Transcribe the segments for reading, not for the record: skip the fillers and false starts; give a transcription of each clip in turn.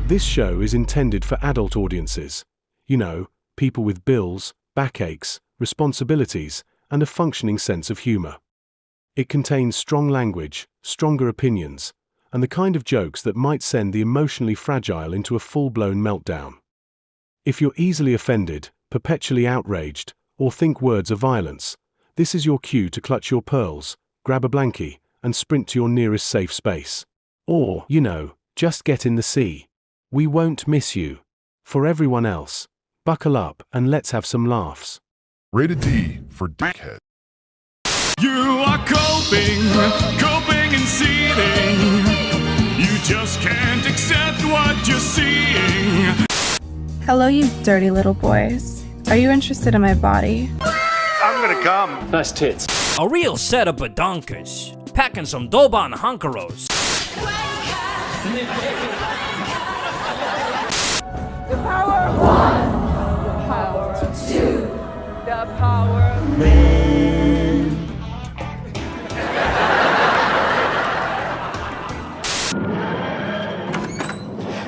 This show is intended for adult audiences. You know, people with bills, backaches, responsibilities, and a functioning sense of humor. It contains strong language, stronger opinions, and the kind of jokes that might send the emotionally fragile into a full-blown meltdown. If you're easily offended, perpetually outraged, or think words are violence, this is your cue to clutch your pearls, grab a blankie, and sprint to your nearest safe space. Or, you know, just get in the sea. We won't miss you. For everyone else, buckle up and let's have some laughs. Rated D for Dickhead. You are coping and seething. You just can't accept what you're seeing. Hello, you dirty little boys. Are you interested in my body? I'm gonna come. Nice tits. A real setup of donkers, packing some Doban hunkeros. The power of one. The power of two. The power of man.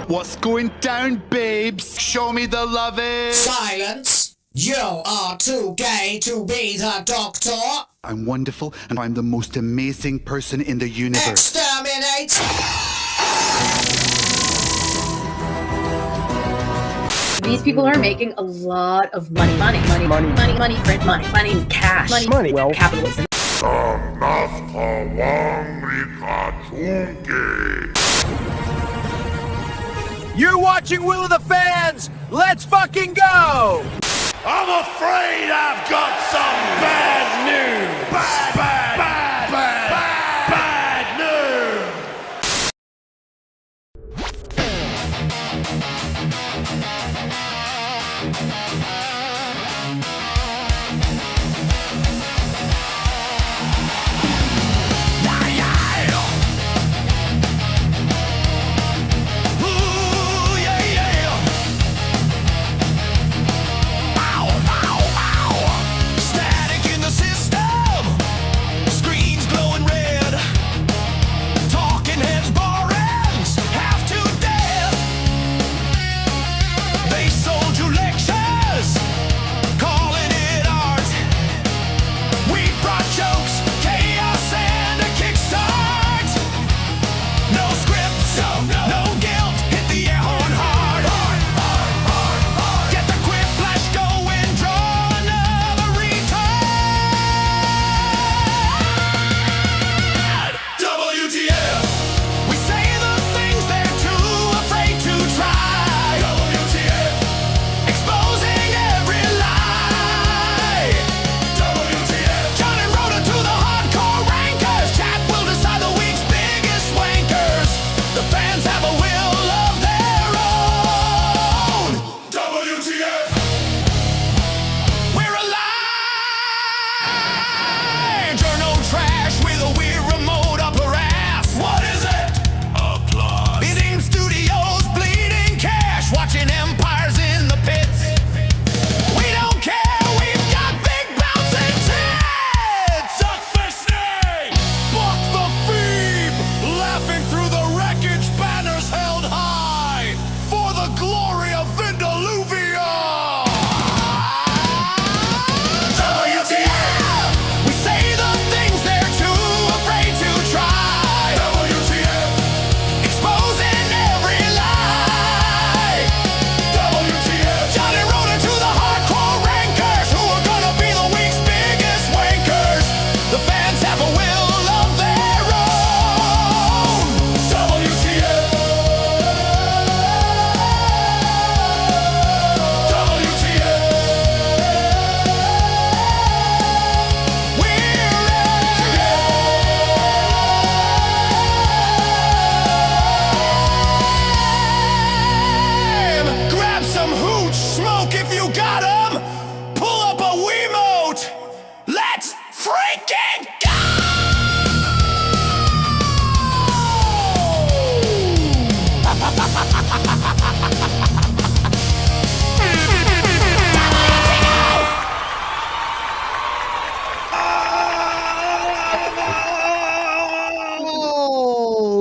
What's going down, babes? Show me the lovin'. Silence! You are too gay to be the doctor. I'm wonderful, and I'm the most amazing person in the universe. Exterminate! These people are making a lot of money, print money, cash, money, well, capitalism. You're watching Will of the Fans! Let's fucking go! I'm afraid I've got some bad news! Bad news!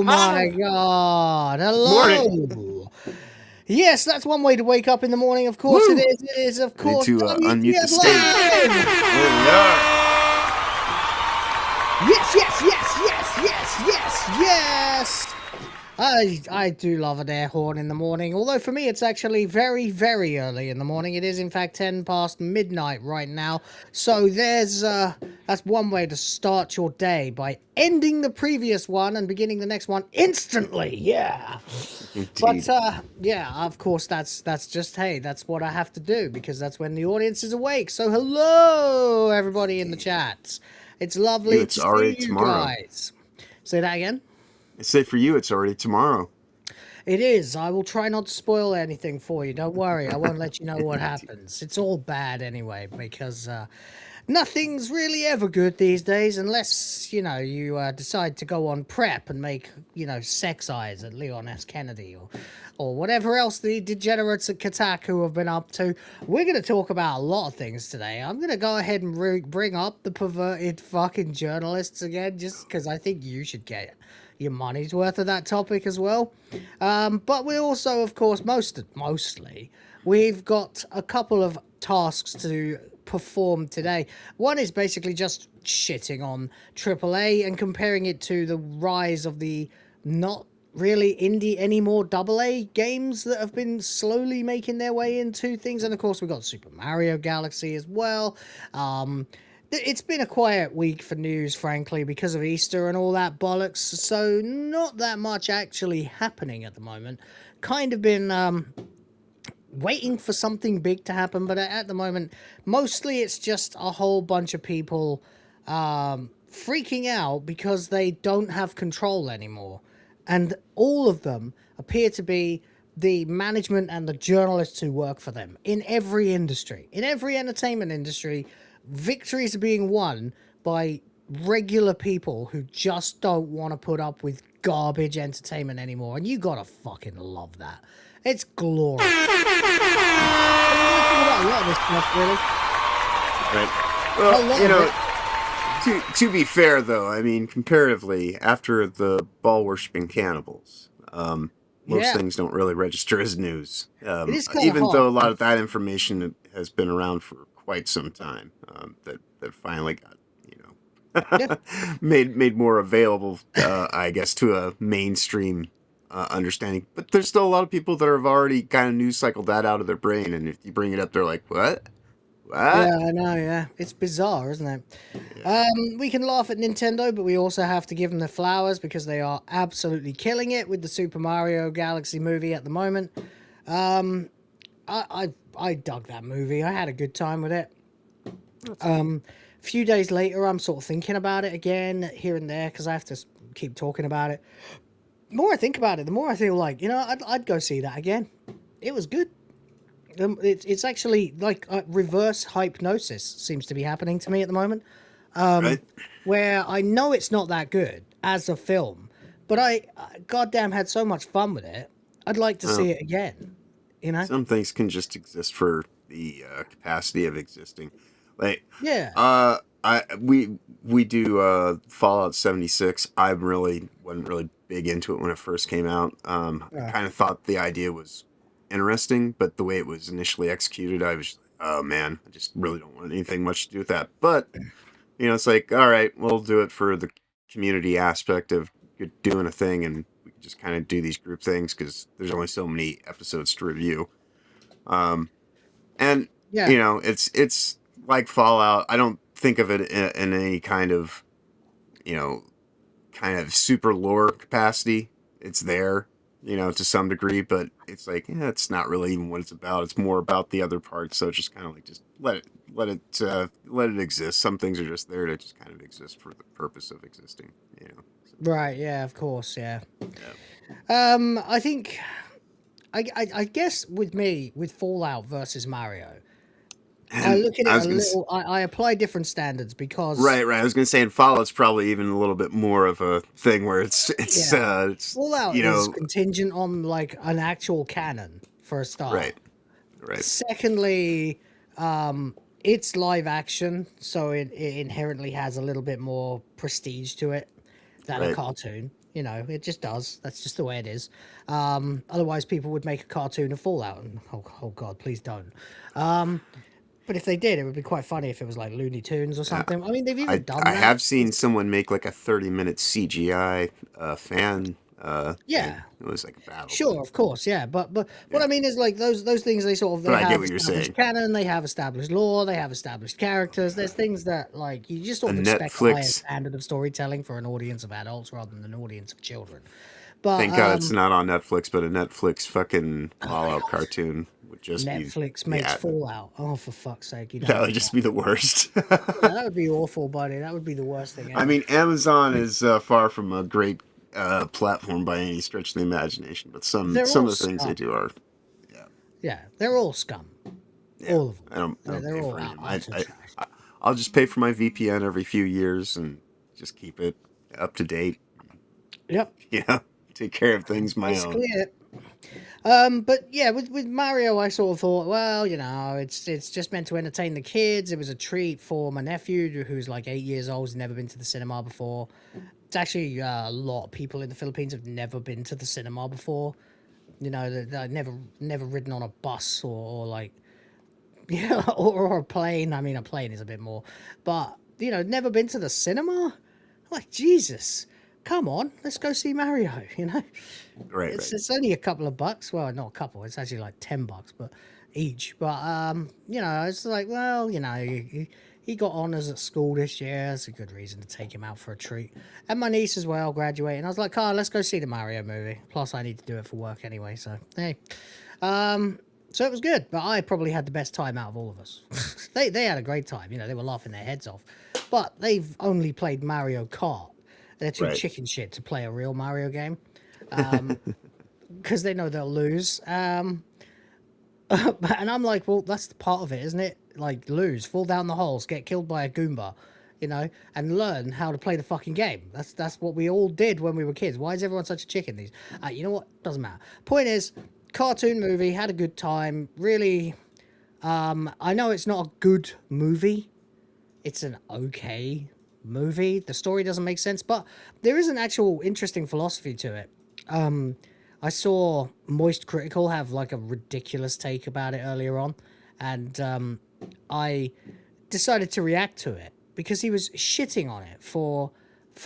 Oh my God! Hello. Morning. Yes, that's one way to wake up in the morning. Of course Woo! it is. It is, of course. Need to unmute the WTF stage. Live! There we are. Yes, yes, yes, yes, yes, yes, yes. I do love an air horn in the morning, although for me it's actually very, very early in the morning. It is in fact 10 past midnight right now. So there's that's one way to start your day, by ending the previous one and beginning the next one instantly. Yeah. Indeed. But yeah, of course that's just, hey, that's what I have to do, because that's when the audience is awake. So hello everybody in the chat. It's lovely It's to already see you tomorrow. guys. Say that again. I say for you, it's already tomorrow. It is. I will try not to spoil anything for you. Don't worry. I won't let you know what happens. It's all bad anyway, because nothing's really ever good these days, unless, you know, you decide to go on prep and make, you know, sex eyes at Leon S. Kennedy or whatever else the degenerates at Kotaku have been up to. We're going to talk about a lot of things today. I'm going to go ahead and bring up the perverted fucking journalists again, just because I think you should get your money's worth of that topic as well. But we also, of course, mostly, we've got a couple of tasks to perform today. One is basically just shitting on AAA and comparing it to the rise of the not really indie anymore AA games that have been slowly making their way into things. And of course, we've got Super Mario Galaxy as well. It's been a quiet week for news, frankly, because of Easter and all that bollocks, so not that much actually happening at the moment. Kind of been waiting for something big to happen, but at the moment, mostly it's just a whole bunch of people freaking out because they don't have control anymore. And all of them appear to be the management and the journalists who work for them in every industry, in every entertainment industry. Victories are being won by regular people who just don't want to put up with garbage entertainment anymore, and you gotta fucking love that. It's glorious. A lot of this stuff, really. Right. Well, you know, to be fair, though, I mean, comparatively, after the ball-worshipping cannibals, most things don't really register as news. Even though a lot of that information has been around for quite some time, that finally got, you know, made more available, I guess, to a mainstream understanding. But there's still a lot of people that have already kind of news cycled that out of their brain, and if you bring it up, they're like, what? Yeah, I know, yeah. It's bizarre, isn't it? Yeah. We can laugh at Nintendo, but we also have to give them their flowers, because they are absolutely killing it with the Super Mario Galaxy movie at the moment. I dug that movie. I had a good time with it. A few days later, I'm sort of thinking about it again, here and there, because I have to keep talking about it. The more I think about it, the more I feel like, you know, I'd go see that again. It was good. It's actually like reverse hypnosis seems to be happening to me at the moment, right. Where I know it's not that good as a film, but I goddamn had so much fun with it. I'd like to see it again. You know, some things can just exist for the capacity of existing. Like, yeah, we do Fallout 76. I wasn't really big into it when it first came out. I kind of thought the idea was interesting, but the way it was initially executed, I was like, oh man, I just really don't want anything much to do with that. But you know, it's like, all right, we'll do it for the community aspect of doing a thing, and we can just kind of do these group things because there's only so many episodes to review. And you know, it's like Fallout. I don't think of it in any kind of, you know, kind of super lore capacity. It's there, you know, to some degree, but it's like, it's not really even what it's about. It's more about the other parts. So it's just kind of like, just let it exist. Some things are just there to just kind of exist for the purpose of existing, you know. So. Right. Yeah, of course. Yeah. I think, I guess with me, with Fallout versus Mario, I look at it a little. I apply different standards because right. I was going to say in Fallout's probably even a little bit more of a thing where it's Fallout, you know, is contingent on like an actual canon for a start. Right. Secondly, it's live action, so it inherently has a little bit more prestige to it than a cartoon. You know, it just does. That's just the way it is. Otherwise, people would make a cartoon of Fallout, and oh God, please don't. But if they did, it would be quite funny if it was like Looney Tunes or something. I mean, they've even done I that. have seen someone make like a 30-minute CGI fan. Yeah. Thing. It was like a battle. Sure, of course, yeah. But what I mean is like those things they sort of they But I get have what you're established saying. canon, they have established lore, they have established characters. There's things that like you just sort of expect a higher Netflix. standard of storytelling for an audience of adults rather than an audience of children. But Thank God it's not on Netflix, but a Netflix fucking Fallout cartoon would just Netflix be... makes Yeah, Fallout. Oh, for fuck's sake! You that don't would do just that. be the worst. Yeah, that would be awful, buddy. That would be the worst thing ever. I mean, Amazon is far from a great platform by any stretch of the imagination, but some They're of all the things they scum. do are... Yeah, they're all scum. Yeah, All of them. I don't They're pay all for any of them. utter trash. I'll just pay for my VPN every few years and just keep it up to date. Yep. Yeah, take care of things my own. Basically it. But yeah, with Mario, I sort of thought, well, you know, it's just meant to entertain the kids. It was a treat for my nephew, who's like 8 years old, he's never been to the cinema before. It's actually a lot of people in the Philippines have never been to the cinema before. You know, they've never ridden on a bus or like, yeah, or a plane. I mean, a plane is a bit more, but you know, never been to the cinema. Like Jesus. Come on, let's go see Mario, you know? Right, It's only a couple of bucks. Well, not a couple, it's actually like $10, but each. But you know, it's like, well, you know, he got honours at school this year. That's a good reason to take him out for a treat. And my niece as well, graduating. I was like, Carl, let's go see the Mario movie. Plus, I need to do it for work anyway, so hey. So it was good, but I probably had the best time out of all of us. They had a great time, you know, they were laughing their heads off. But they've only played Mario Kart. They're too chicken shit to play a real Mario game. Because they know they'll lose. And I'm like, well, that's the part of it, isn't it? Like, lose, fall down the holes, get killed by a Goomba, you know, and learn how to play the fucking game. That's what we all did when we were kids. Why is everyone such a chicken? These, you know what? Doesn't matter. Point is, cartoon movie, had a good time. Really, I know it's not a good movie. It's an okay movie. The story doesn't make sense, but there is an actual interesting philosophy to it. I saw Moist Critical have like a ridiculous take about it earlier on, and I decided to react to it because he was shitting on it for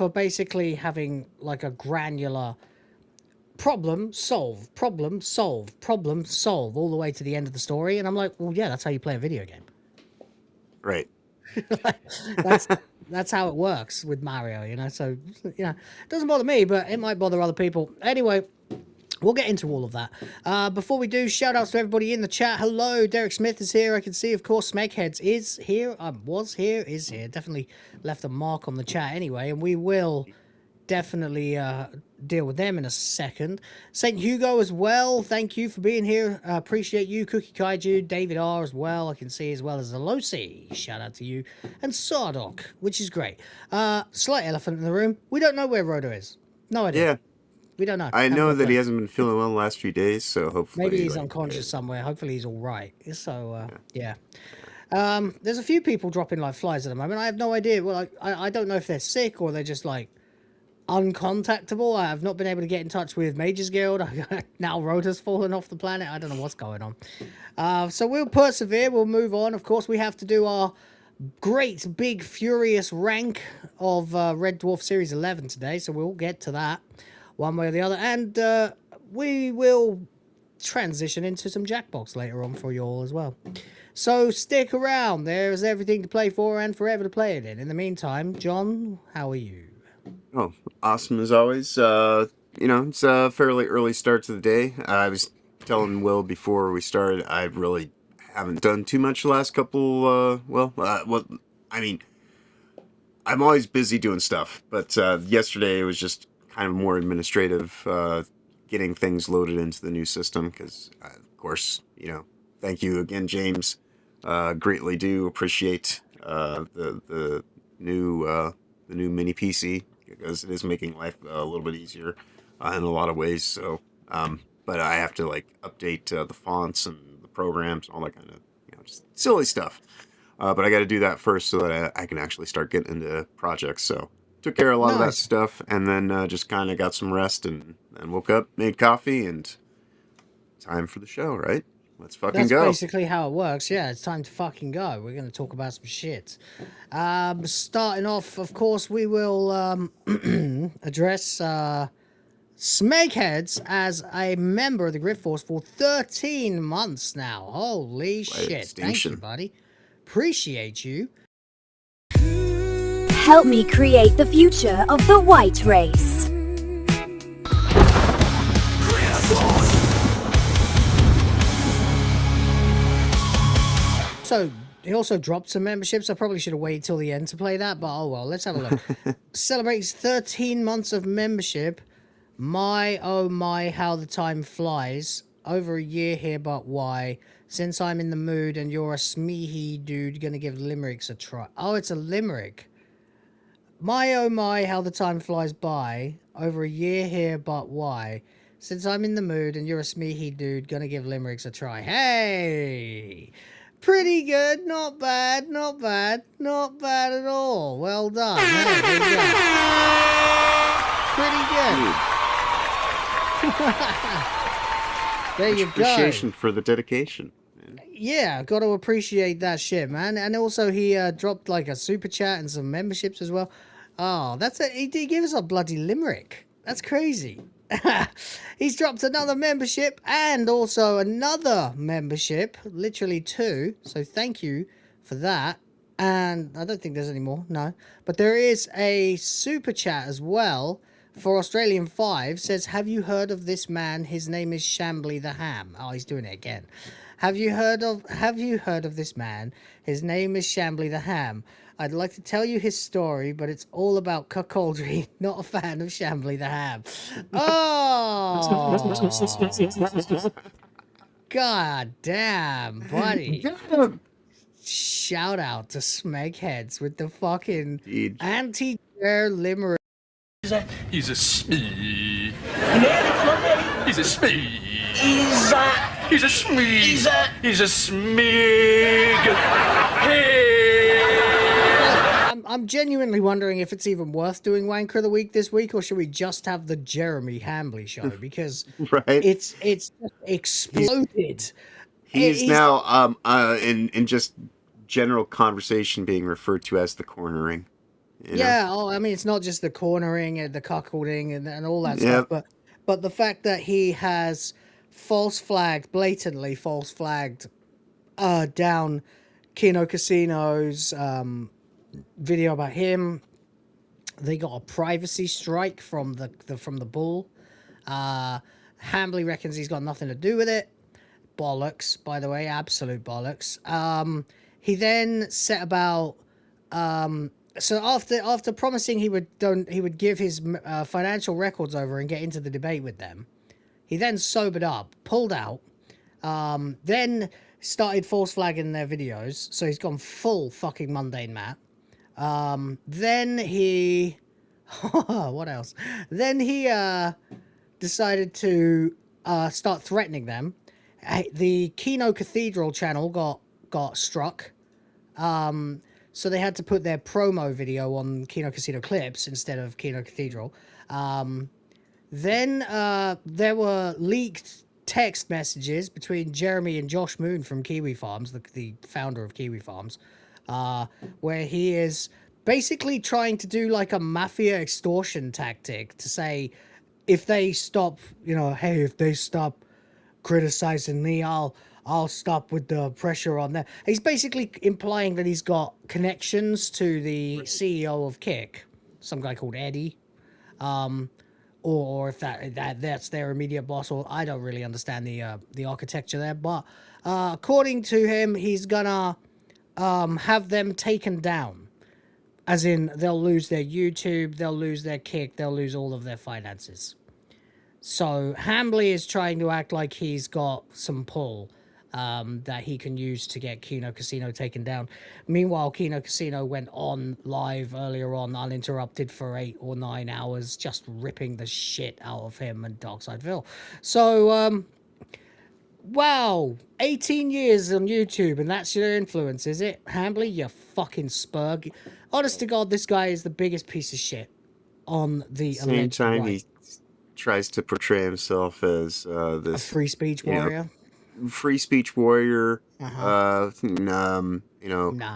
basically having like a granular problem solve all the way to the end of the story. And I'm like, well, yeah, that's how you play a video game. Right. That's how it works with Mario, you know. So, you know, it doesn't bother me, but it might bother other people. Anyway, we'll get into all of that. Before we do, shout outs to everybody in the chat. Hello, Derek Smith is here. I can see, of course, Smegheads is here. Is here. Definitely left a mark on the chat anyway, and we will definitely deal with them in a second. St. Hugo as well, thank you for being here. Appreciate you. Cookie Kaiju, David R as well, I can see, as well as Alosi. Shout out to you. And Sardoc, which is great. Slight elephant in the room. We don't know where Rhoda is. No idea. Yeah. We don't know. I know that he hasn't been feeling well the last few days, so hopefully... Maybe he's unconscious somewhere. Hopefully he's all right. So, yeah. There's a few people dropping like flies at the moment. I have no idea. Well, I don't know if they're sick or they're just like uncontactable. I have not been able to get in touch with Mages Guild. Now Rhoda's fallen off the planet. I don't know what's going on. So we'll persevere. We'll move on. Of course, we have to do our great, big, furious rank of Red Dwarf Series 11 today. So we'll get to that one way or the other. And we will transition into some Jackbox later on for you all as well. So stick around. There's everything to play for and forever to play it in. In the meantime, John, how are you? Oh, awesome as always. You know, it's a fairly early start to the day. I was telling Will before we started, I really haven't done too much the last couple, I mean, I'm always busy doing stuff, but yesterday it was just kind of more administrative, getting things loaded into the new system, because, of course, you know, thank you again, James. Greatly do appreciate the new mini PC, because it is making life a little bit easier in a lot of ways. So, but I have to like update the fonts and the programs and all that kind of, you know, just silly stuff. But I got to do that first so that I can actually start getting into projects. So took care of a lot of that Nice. stuff, and then just kind of got some rest, and woke up, made coffee, and time for the show, right? Let's fucking That's go. basically how it works. Yeah, it's time to fucking go. We're going to talk about some shit. Starting off, of course, we will address Smegheads as a member of the Grid Force for 13 months now. Holy shit. Thank you, distinction. buddy. Appreciate you. Help me create the future of the white race. So he also dropped some memberships. I probably should have waited till the end to play that, but oh well, let's have a look. Celebrates 13 months of membership. My, oh my, how the time flies. Over a year here, but why? Since I'm in the mood and you're a smeehy dude, gonna give limericks a try. Oh, it's a limerick. My, oh my, how the time flies by. Over a year here, but why? Since I'm in the mood and you're a smeehy dude, gonna give limericks a try. Hey! Pretty good, not bad, not bad, not bad at all. Well done. Hey, there you go. Pretty good. There you go. Appreciation for the dedication. Yeah, got to appreciate that shit, man. And also he dropped like a super chat and some memberships as well. Oh, he gave us a bloody limerick. That's crazy. He's dropped another membership and also another membership, literally 2. So thank you for that. And I don't think there's any more, no. But there is a super chat as well for Australian 5. Says, have you heard of this man? His name is Shambly the Ham. Oh, he's doing it again. Have you heard of this man? His name is Shambly the Ham. I'd like to tell you his story, but it's all about cuckoldry. Not a fan of Shambly the Ham. Oh! God damn, buddy. Shout out to Smegheads with the fucking anti-air limerick. He's a smee. He's a smee. He's a smee. He's a smig. Hey. I'm genuinely wondering if it's even worth doing Wanker of the Week this week, or should we just have the Jeremy Hambley show? Because it's just exploded. He's now in just general conversation being referred to as the cornering. Yeah, oh, I mean, it's not just the cornering and the cuckolding and all that stuff, but the fact that he has blatantly false flagged down Kino Casino's video about him. They got a privacy strike from the bull. Hambley reckons he's got nothing to do with it. Bollocks, by the way, absolute bollocks. He then set about so after promising he would give his financial records over and get into the debate with them, he then sobered up, pulled out, then started false flagging their videos. So he's gone full fucking mundane Matt. Then he what else? Then he decided to start threatening them. The Kino Cathedral channel got struck. So they had to put their promo video on Kino Casino Clips instead of Kino Cathedral. Then there were leaked text messages between Jeremy and Josh Moon from Kiwi Farms, the founder of Kiwi Farms, where he is basically trying to do like a mafia extortion tactic to say, if they stop, hey, if they stop criticizing me, I'll stop with the pressure on them. He's basically implying that he's got connections to the CEO of Kick, some guy called Eddie, or if that's their immediate boss, or I don't really understand the architecture there. But according to him, he's gonna have them taken down, as in they'll lose their YouTube, they'll lose their Kick, they'll lose all of their finances. So Hambley is trying to act like he's got some pull that he can use to get Kino Casino taken down. Meanwhile, Kino Casino went on live earlier on uninterrupted for 8 or 9 hours, just ripping the shit out of him and Darksideville. So, wow, 18 years on YouTube, and that's your influence, is it? Hambley, you fucking spurg. Honest to God, this guy is the biggest piece of shit. on the Same alleged time, right. he tries to portray himself as this a free speech warrior. Free speech warrior. Uh-huh.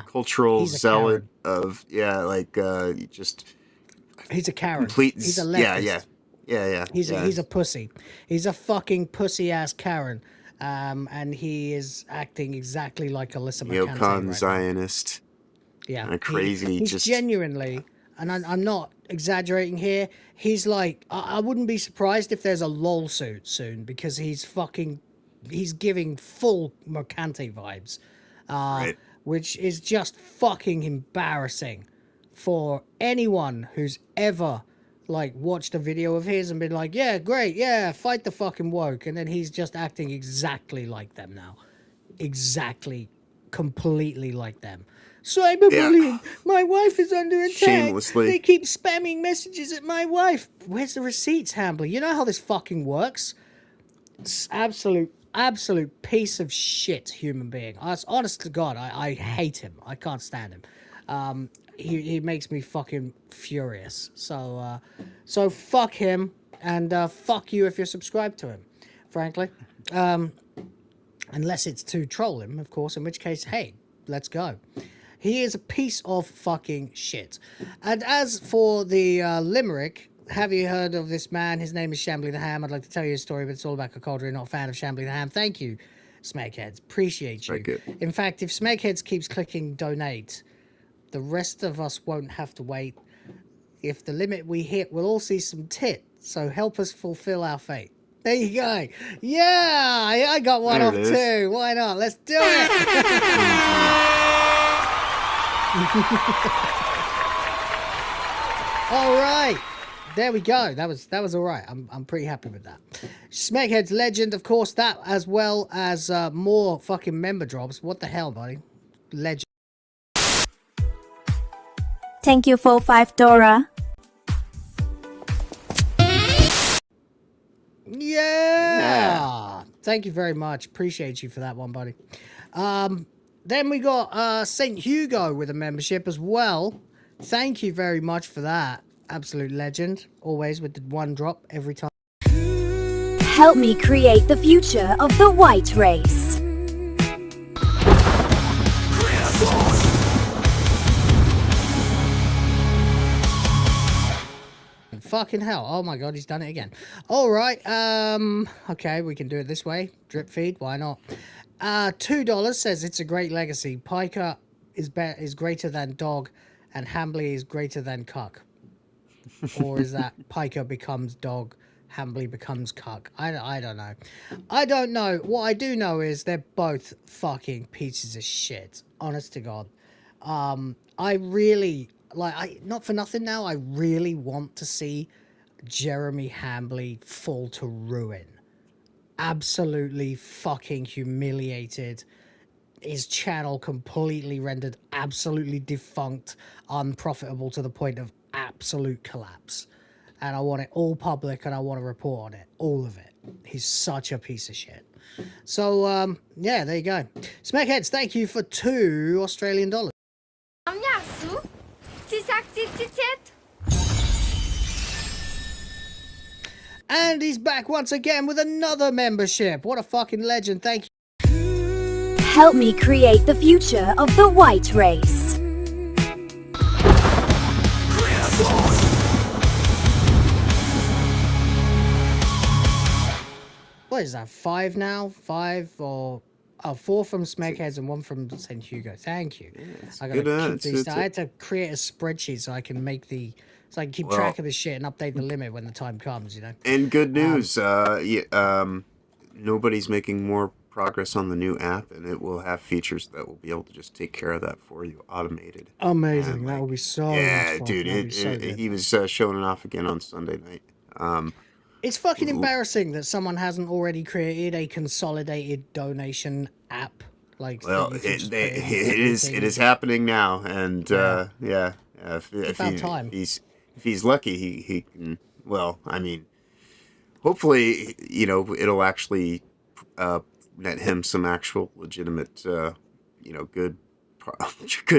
Cultural he's a zealot Karen. of just He's a Karen. complete. He's a leftist. Yeah. He's a pussy. He's a fucking pussy ass Karen. And he is acting exactly like Alyssa McCann neocon right Zionist. Yeah, Kind of crazy. He's genuinely, and I'm not exaggerating here. He's like, I wouldn't be surprised if there's a LOL suit soon because he's giving full Mercante vibes, right. which is just fucking embarrassing for anyone who's ever like watched a video of his and been like, yeah, great, yeah, fight the fucking woke, and then he's just acting exactly like them now, completely like them. Cyberbullying. Yeah. My wife is under attack. Shamelessly. They keep spamming messages at my wife. Where's the receipts, Hambly? You know how this fucking works? It's absolute piece of shit human being. Honest to God, I hate him. I can't stand him. He makes me fucking furious. So fuck him, and fuck you if you're subscribed to him, frankly. Unless it's to troll him, of course, in which case, hey, let's go. He is a piece of fucking shit. And as for the limerick, have you heard of this man? His name is Shambly the Ham. I'd like to tell you a story, but it's all about cuckoldry. Not a fan of Shambly the Ham. Thank you, Smegheads. Appreciate you. In fact, if Smegheads keeps clicking donate, the rest of us won't have to wait. If the limit we hit, we'll all see some tit. So help us fulfill our fate. There you go. Yeah, I got one off too. Why not? Let's do it. All right, there we go. That was all right. I'm pretty happy with that. Smeghead's legend, of course. That as well as more fucking member drops. What the hell, buddy? Legend. Thank you for $5. Yeah. Thank you very much. Appreciate you for that one, buddy. Then we got St. Hugo with a membership as well. Thank you very much for that. Absolute legend. Always with the one drop every time. Help me create the future of the white race. Fucking hell. Oh my god, he's done it again. All right. Okay, we can do it this way. Drip feed, why not? $2 says it's a great legacy. Piker is greater than dog, and Hambly is greater than cuck. Or is that Piker becomes dog, Hambly becomes cuck? I don't know. I don't know. What I do know is they're both fucking pieces of shit. Honest to God. I really, not for nothing now, I really want to see Jeremy Hambly fall to ruin. Absolutely fucking humiliated. His channel completely rendered absolutely defunct, unprofitable to the point of absolute collapse. And I want it all public, and I want to report on it. All of it. He's such a piece of shit. So, yeah, there you go. Smackheads, thank you for $2 Australian. And he's back once again with another membership. What a fucking legend. Thank you. Help me create the future of the white race. What is that? 5 now? 5 or... Oh, 4 from Smegheads and 1 from St. Hugo. Thank you. Yeah, I gotta keep these. I had to create a spreadsheet so I can make the... So I can keep track of this shit and update the limit when the time comes, you know? And good news, nobody's making more progress on the new app, and it will have features that will be able to just take care of that for you, automated. Amazing. That will be so much fun. Dude, he was showing it off again on Sunday night. It's fucking embarrassing that someone hasn't already created a consolidated donation app. Well, it is happening now, and if he's lucky, he can. Well, I mean, hopefully, it'll actually net him some actual legitimate, good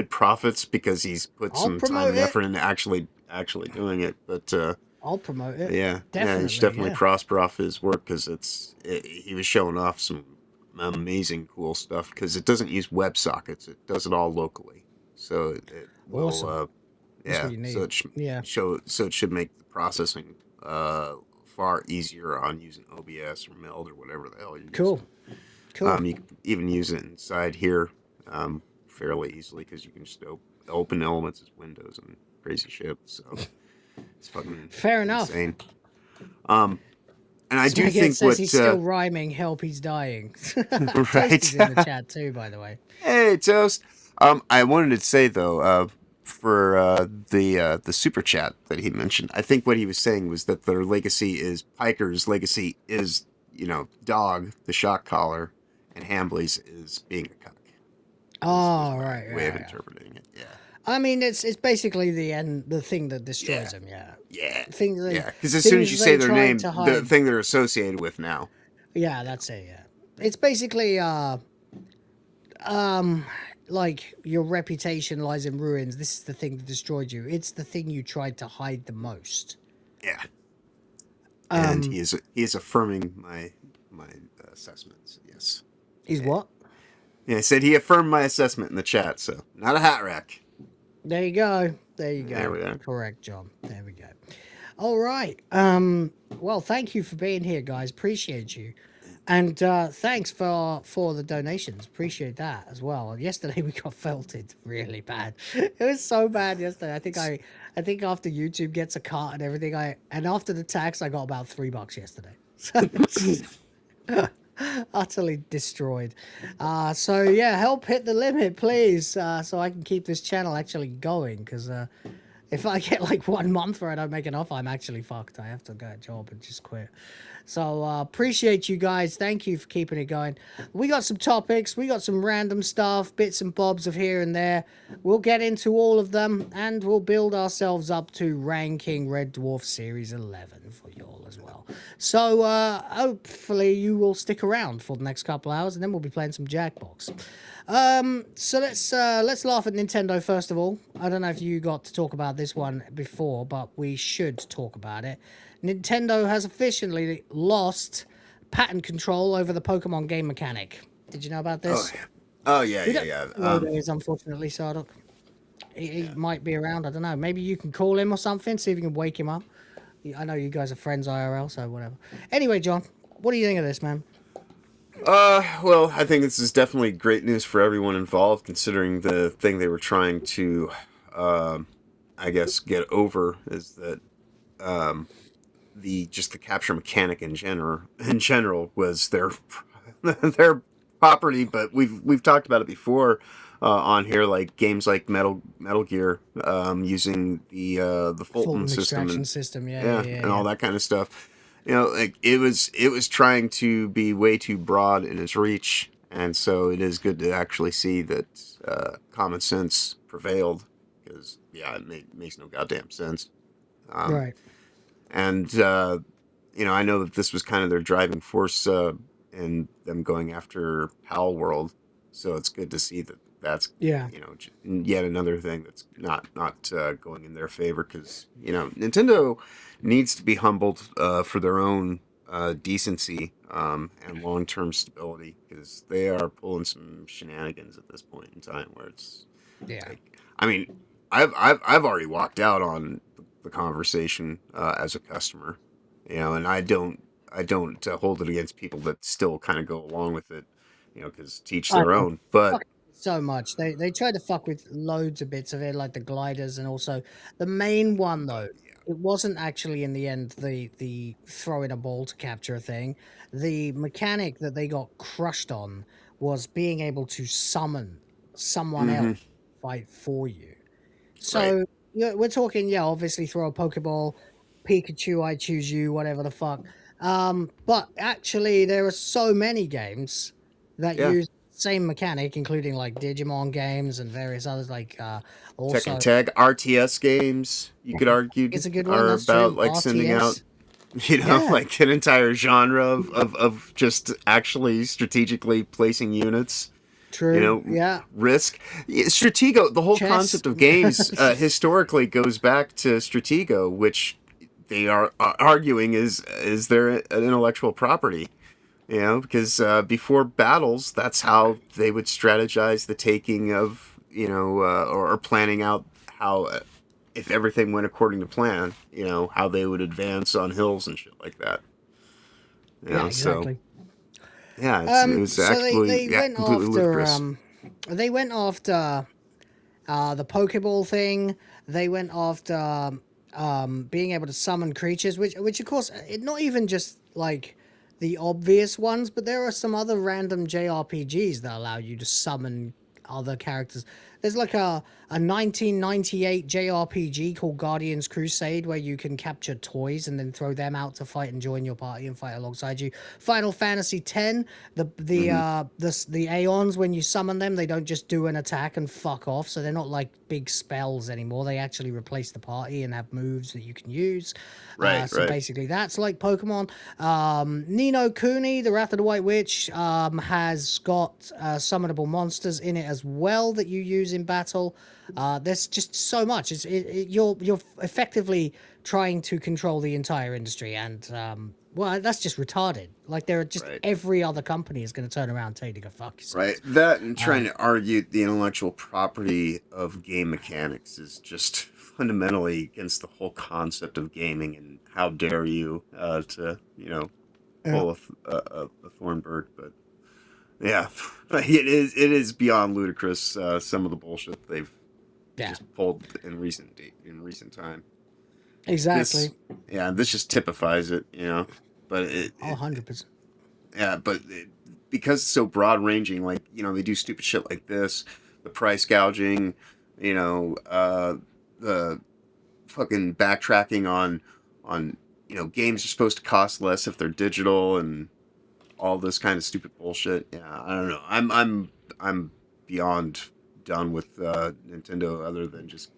profits, because he's put some time and effort into actually actually doing it, but I'll promote it. yeah, Definitely, you should definitely yeah. prosper off his work because he was showing off some amazing cool stuff because it doesn't use WebSockets; it does it all locally. So it will, Awesome. That's yeah. what you need. So it should make the processing far easier on using OBS or Meld or whatever the hell you're Cool. using. Cool. You can even use it inside here fairly easily because you can just open elements as windows and crazy shit. So it's fucking Fair enough. insane. And I do Spaghetti think says what he's still rhyming. Help, he's dying. Right. Toast is in the chat too, by the way. Hey, Toast. I wanted to say though, for the super chat that he mentioned, I think what he was saying was that their legacy is Piker's legacy is, Dog, the shock collar, and Hambley's is being a cuck. Oh, right. Way of interpreting it. Yeah. I mean, it's basically the thing that destroys them. Yeah. Yeah. Because as soon as you say their name, the thing they're associated with now. Yeah, that's it. Yeah. It's basically like your reputation lies in ruins. This is the thing that destroyed you. It's the thing you tried to hide the most. Yeah. And he is affirming my assessments. Yes. He's what? Yeah, I said he affirmed my assessment in the chat. So not a hat rack. There you go. There you go. There we are. Correct, John. There we go. All right. Well, thank you for being here, guys. Appreciate you. And thanks for the donations. Appreciate that as well. Yesterday we got felted really bad. It was so bad yesterday. I think after YouTube gets a cut and everything, and after the tax, I got about $3 yesterday. So utterly destroyed. So yeah, help hit the limit, please, so I can keep this channel actually going. Because if I get like 1 month where I don't make enough, I'm actually fucked. I have to get a job and just quit. So appreciate you guys. Thank you for keeping it going. We got some topics. We got some random stuff, bits and bobs of here and there. We'll get into all of them, and we'll build ourselves up to ranking Red Dwarf Series 11 for y'all as well. So hopefully you will stick around for the next couple hours, and then we'll be playing some Jackbox. So let's laugh at Nintendo first of all. I don't know if you got to talk about this one before, but we should talk about it. Nintendo has officially lost patent control over the Pokemon game mechanic. Did you know about this? Oh yeah. It is unfortunately, Sardock. He might be around. I don't know. Maybe you can call him or something. See if you can wake him up. I know you guys are friends IRL, so whatever. Anyway, John, what do you think of this, man? Well, I think this is definitely great news for everyone involved, considering the thing they were trying to, I guess, get over is that, the capture mechanic in general was their property, but we've talked about it before on here, like games like Metal Gear, using the Fulton system, and all that kind of stuff. Like it was trying to be way too broad in its reach, and so it is good to actually see that common sense prevailed, because it makes no goddamn sense. Right. And I know that this was kind of their driving force in them going after Pal World, so it's good to see that that's yet another thing that's not going in their favor, because Nintendo needs to be humbled for their own decency and long-term stability, because they are pulling some shenanigans at this point in time where it's I've already walked out on the conversation as a customer, and I don't hold it against people that still kind of go along with it, because teach their own. But so much they try to fuck with loads of bits of it, like the gliders, and also the main one though. It wasn't actually in the end the throwing a ball to capture a thing. The mechanic that they got crushed on was being able to summon someone else to fight for you. So we're talking, obviously throw a Pokeball, Pikachu, I choose you, whatever the fuck. But actually there are so many games that use the same mechanic, including like Digimon games and various others, like also Tekken Tag RTS games, you could argue, it's a good one, are that's about true. like sending out like an entire genre of just actually strategically placing units True. Yeah. Risk. Stratego, the whole Chess. concept of games historically goes back to Stratego, which they are arguing is their intellectual property. Because before battles, that's how they would strategize the taking of, or planning out how, if everything went according to plan, how they would advance on hills and shit like that. Yeah, exactly. So, yeah, it was actually they went completely ludicrous. after they went after the Pokeball thing. They went after being able to summon creatures, which of course, not even just like the obvious ones, but there are some other random JRPGs that allow you to summon other characters. There's like a 1998 JRPG called Guardians Crusade where you can capture toys and then throw them out to fight and join your party and fight alongside you. Final Fantasy X, the Aeons, when you summon them, they don't just do an attack and fuck off, so they're not like big spells anymore. They actually replace the party and have moves that you can use. So basically that's like Pokemon. Ni no Kuni, the Wrath of the White Witch, has got summonable monsters in it as well that you use in battle. There's just so much. You're effectively trying to control the entire industry, and that's just retarded. Like there are just every other company is going to turn around and tell you to go fuck yourself. Right. That and trying to argue the intellectual property of game mechanics is just fundamentally against the whole concept of gaming. And how dare you to pull a Thornburg, but. Yeah, it is beyond ludicrous. Some of the bullshit they've just pulled in recent time. Exactly. This just typifies it, But 100%. Yeah, but because it's so broad ranging, like they do stupid shit like this, the price gouging, the fucking backtracking on games are supposed to cost less if they're digital and. All this kind of stupid bullshit. Yeah, I don't know. I'm beyond done with Nintendo, other than just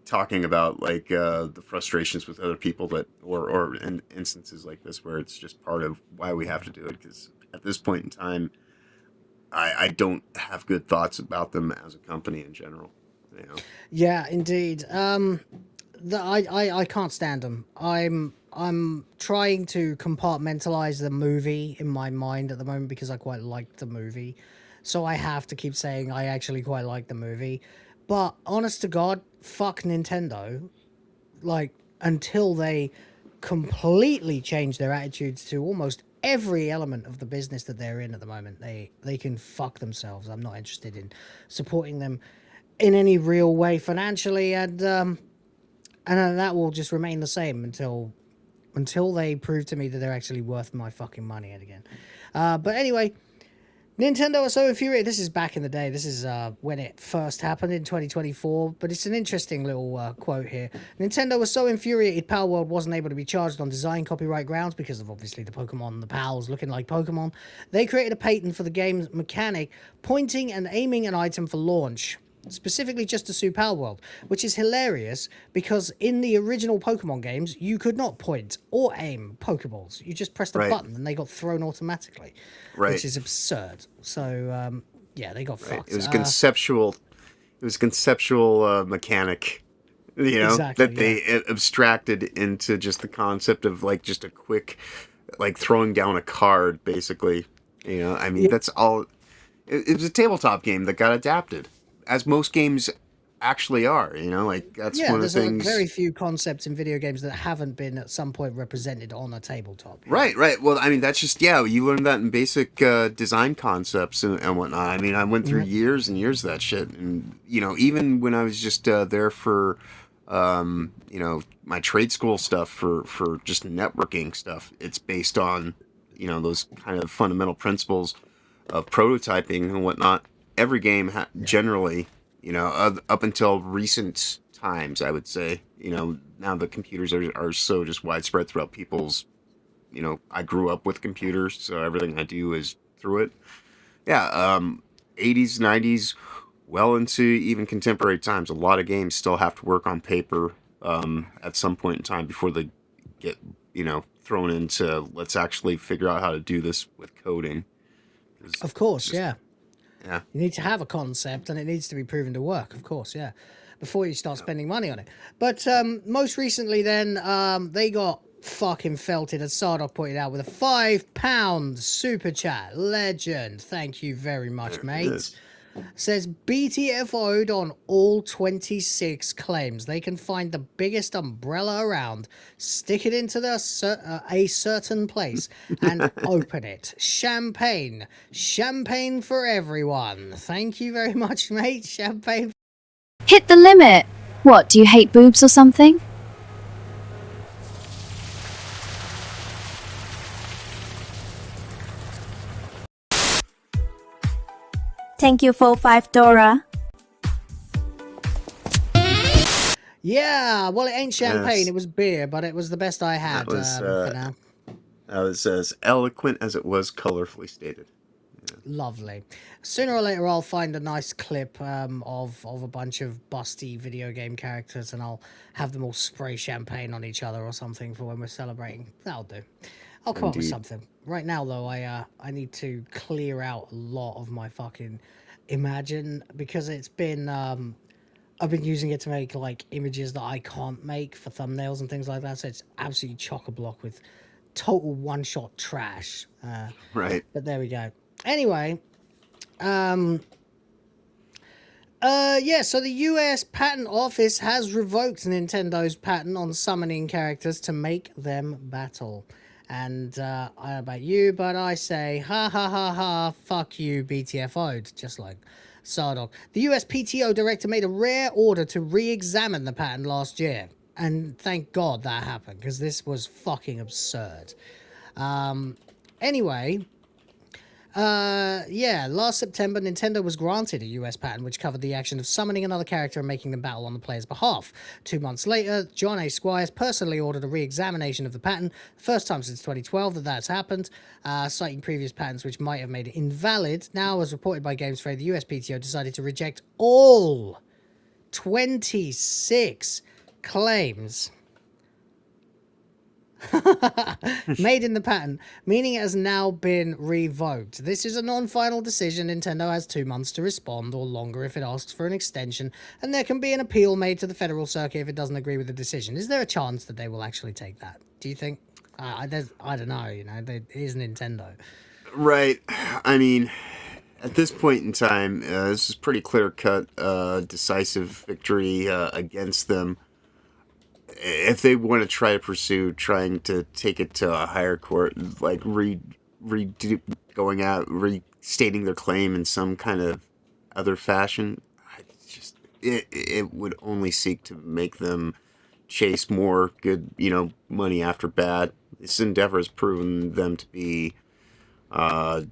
talking about like the frustrations with other people or in instances like this where it's just part of why we have to do it. Because at this point in time, I don't have good thoughts about them as a company in general. Yeah, indeed. I can't stand them. I'm trying to compartmentalize the movie in my mind at the moment because I quite liked the movie. So I have to keep saying I actually quite like the movie. But honest to God, fuck Nintendo. Like, until they completely change their attitudes to almost every element of the business that they're in at the moment, they can fuck themselves. I'm not interested in supporting them in any real way financially, and that will just remain the same until they prove to me that they're actually worth my fucking money again. But anyway, Nintendo are so infuriated. This is back in the day. This is when it first happened in 2024. But it's an interesting little quote here. Nintendo was so infuriated Palworld wasn't able to be charged on design copyright grounds because of obviously the Pokemon, the pals looking like Pokemon. They created a patent for the game's mechanic, pointing and aiming an item for launch. Specifically just to sue Palworld, which is hilarious because in the original Pokemon games, you could not point or aim Pokeballs. You just pressed a button and they got thrown automatically, which is absurd. So, they got fucked. It was conceptual. It was conceptual mechanic, exactly, that they abstracted into just the concept of like just a quick, like throwing down a card, basically. That's all. It was a tabletop game that got adapted. As most games actually are, that's one of the things. Very few concepts in video games that haven't been at some point represented on a tabletop. Right. Well, that's just, you learn that in basic design concepts and whatnot. I went through years and years of that shit. And, even when I was just there for, my trade school stuff for just networking stuff, it's based on, those kind of fundamental principles of prototyping and whatnot. Every game generally, up until recent times, I would say, now the computers are so just widespread throughout people's, I grew up with computers, so everything I do is through it. 80s, 90s, well into even contemporary times, a lot of games still have to work on paper at some point in time before they get, thrown into let's actually figure out how to do this with coding. Of course, yeah. Yeah. You need to have a concept, and it needs to be proven to work, of course, yeah, before you start spending money on it. But most recently, then, they got fucking felted, as Sardok pointed out, with a £5 super chat. Legend. Thank you very much, mate. Says BTFO'd on all 26 claims. They can find the biggest umbrella around, stick it into a certain place, and open it. Champagne. Champagne for everyone. Thank you very much, mate. Champagne. Hit the limit. What, do you hate boobs or something? Thank you for $5. Yeah, well, it ain't champagne. Yes. It was beer, but it was the best I had. That was as eloquent as it was colorfully stated. Yeah. Lovely. Sooner or later, I'll find a nice clip of a bunch of busty video game characters, and I'll have them all spray champagne on each other or something for when we're celebrating. That'll do. I'll come up with something. Right now, though, I need to clear out a lot of my fucking Imagine, because it's been I've been using it to make like images that I can't make for thumbnails and things like that. So it's absolutely chock-a-block with total one-shot trash. Right. But there we go. Anyway, yeah, so the US Patent Office has revoked Nintendo's patent on summoning characters to make them battle. And I don't know about you, but I say, ha ha ha ha, fuck you, BTFO'd, just like Sardok. The US PTO director made a rare order to re-examine the patent last year. And thank God that happened, because this was fucking absurd. Anyway, yeah, last September, Nintendo was granted a US patent which covered the action of summoning another character and making them battle on the player's behalf. 2 months later, John A. Squires personally ordered a re-examination of the patent, the first time since 2012 that that's happened, citing previous patents which might have made it invalid. Now, as reported by Games Trade, the USPTO decided to reject all 26 claims made in the patent, meaning it has now been revoked. This is a non-final decision. Nintendo has 2 months to respond, or longer if it asks for an extension, and there can be an appeal made to the Federal Circuit if it doesn't agree with the decision. Is there a chance that they will actually take that? Do you think? I don't know, you know, it is Nintendo. Right. I mean, at this point in time, this is pretty clear-cut, decisive victory against them. If they want to try to pursue trying to take it to a higher court, like restating their claim in some kind of other fashion, it would only seek to make them chase more good, money after bad. This endeavor has proven them to be, I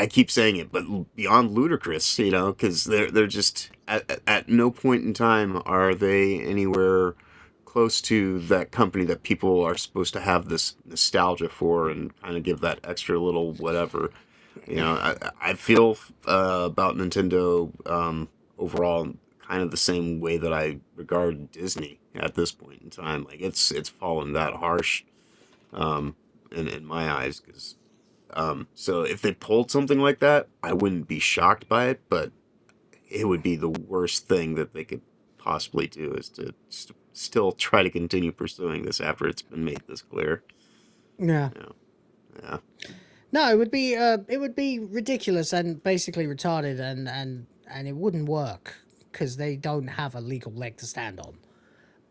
keep saying it, but beyond ludicrous, because they're just at no point in time are they anywhere close to that company that people are supposed to have this nostalgia for and kind of give that extra little whatever. I feel about Nintendo overall kind of the same way that I regard Disney at this point in time. Like it's fallen that harsh in my eyes, because so if they pulled something like that, I wouldn't be shocked by it, but it would be the worst thing that they could possibly do, is to still try to continue pursuing this after it's been made this clear. Yeah. Yeah. No, it would be ridiculous and basically retarded, and it wouldn't work because they don't have a legal leg to stand on.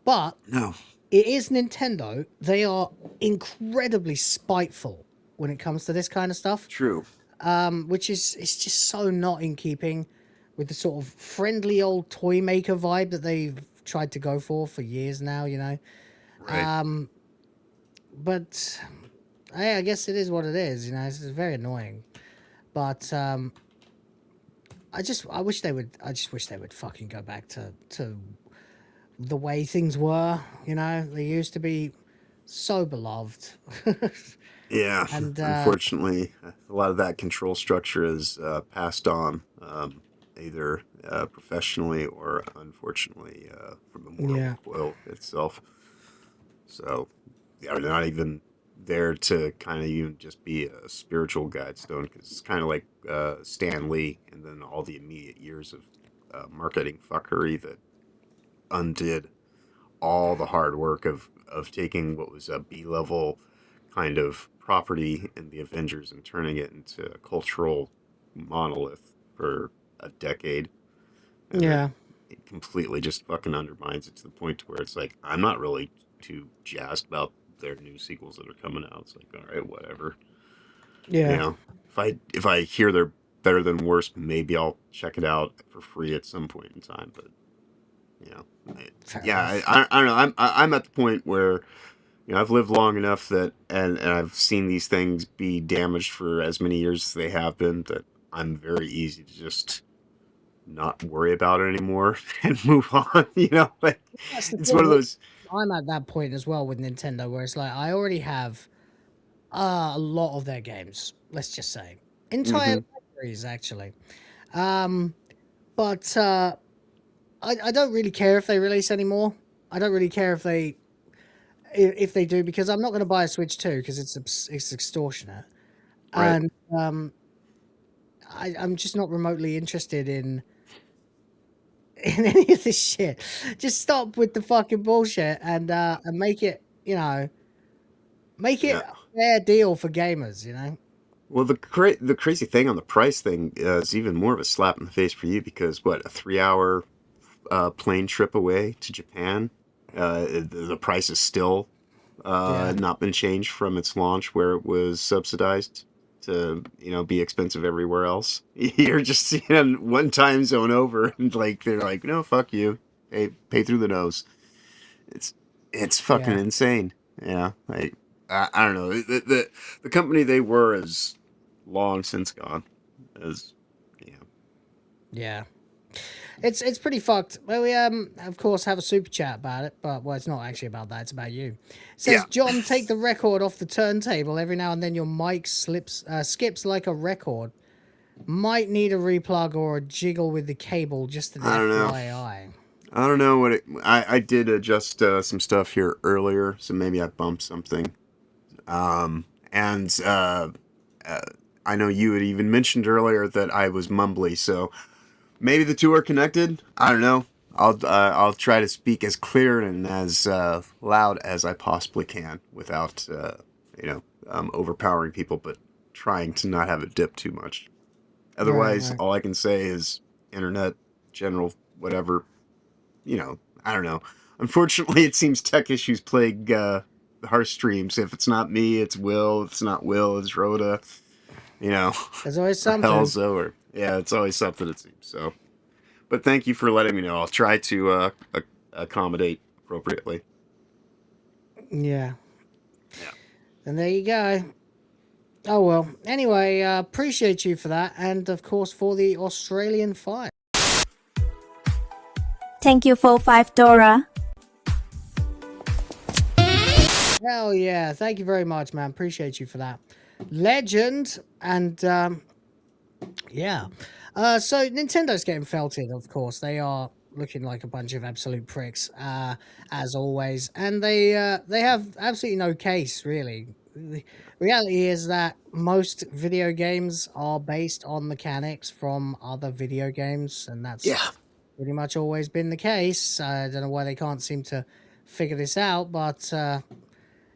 But no, it is Nintendo. They are incredibly spiteful when it comes to this kind of stuff. True. Which is, it's just so not in keeping with the sort of friendly old toy maker vibe that they've tried to go for years now, Right. But I guess it is what it is, it's very annoying. But I just wish they would fucking go back to the way things were, they used to be so beloved. Yeah, and unfortunately, a lot of that control structure is passed on, either professionally or unfortunately from the moral coil itself. So, yeah, they're not even there to kind of even just be a spiritual guidestone, because it's kind of like Stan Lee and then all the immediate years of marketing fuckery that undid all the hard work of taking what was a B-level kind of property in the Avengers and turning it into a cultural monolith for a decade. And Yeah. it completely just fucking undermines it to the point where it's like, I'm not really too jazzed about their new sequels that are coming out. It's like, all right, whatever. Yeah. You know, if I hear they're better than worse, maybe I'll check it out for free at some point in time. But you know, I don't know. I'm at the point where, you know, I've lived long enough that, and I've seen these things be damaged for as many years as they have been, that I'm very easy to just not worry about it anymore and move on. You know, like it's one of those. I'm at that point as well with Nintendo, where it's like I already have a lot of their games. Let's just say entire libraries, actually. But I don't really care if they release any more. I don't really care if they do, because I'm not going to buy a Switch 2 because it's extortionate, Right. and I'm just not remotely interested in any of this shit. Just stop with the fucking bullshit and make it, you know, make it a fair deal for gamers, you know. Well, the crazy thing on the price thing is even more of a slap in the face for you, because what, a 3-hour plane trip away to Japan, the price is still not been changed from its launch, where it was subsidized to, you know, be expensive everywhere else. You're just seeing one time zone over, and like they're like, no, fuck you, pay through the nose. It's fucking insane. Yeah, like I don't know. The company they were is long since gone. Yeah. It's pretty fucked. Well, we of course have a super chat about it, but well, it's not actually about that. It's about you. It says, John, take the record off the turntable. Every now and then your mic skips like a record. Might need a replug or a jiggle with the cable. Just an I don't know. FYI. I don't know what I did adjust some stuff here earlier, so maybe I bumped something. And I know you had even mentioned earlier that I was mumbly, so maybe the two are connected. I don't know. I'll try to speak as clear and as loud as I possibly can without overpowering people, but trying to not have it dip too much. Otherwise, all I can say is internet, general, whatever. You know, I don't know. Unfortunately, it seems tech issues plague our streams. If it's not me, it's Will. If it's not Will, it's Rhoda. You know, there's always something. Or it's always something, it seems. So, but thank you for letting me know. I'll try to accommodate appropriately. Yeah. And there you go. Oh well. Anyway, appreciate you for that, and of course for the Australian fire. Thank you for $5. Hell yeah. Thank you very much, man. Appreciate you for that. Legend. And yeah. So Nintendo's getting felted, of course. They are looking like a bunch of absolute pricks, as always. And they have absolutely no case, really. The reality is that most video games are based on mechanics from other video games, and that's pretty much always been the case. I don't know why they can't seem to figure this out, but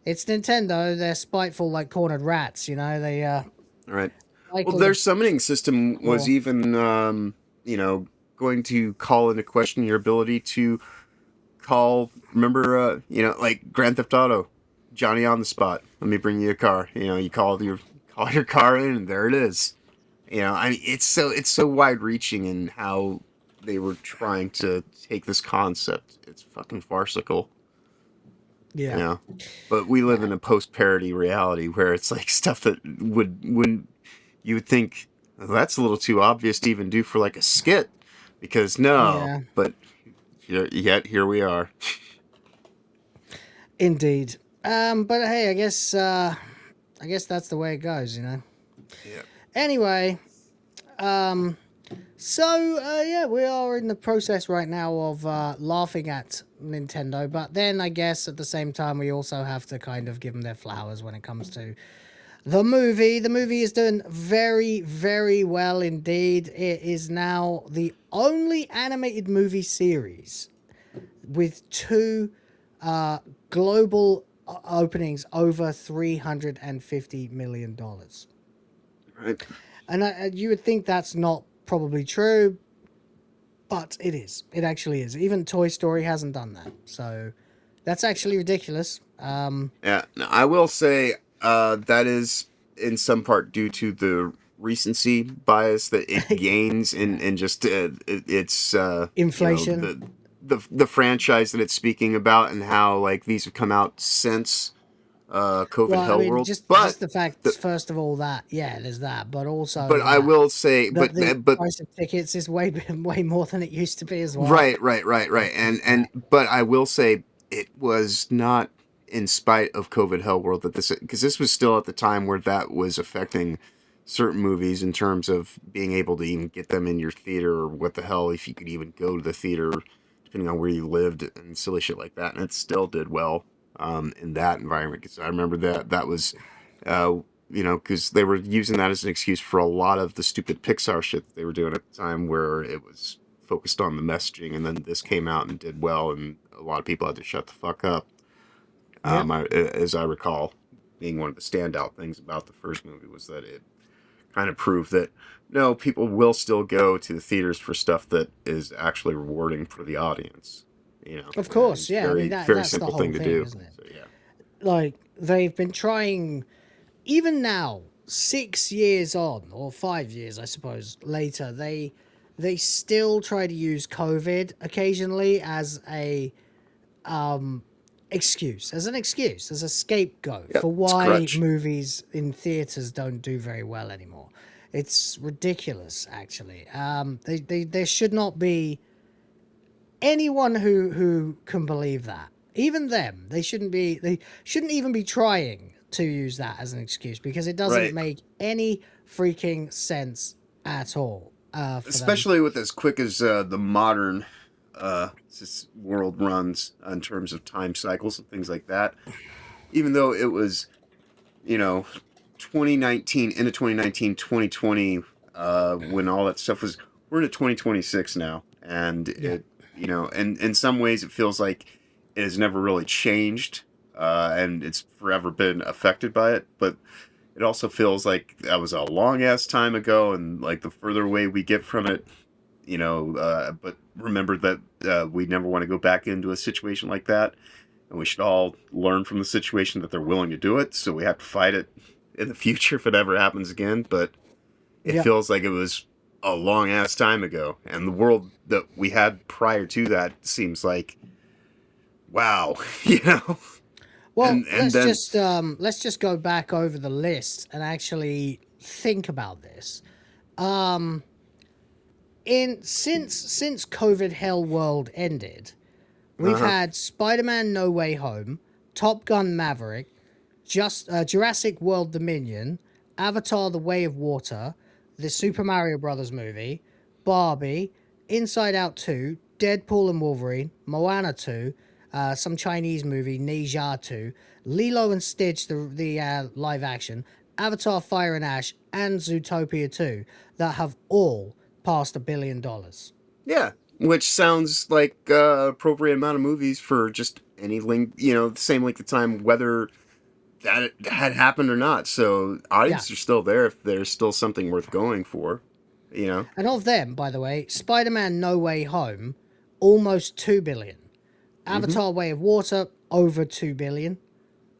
it's Nintendo. They're spiteful like cornered rats, you know. They right. Well, their summoning system was even going to call into question your ability to call. Remember, like Grand Theft Auto, Johnny on the spot. Let me bring you a car. You know, you call your car in, and there it is. You know, I mean, it's so wide reaching in how they were trying to take this concept. It's fucking farcical. Yeah. You know? But we live in a post-parody reality where it's like stuff that wouldn't you would think, well, that's a little too obvious to even do for like a skit, because but yet here we are. Indeed. But hey, I guess that's the way it goes, you know. Yeah. Anyway, So, yeah, we are in the process right now of laughing at Nintendo, but then I guess at the same time we also have to kind of give them their flowers when it comes to the movie. The movie is doing very, very well indeed. It is now the only animated movie series with two global openings over $350 million. Right. And you would think that's not probably true, but it is. It actually is. Even Toy Story hasn't done that. So that's actually ridiculous. Yeah, no, I will say that is in some part due to the recency bias that it gains in just its inflation. You know, the franchise that it's speaking about and how like these have come out since COVID Hell World. Just the fact, first of all, that there's that, but also. But I will say, but the price of tickets is way more than it used to be as well. Right, and but I will say it was not in spite of COVID Hell World that because this was still at the time where that was affecting certain movies in terms of being able to even get them in your theater or what the hell if you could even go to the theater depending on where you lived and silly shit like that, and it still did well in that environment because I remember that was you know, because they were using that as an excuse for a lot of the stupid Pixar shit that they were doing at the time where it was focused on the messaging, and then this came out and did well, and a lot of people had to shut the fuck up. As I recall, being one of the standout things about the first movie was that it kind of proved that, no, people will still go to the theaters for stuff that is actually rewarding for the audience. You know, of course, yeah. Very, I mean, very that's simple the whole thing to do. Isn't it? So, yeah. Like, they've been trying, even now, 6 years on, or 5 years, I suppose, later, they still try to use COVID occasionally as a excuse, as a scapegoat for why movies in theaters don't do very well anymore. It's ridiculous, actually. There should not be anyone who can believe that. Even them, they shouldn't even be trying to use that as an excuse because it doesn't make any freaking sense at all. Especially with as quick as the modern this world runs in terms of time cycles and things like that. Even though it was, you know, 2019 into 2019, 2020, when all that stuff was, we're into 2026 now, and it, you know, and in some ways it feels like it has never really changed, and it's forever been affected by it, but it also feels like that was a long ass time ago, and like the further away we get from it, you know, but remember that we never want to go back into a situation like that, and we should all learn from the situation that they're willing to do it, so we have to fight it in the future if it ever happens again, but it feels like it was a long ass time ago, and the world that we had prior to that seems like, wow, you know. Well, let's just go back over the list and actually think about this. Since COVID Hell World ended, we've had Spider-Man No Way Home, Top Gun Maverick, Jurassic World Dominion, Avatar: The Way of Water, the Super Mario Brothers movie, Barbie, Inside Out 2, Deadpool and Wolverine, Moana 2, some Chinese movie, Ne Zha 2, Lilo and Stitch, the live action, Avatar: Fire and Ash, and Zootopia 2, that have all passed $1 billion. Yeah, which sounds like appropriate amount of movies for just any length, you know, the same length of time, whether that had happened or not. So audiences are still there if there's still something worth going for, you know. And of them, by the way, Spider-Man No Way Home, almost $2 billion. Avatar: Way of Water, over $2 billion.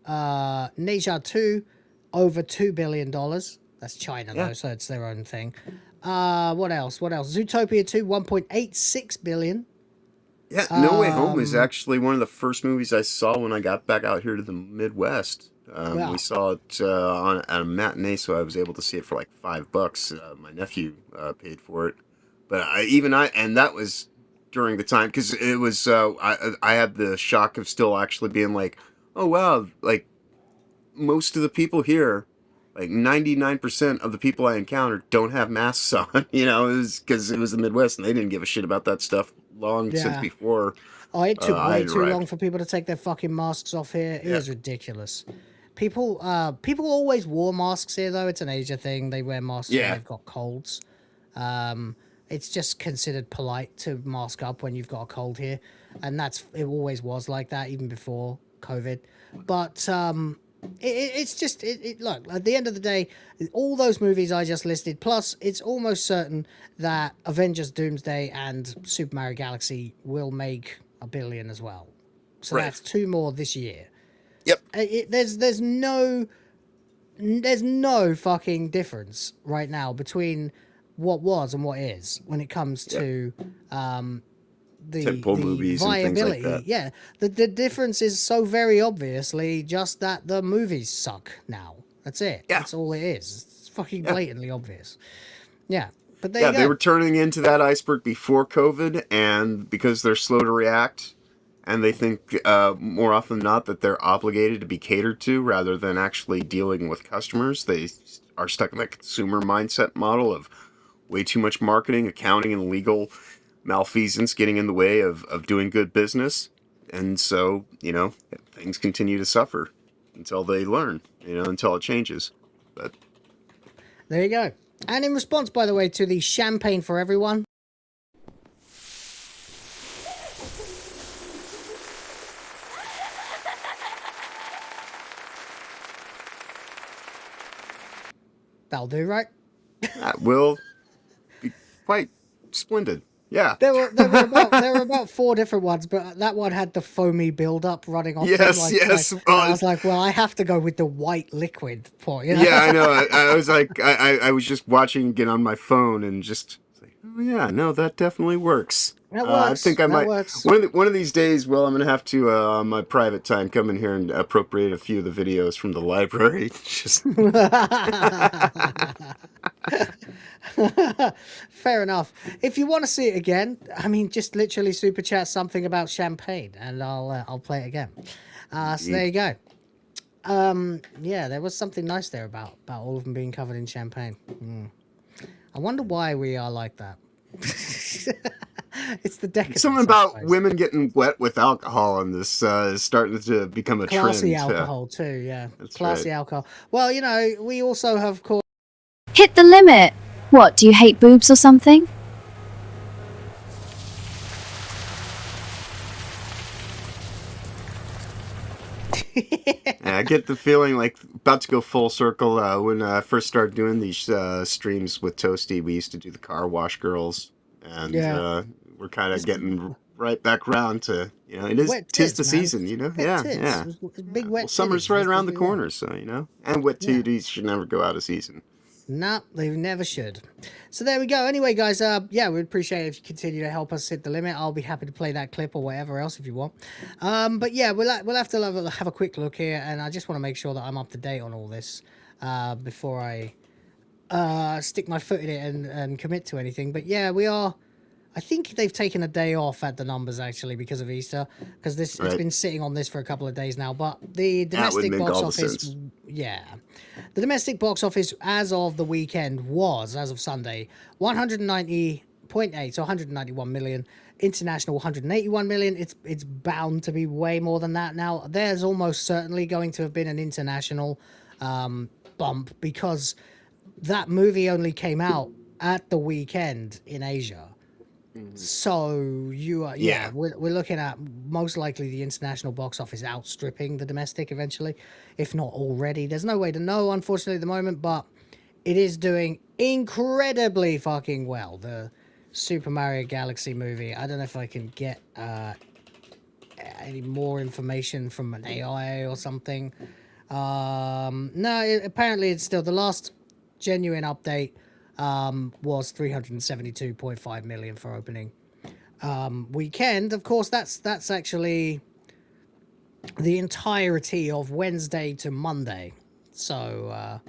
Ne Zha 2, over $2 billion. That's China, though, so it's their own thing. What else? Zootopia 2, $1.86 billion. Yeah, No Way Home is actually one of the first movies I saw when I got back out here to the Midwest. We saw it at a matinee, so I was able to see it for like $5. My nephew paid for it. But and that was during the time, because it was, I had the shock of still actually being like, oh wow, like most of the people here like 99% of the people I encountered don't have masks on. You know, it was because it was the Midwest and they didn't give a shit about that stuff long since before. Oh, it took I way too arrived. long for people to take their fucking masks off here. It is ridiculous. People always wore masks here, though. It's an Asia thing. They wear masks when they've got colds. It's just considered polite to mask up when you've got a cold here, and it always was like that even before COVID. But it's just look, at the end of the day, all those movies I just listed, plus it's almost certain that Avengers Doomsday and Super Mario Galaxy will make $1 billion as well. So that's 2 more this year. Yep. There's no fucking difference right now between what was and what is when it comes to the movies viability. And things like that. Yeah, the difference is so very obviously just that the movies suck now. That's it. Yeah. That's all it is. It's fucking blatantly obvious. Yeah. But there you go. They were turning into that iceberg before COVID, and because they're slow to react, and they think more often than not that they're obligated to be catered to rather than actually dealing with customers, they are stuck in that consumer mindset model of way too much marketing, accounting, and legal malfeasance getting in the way of doing good business. And so, you know, things continue to suffer until they learn, you know, until it changes. But there you go. And in response, by the way, to the champagne for everyone. That'll do, right? That will be quite splendid. Yeah. There were about 4 different ones, but that one had the foamy build-up running off. Yes, him, yes. I was like, well, I have to go with the white liquid part. You know? Yeah, I know. I was like, I was just watching again on my phone and just like, oh yeah, no, that definitely works. That works. I think I might. Works. One of these days, well, I'm gonna have to on my private time come in here and appropriate a few of the videos from the library. Just fair enough. If you want to see it again, I mean, just literally super chat something about champagne, and I'll play it again. So there you go. Yeah, there was something nice there about all of them being covered in champagne. I wonder why we are like that. It's the decadence. Something about women getting wet with alcohol and this is starting to become a classy trend. Alcohol too, yeah. That's Classy right. alcohol. Well, you know, we also have called. Hit the limit. What, do you hate boobs or something? I get the feeling like about to go full circle. When I first started doing these streams with Toasty, we used to do the car wash girls, and we're kind of getting right back around to, you know, tis the season, you know. Yeah. Big wet summer's titties, right that's around what the we corner, want. so you know, and wet titties should never go out of season. No, they never should. So there we go. Anyway, guys, yeah, we'd appreciate it if you continue to help us hit the limit. I'll be happy to play that clip or whatever else if you want. But yeah, we'll have to have a quick look here, and I just want to make sure that I'm up to date on all this before I stick my foot in it and commit to anything. But yeah, we are. I think they've taken a day off at the numbers actually because of Easter, because it's been sitting on this for a couple of days now. But the domestic box office, the domestic box office as of the weekend was, as of Sunday, 190.8, so 191 million. International 181 million. It's bound to be way more than that now. There's almost certainly going to have been an international bump because that movie only came out at the weekend in Asia. So you are, we're looking at most likely the international box office outstripping the domestic eventually, if not already. There's no way to know, unfortunately, at the moment, but it is doing incredibly fucking well. The Super Mario Galaxy movie. I don't know if I can get any more information from an AI or something. No, apparently it's still the last genuine update. Was 372.5 million for opening weekend. Of course, that's actually the entirety of Wednesday to Monday. So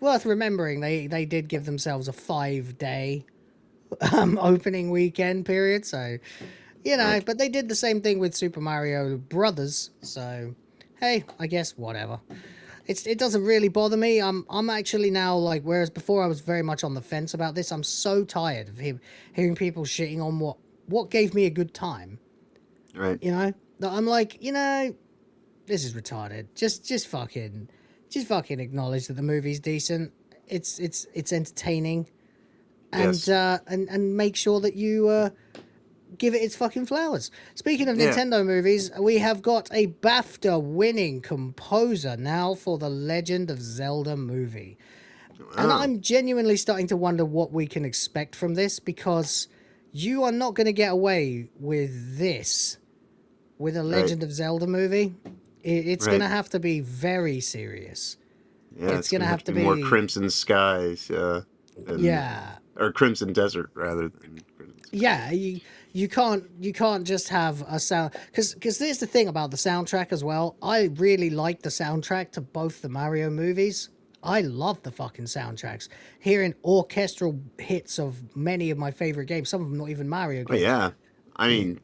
worth remembering, they did give themselves a 5-day opening weekend period. So you know, but they did the same thing with Super Mario Brothers. So hey, I guess whatever. it doesn't really bother me. I'm actually now like, whereas before I was very much on the fence about this. I'm so tired of hearing people shitting on what gave me a good time. Right. You know, that I'm like, this is retarded. Just fucking acknowledge that the movie's decent. It's entertaining, and Yes. and make sure that you give it its fucking flowers. Speaking of Nintendo movies, we have got a BAFTA composer now for the Legend of Zelda movie. And I'm genuinely starting to wonder what we can expect from this, because you are not going to get away with this with a Legend of Zelda movie. It's going to have to be very serious. Yeah, it's going to have to be more Crimson Skies. Or Crimson Desert rather than Crimson Skies. Yeah, you can't just have a sound, because there's the thing about the soundtrack as well. I really like the soundtrack to both the Mario movies. I love the fucking soundtracks. Hearing orchestral hits of many of my favorite games, some of them not even Mario games. Oh, yeah, I mean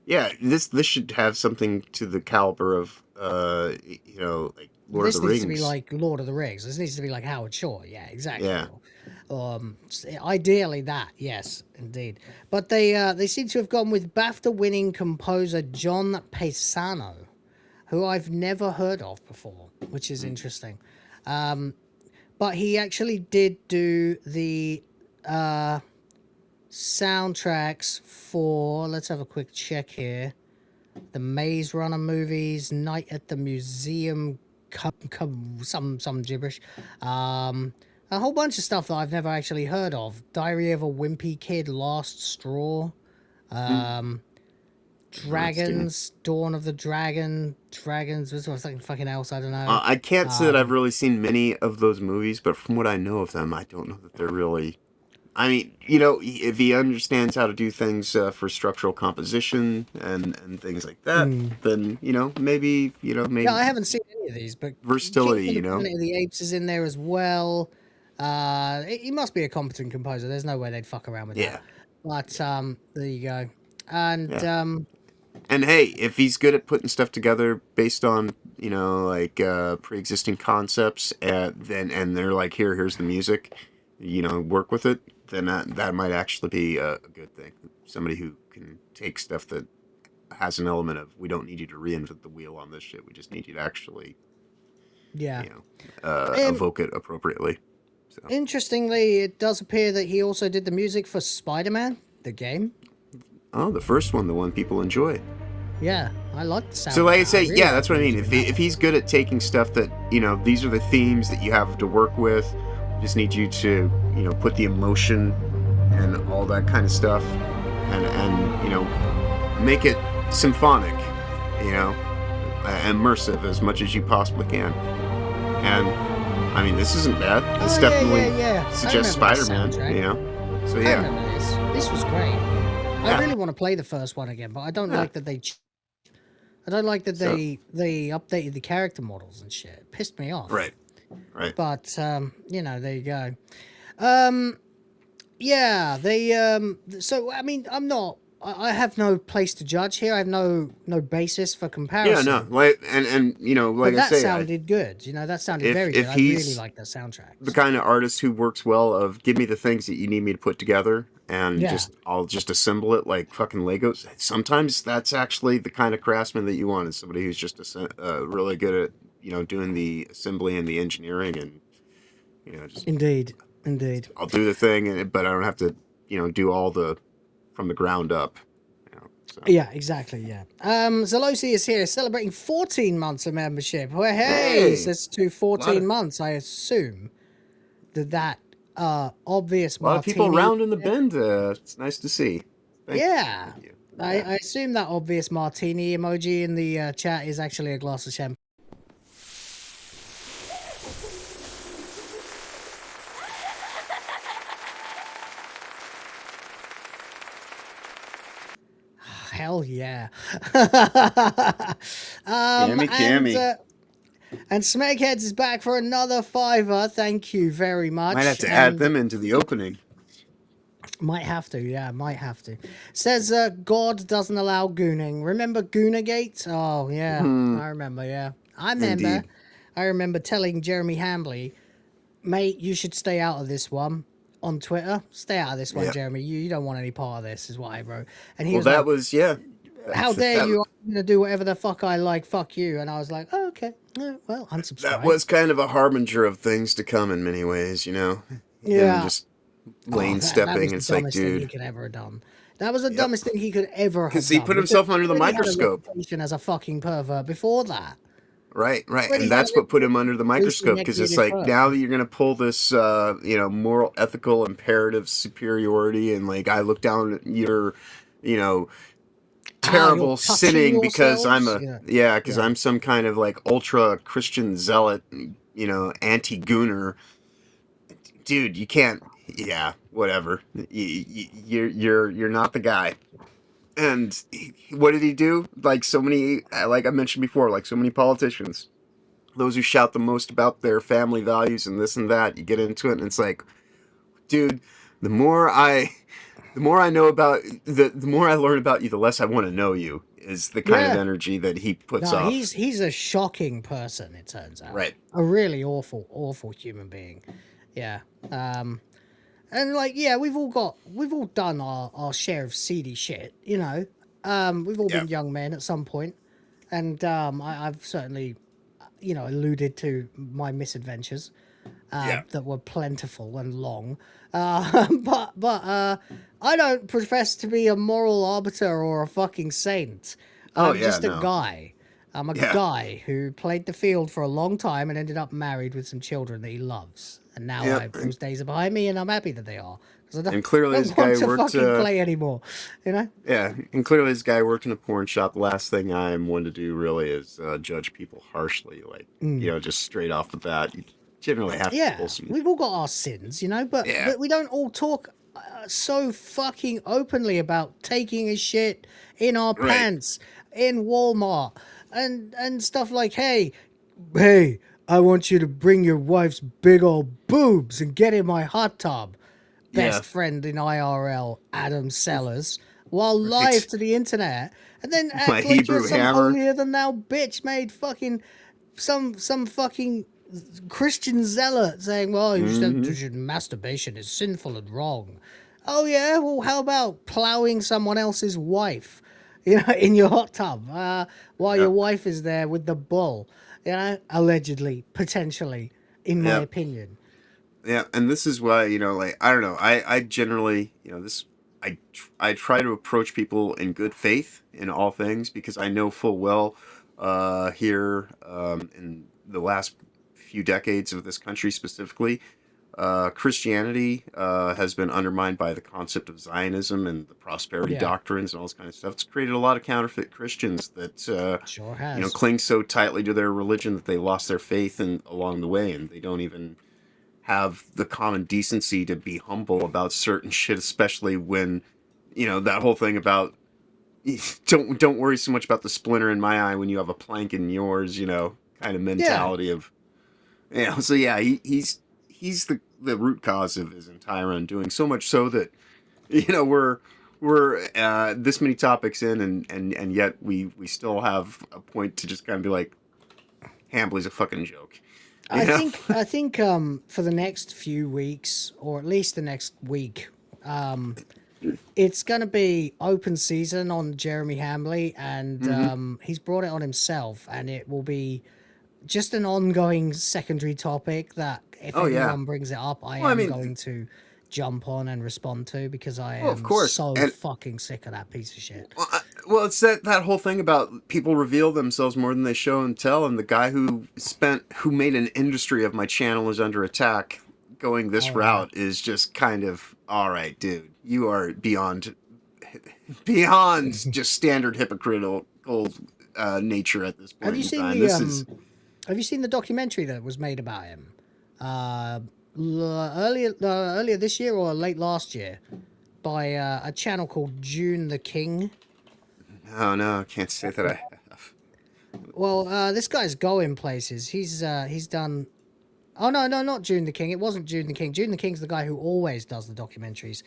this should have something to the caliber of like Lord of the Rings. This needs to be like Lord of the Rings. This needs to be like Howard Shore. Yeah, exactly. Yeah. Ideally that, yes, indeed. But they seem to have gone with BAFTA-winning composer John Paisano, who I've never heard of before, which is interesting. But he actually did do the soundtracks for, let's have a quick check here, the Maze Runner movies, Night at the Museum, some gibberish, a whole bunch of stuff that I've never actually heard of. Diary of a Wimpy Kid, Last Straw, Dragons, Dawn of the Dragons, was something fucking else, I don't know. I can't say that I've really seen many of those movies, but from what I know of them, I don't know that they're really... I mean, if he understands how to do things for structural composition and things like that, then, maybe... Yeah, I haven't seen any of these, but... Versatility, Planet of the Apes is in there as well. He must be a competent composer. There's no way they'd fuck around with that. But, there you go. And, and hey, if he's good at putting stuff together based on, pre-existing concepts, and they're like, here's the music, work with it, then that might actually be a good thing. Somebody who can take stuff that has an element of, we don't need you to reinvent the wheel on this shit. We just need you to actually, evoke it appropriately. So. Interestingly, it does appear that he also did the music for Spider-Man, the game. Oh, the first one, the one people enjoy. Yeah, I like the sound. So like I say, really that's what I mean. If he's good at taking stuff that, these are the themes that you have to work with, just need you to, put the emotion and all that kind of stuff and make it symphonic, immersive as much as you possibly can. And I mean, this isn't bad. This definitely suggests Spider-Man, So yeah. I remember this. This was great. I really want to play the first one again, but I don't like that they they updated the character models and shit. It pissed me off. Right. But there you go. So I mean, I have no place to judge here. I have no basis for comparison. Yeah, no. Like but I say, that sounded good. That sounded very good. I really like that soundtrack. The kind of artist who works well of give me the things that you need me to put together and I'll just assemble it like fucking Legos. Sometimes that's actually the kind of craftsman that you want, is somebody who's just really good at doing the assembly and the engineering and just indeed. I'll do the thing, but I don't have to do all the from the ground up. So. Yeah, exactly. Yeah. Zalosi is here celebrating 14 months of membership. Well, hey, says to 14 months. I assume that obvious. A lot of people rounding the bend. It's nice to see. Thank you. I assume that obvious martini emoji in the chat is actually a glass of champagne. Hell yeah. Cammy. And Smegheads is back for another $5. Thank you very much. Might have to add them into the opening. Might have to, yeah, might have to. Says God doesn't allow gooning. Remember Goonergate? Oh, yeah, I remember, yeah. I remember. Indeed. I remember telling Jeremy Hambley, mate, you should stay out of this one on Twitter. Stay out of this one, Jeremy. You don't want any part of this, is what I wrote. And he was like, how dare you? I'm going to do whatever the fuck I like. Fuck you. And I was like, oh, okay. Well, unsubscribe. That was kind of a harbinger of things to come in many ways, you know? Yeah. Him just lane stepping. That was It's the like, dumbest thing he dude. could ever have done. That was the dumbest thing he could ever have done. Because he put himself under the microscope. As a fucking pervert before that. Right. And that's what put him under the microscope, because it's like, now that you're going to pull this, moral, ethical, imperative superiority, and like, I look down at your, terrible sinning because I'm I'm some kind of like ultra Christian zealot, anti-gooner. Dude, you can't, whatever. You're not the guy. And what did he do? Like I mentioned before, like so many politicians, those who shout the most about their family values and this and that, you get into it and it's like, dude, the more I know about the more I learn about you, the less I want to know you, is the kind of energy that he puts off. He's a shocking person, it turns out. Right. A really awful human being. Yeah. And like, we've all done our share of seedy shit, We've all been young men at some point. And I've certainly, alluded to my misadventures that were plentiful and long. But I don't profess to be a moral arbiter or a fucking saint. I'm just a guy. I'm a guy who played the field for a long time and ended up married with some children that he loves. And now those days are behind me, and I'm happy that they are. Because I don't, want to fucking play anymore, Yeah, and clearly this guy worked in a porn shop. The last thing I'm one to do really is judge people harshly, like, just straight off the bat. You generally have to pull some... we've all got our sins, but we don't all talk so fucking openly about taking a shit in our pants in Walmart and stuff like, hey, I want you to bring your wife's big old boobs and get in my hot tub. Best friend in IRL, Adam Sellers, while live to the internet, and then act my like Hebrew you're some hammer. holier than thou bitch made fucking some fucking Christian zealot saying, well, you said masturbation is sinful and wrong. Oh yeah, well how about plowing someone else's wife, in your hot tub while your wife is there with the bull, allegedly, potentially, in my opinion. Yeah, and this is why, I don't know, I generally, I try to approach people in good faith in all things, because I know full well here in the last few decades of this country specifically, Christianity has been undermined by the concept of Zionism and the prosperity doctrines and all this kind of stuff. It's created a lot of counterfeit Christians that sure has. Cling so tightly to their religion that they lost their faith along the way, and they don't even have the common decency to be humble about certain shit, especially when, that whole thing about don't worry so much about the splinter in my eye when you have a plank in yours, kind of mentality of, so he's the root cause of his entire undoing, so much so that, we're this many topics in and yet we still have a point to just kind of be like, Hambley's a fucking joke. I think for the next few weeks, or at least the next week, it's going to be open season on Jeremy Hambley, and he's brought it on himself, and it will be just an ongoing secondary topic that if anyone brings it up, I am going to jump on and respond to, because I am fucking sick of that piece of shit. Well, it's that whole thing about people reveal themselves more than they show and tell, and the guy who made an industry of my channel is under attack. Going this route is just kind of, all right, dude, you are beyond just standard hypocritical nature at this point. Have you seen Have you seen the documentary that was made about him earlier this year or late last year by a channel called June the King? Oh no, I can't say that I have. Well, this guy's going places. He's done. Oh no, not June the King. It wasn't June the King. June the King's the guy who always does the documentaries.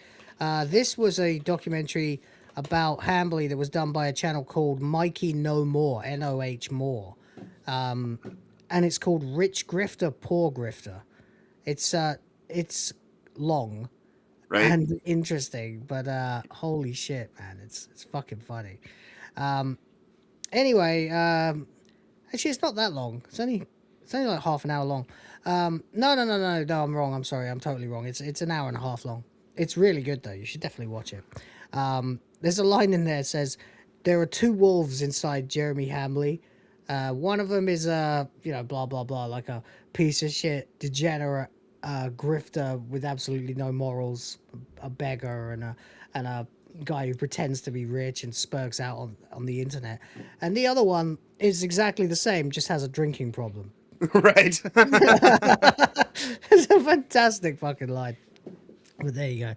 This was a documentary about Hambley that was done by a channel called Mikey No More, NOH More. and it's called Rich Grifter, Poor Grifter. It's long and interesting, but holy shit, man, it's fucking funny. Anyway, actually, it's not that long. It's only like half an hour long. No, I'm wrong. I'm sorry. I'm totally wrong. It's an hour and a half long. It's really good though. You should definitely watch it. There's a line in there that says there are two wolves inside Jeremy Hamley. One of them is blah blah blah, like a piece of shit, degenerate grifter with absolutely no morals, a beggar, and a guy who pretends to be rich and spurks out on the internet. And the other one is exactly the same, just has a drinking problem. Right. It's a fantastic fucking line. But there you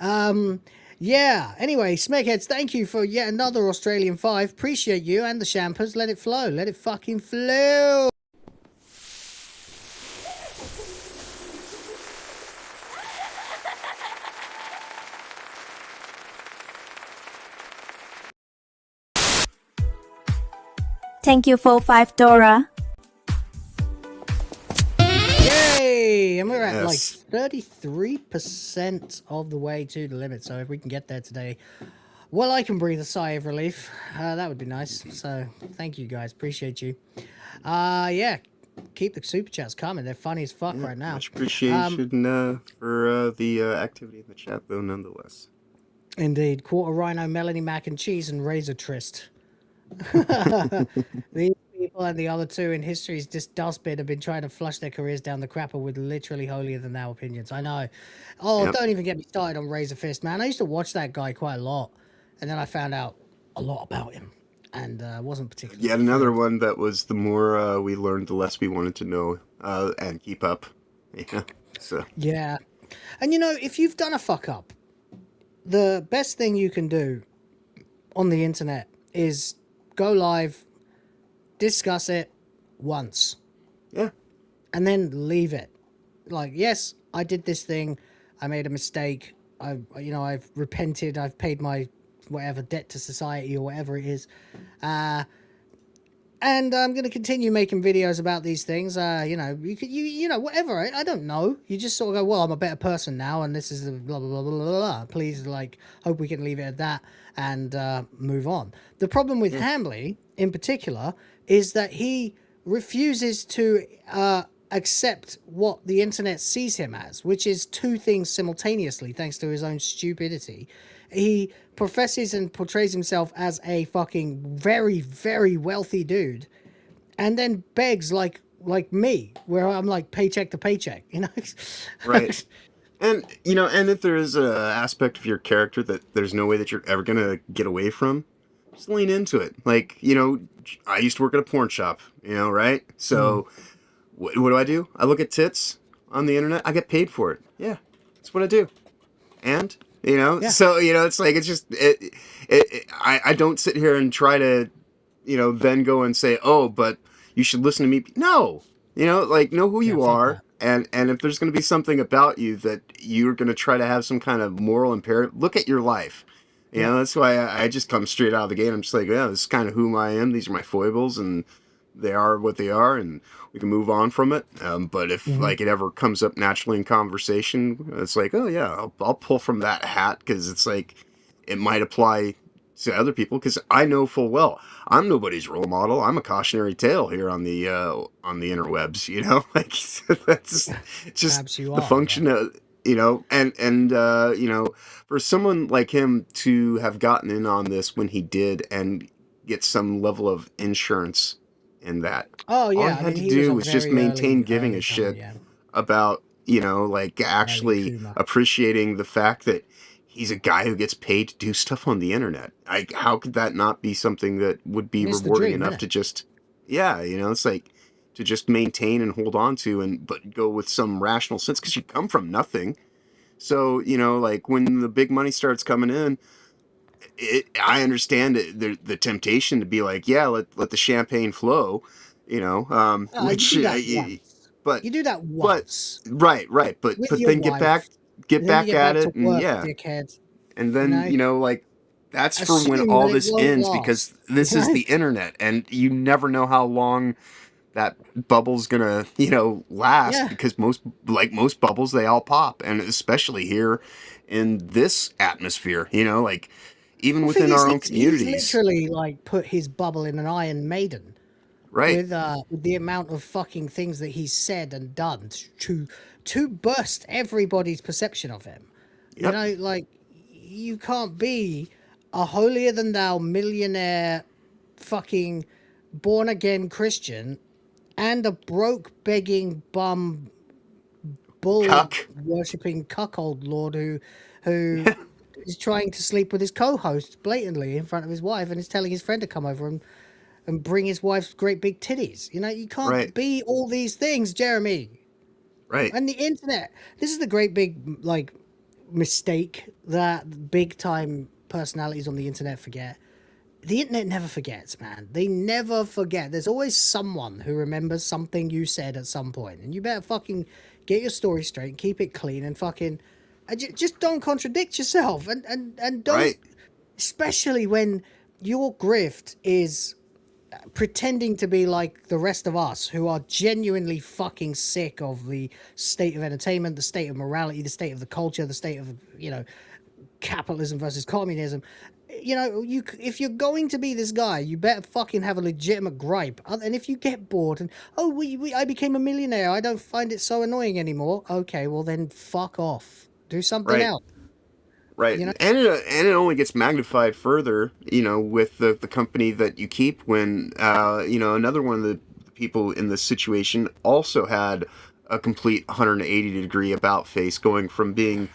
go. Yeah, anyway, Smegheads, thank you for yet another Australian 5. Appreciate you and the Shampers. Let it flow. Let it fucking flow. Thank you for $5. Yay! And we're at like 33% of the way to the limit. So if we can get there today, well, I can breathe a sigh of relief. That would be nice. So thank you guys. Appreciate you. Yeah, keep the super chats coming. They're funny as fuck right now. Much appreciation for the activity in the chat, though, nonetheless. Indeed. Quarter Rhino, Melanie Mac and Cheese, and Razor Trist. These people and the other two in history's dustbin have been trying to flush their careers down the crapper with literally holier than thou opinions. I know. Oh, don't even get me started on Razor Fist, man. I used to watch that guy quite a lot, and then I found out a lot about him, and wasn't particularly. Yet another one that was the more we learned, the less we wanted to know and keep up. Yeah. So. Yeah, and if you've done a fuck up, the best thing you can do on the internet is go live, discuss it once. Yeah. And then leave it. Like, yes, I did this thing. I made a mistake. I've repented. I've paid my whatever debt to society or whatever it is. And I'm going to continue making videos about these things. Whatever. I don't know. You just sort of go, well, I'm a better person now, and this is blah, blah, blah, blah, blah, blah. Please, hope we can leave it at that and move on. The problem with Hamley, in particular, is that he refuses to accept what the internet sees him as, which is two things simultaneously, thanks to his own stupidity. He professes and portrays himself as a fucking very, very wealthy dude, and then begs like me, where I'm like paycheck to paycheck, Right. And, and if there is an aspect of your character that there's no way that you're ever going to get away from, just lean into it. Like, I used to work at a porn shop, right? So what do? I look at tits on the internet. I get paid for it. Yeah, that's what I do. And, so, it's like, it's just, I don't sit here and try to, then go and say, oh, but you should listen to me. No, know who you are. And if there's going to be something about you that you're going to try to have some kind of moral imperative, look at your life. That's why I just come straight out of the gate. I'm just like, yeah, this is kind of who I am. These are my foibles, and they are what they are, and we can move on from it. But if it ever comes up naturally in conversation, it's like, oh yeah, I'll pull from that hat, because it's like it might apply to other people, because I know full well I'm nobody's role model. I'm a cautionary tale here on the interwebs. Like that's just the function of for someone like him to have gotten in on this when he did and get some level of insurance in that. Oh yeah, all he had to do was just maintain giving a shit about actually appreciating the fact that he's a guy who gets paid to do stuff on the internet. How could that not be something that would be rewarding enough to just, it's like to just maintain and hold on to, but go with some rational sense, because you come from nothing. So, when the big money starts coming in, I understand the temptation to be like, yeah, let the champagne flow, which, but you do that once. Right. But then get back at it, and dickhead. And then that's for when all this ends, because this is the internet, and you never know how long that bubble's gonna, last Yeah. because most bubbles, they all pop, and especially here in this atmosphere, like even The within thing is, our own he's communities. literally like put his bubble in an Iron Maiden. Right. With the amount of fucking things that he's said and done to burst everybody's perception of him. Yep. You know, like you can't be a holier than thou millionaire fucking born again Christian and a broke begging bum bull worshipping cuckold lord who is trying to sleep with his co-host blatantly in front of his wife and is telling his friend to come over and bring his wife's great big titties. You know, you can't be all these things, Jeremy. Right. And the internet. This is the great big like mistake that big time personalities on the internet forget. The internet never forgets, man. They never forget. There's always someone who remembers something you said at some point, and you better fucking get your story straight, keep it clean, and fucking just don't contradict yourself, and don't, especially when your grift is pretending to be like the rest of us who are genuinely fucking sick of the state of entertainment, the state of morality, the state of the culture, the state of, capitalism versus communism. If you're going to be this guy, you better fucking have a legitimate gripe. And if you get bored and, I became a millionaire, I don't find it so annoying anymore. Okay, well then fuck off. Do something else. Right. And it only gets magnified further, with the company that you keep when, another one of the people in this situation also had a complete 180-degree about face, going from being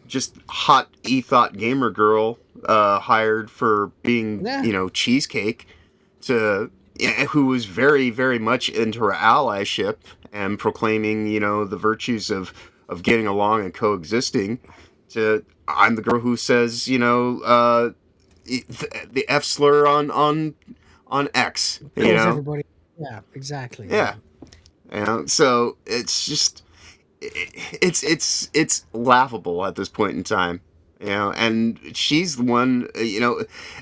just hot e-thought gamer girl hired for being, cheesecake to who was very, very much into her allyship and proclaiming, the virtues of getting along and coexisting to I'm the girl who says, the F slur on X. Everybody. Yeah, exactly. Yeah. So it's just it's laughable at this point in time. And she's the one,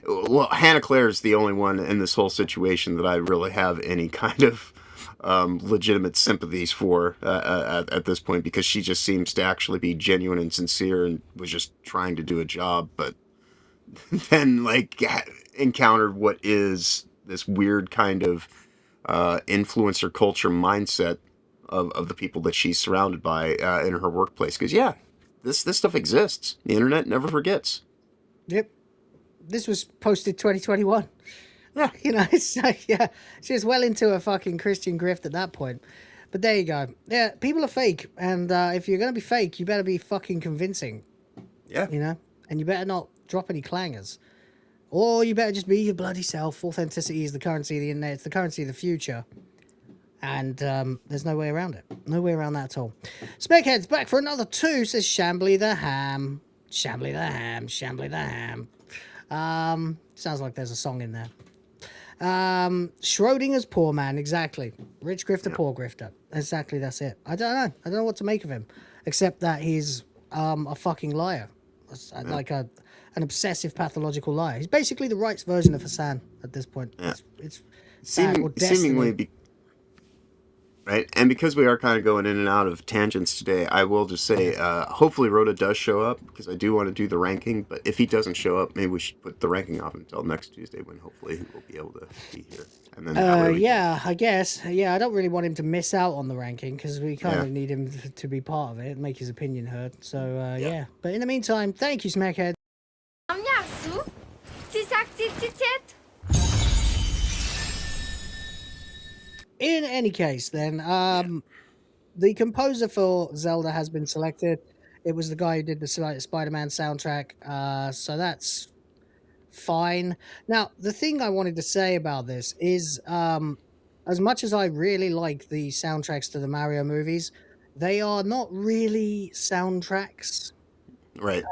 well, Hannah Claire's the only one in this whole situation that I really have any kind of legitimate sympathies for at this point, because she just seems to actually be genuine and sincere and was just trying to do a job, but then encountered what is this weird kind of influencer culture mindset of the people that she's surrounded by in her workplace. Because this stuff exists. The internet never forgets. Yep. This was posted 2021. Yeah. It's like, she was well into a fucking Christian grift at that point. But there you go. Yeah, people are fake. And if you're going to be fake, you better be fucking convincing. Yeah. And you better not drop any clangers. Or you better just be your bloody self. Authenticity is the currency of the internet. It's the currency of the future. And there's no way around it. No way around that at all. Speghead's back for another 2, says Shambly the Ham. Shambly the Ham. Shambly the Ham. Sounds like there's a song in there. Schrodinger's poor man, exactly. Rich grifter, poor grifter. Exactly, that's it. I don't know. I don't know what to make of him. Except that he's a fucking liar. Like an obsessive pathological liar. He's basically the Wright's version of Hassan at this point. Yeah. It's sad or seemingly right, and because we are kind of going in and out of tangents today, I will just say, hopefully Rhoda does show up, because I do want to do the ranking, but if he doesn't show up, maybe we should put the ranking off until next Tuesday, when hopefully he will be able to be here. And then I guess. Yeah, I don't really want him to miss out on the ranking, because we kind of need him to be part of it and make his opinion heard. So, yeah. But in the meantime, thank you, Smackhead. In any case, then, the composer for Zelda has been selected. It was the guy who did the Spider-Man soundtrack, so that's fine. Now, the thing I wanted to say about this is, as much as I really like the soundtracks to the Mario movies, they are not really soundtracks. Right.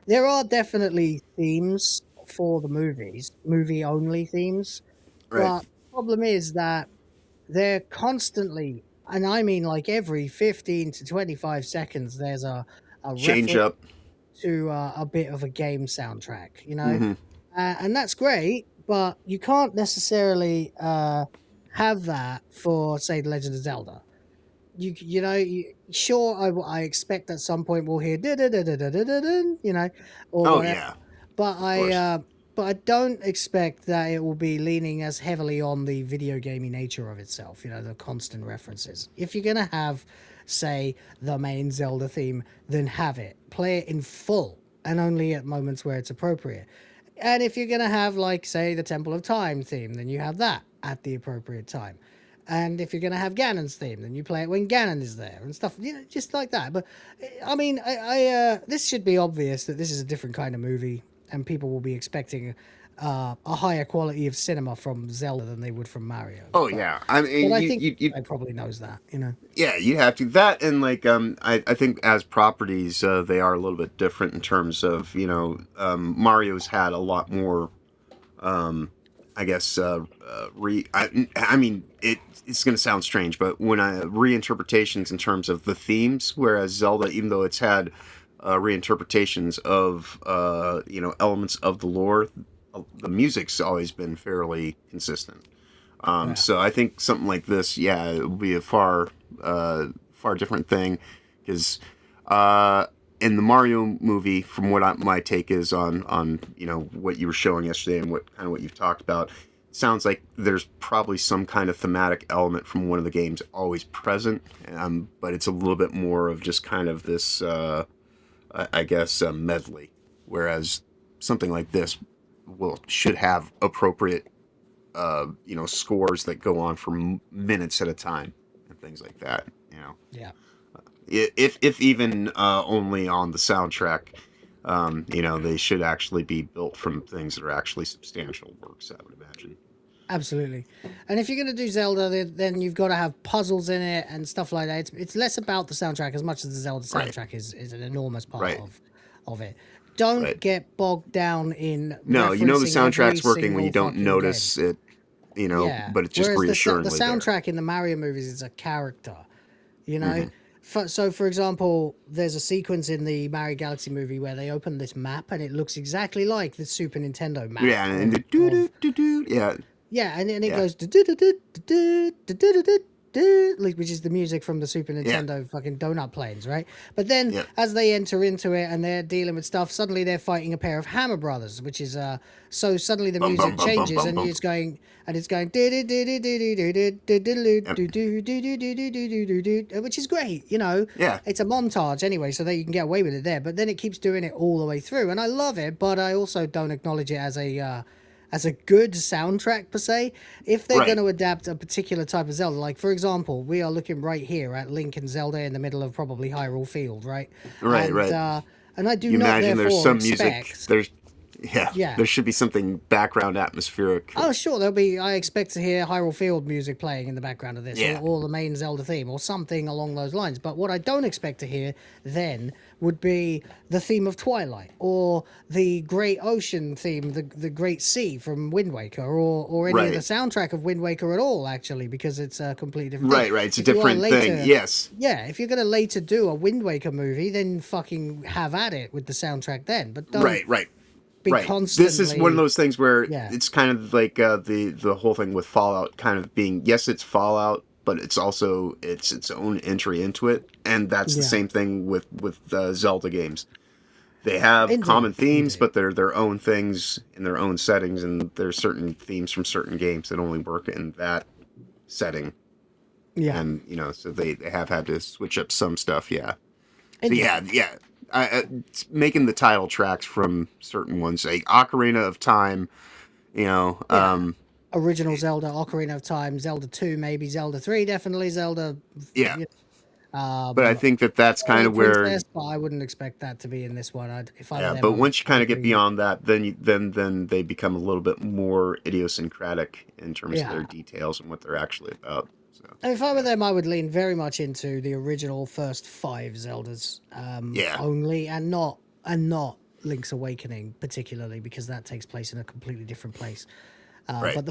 There are definitely themes for the movies, movie-only themes, but the problem is that they're constantly, and I mean like every 15 to 25 seconds, there's a change up to a bit of a game soundtrack, and that's great, but you can't necessarily have that for, say, The Legend of Zelda. Sure, I expect at some point we'll hear or Oh whatever. yeah, But of course. I don't expect that it will be leaning as heavily on the video gamey nature of itself. The constant references. If you're gonna have, say, the main Zelda theme, then have it. Play it in full, and only at moments where it's appropriate. And if you're gonna have, like, say, the Temple of Time theme, then you have that at the appropriate time. And if you're going to have Ganon's theme, then you play it when Ganon is there and stuff, just like that. But I mean, this should be obvious that this is a different kind of movie, and people will be expecting a higher quality of cinema from Zelda than they would from Mario. Oh yeah, I mean, but I think I probably knows that, Yeah, you have to that, and like I think as properties, they are a little bit different in terms of Mario's had a lot more. I guess I mean it's going to sound strange, but when reinterpretations in terms of the themes, whereas Zelda, even though it's had reinterpretations of elements of the lore, the music's always been fairly consistent. So I think something like this, it will be a far different thing, because in the Mario movie, from what my take is on what you were showing yesterday and what you've talked about, it sounds like there's probably some kind of thematic element from one of the games always present, but it's a little bit more of just kind of this, I guess, medley. Whereas something like this should have appropriate, scores that go on for minutes at a time and things like that. Yeah. If even only on the soundtrack, they should actually be built from things that are actually substantial works, I would imagine. Absolutely. And if you're going to do Zelda, then you've got to have puzzles in it and stuff like that. It's less about the soundtrack as much as the Zelda soundtrack is an enormous part of it. Don't get bogged down in the soundtrack's working when you don't notice it, but it's just reassuring. The soundtrack in the Mario movies is a character, So, for example, there's a sequence in the Mario Galaxy movie where they open this map and it looks exactly like the Super Nintendo map. Yeah, and and then it goes which is the music from the Super Nintendo fucking donut planes, right? But then as they enter into it and they're dealing with stuff, suddenly they're fighting a pair of Hammer Brothers, which is so suddenly the music changes and it's going which is great, It's a montage anyway, so that you can get away with it there. But then it keeps doing it all the way through, and I love it, but I also don't acknowledge it as a good soundtrack per se. If they're going to adapt a particular type of Zelda, like for example, we are looking right here at Link and Zelda in the middle of probably Hyrule Field, right? Right. And I do you not imagine there's some expect... music. There should be something background atmospheric. Oh, sure, there'll be. I expect to hear Hyrule Field music playing in the background of this, or the main Zelda theme, or something along those lines. But what I don't expect to hear then would be the theme of Twilight, or the Great Ocean theme, the Great Sea from Wind Waker, or any of the soundtrack of Wind Waker at all, actually, because it's a completely different thing. Right, it's a different thing, yes. Yeah, if you're going to later do a Wind Waker movie, then fucking have at it with the soundtrack then, but don't... Right. Constantly... This is one of those things where it's kind of like the whole thing with Fallout kind of being, yes, it's Fallout, but it's also its own entry into it, and that's the same thing with Zelda games. They have common themes, but they're their own things in their own settings, and there's certain themes from certain games that only work in that setting. Yeah, and so they have had to switch up some stuff. Yeah, making the title tracks from certain ones, like Ocarina of Time, original Zelda, Ocarina of Time, Zelda 2, maybe Zelda 3, definitely Zelda. Yeah. But I think that's kind of where... But I wouldn't expect that to be in this one. But once you kind of get beyond that, then they become a little bit more idiosyncratic in terms of their details and what they're actually about. So, if I were them, I would lean very much into the original first 5 Zeldas only, and not Link's Awakening particularly, because that takes place in a completely different place. But out of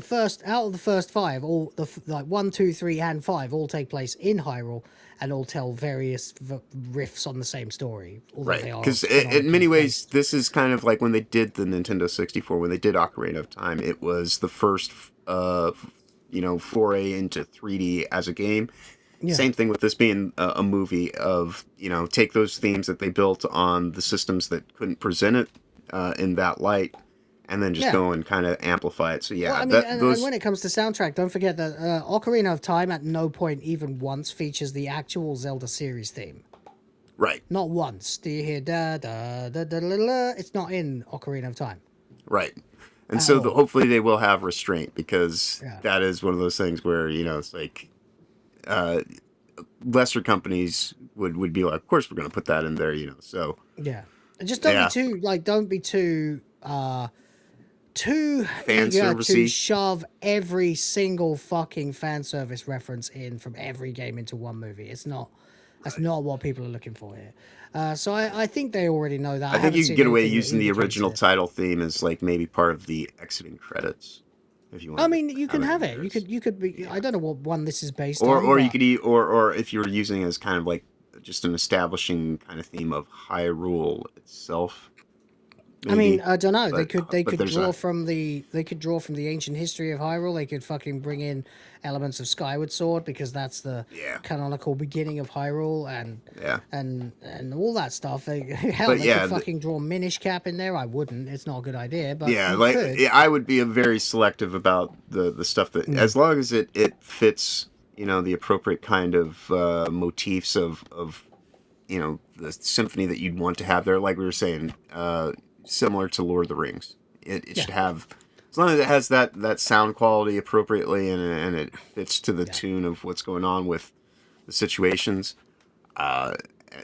the first 5, all like 1, 2, 3, and 5 all take place in Hyrule and all tell various riffs on the same story. Because in many ways, this is kind of like when they did the Nintendo 64, when they did Ocarina of Time. It was the first foray into 3D as a game. Yeah. Same thing with this being a movie of, take those themes that they built on the systems that couldn't present it in that light, and then just go and kind of amplify it. So yeah, Well, I mean, and when it comes to soundtrack, don't forget that Ocarina of Time at no point even once features the actual Zelda series theme. Right. Not once. Do you hear da da da da da da? It's not in Ocarina of Time. Right. And so hopefully they will have restraint, because that is one of those things where, it's like lesser companies would be like, of course we're going to put that in there, so. Yeah. Just don't be too fan eager to servicey. shove every single fucking fan service reference in from every game into one movie. That's not what people are looking for here. So I think they already know that. I think you can get away using the original title theme as like maybe part of the exiting credits, if you want. I mean, you can have it. You could be. I don't know what one this is based on. Or you could or if you were using it as kind of like just an establishing kind of theme of Hyrule itself. Maybe. I mean, I don't know. They could draw from the ancient history of Hyrule. They could fucking bring in elements of Skyward Sword, because that's the canonical beginning of Hyrule, and all that stuff. They could fucking draw Minish Cap in there. I wouldn't. It's not a good idea. But I would be very selective about the stuff that, as long as it fits, the appropriate kind of motifs of the symphony that you'd want to have there. Like we were saying. Similar to Lord of the Rings, it should have, as long as it has that sound quality appropriately and it fits to the tune of what's going on with the situations.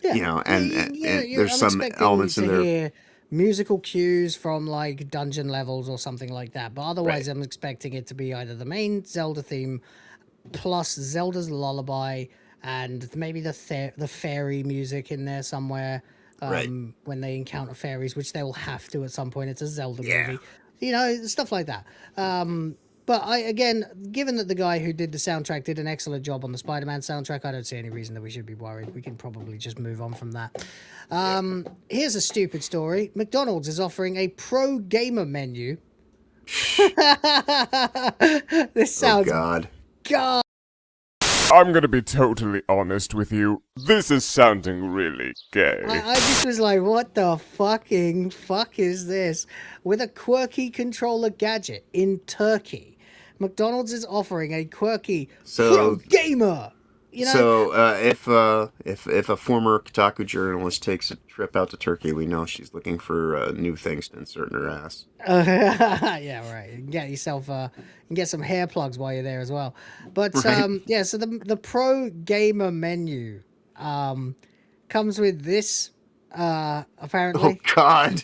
There's some elements in there. Hear musical cues from like dungeon levels or something like that, but otherwise, I'm expecting it to be either the main Zelda theme plus Zelda's lullaby and maybe the fairy music in there somewhere. When they encounter fairies, which they will have to at some point. It's a Zelda movie, stuff like that. But given that the guy who did the soundtrack did an excellent job on the Spider-Man soundtrack, I don't see any reason that we should be worried. We can probably just move on from that. Here's a stupid story. McDonald's is offering a pro gamer menu. This sounds God. I'm gonna be totally honest with you. This is sounding really gay. I just was like, what the fucking fuck is this? With a quirky controller gadget in Turkey, McDonald's is offering a quirky pro gamer. So if a former Kotaku journalist takes a trip out to Turkey, we know she's looking for new things to insert in her ass. Yeah, right. You can get yourself get some hair plugs while you're there as well. But so the pro gamer menu comes with this apparently. Oh God.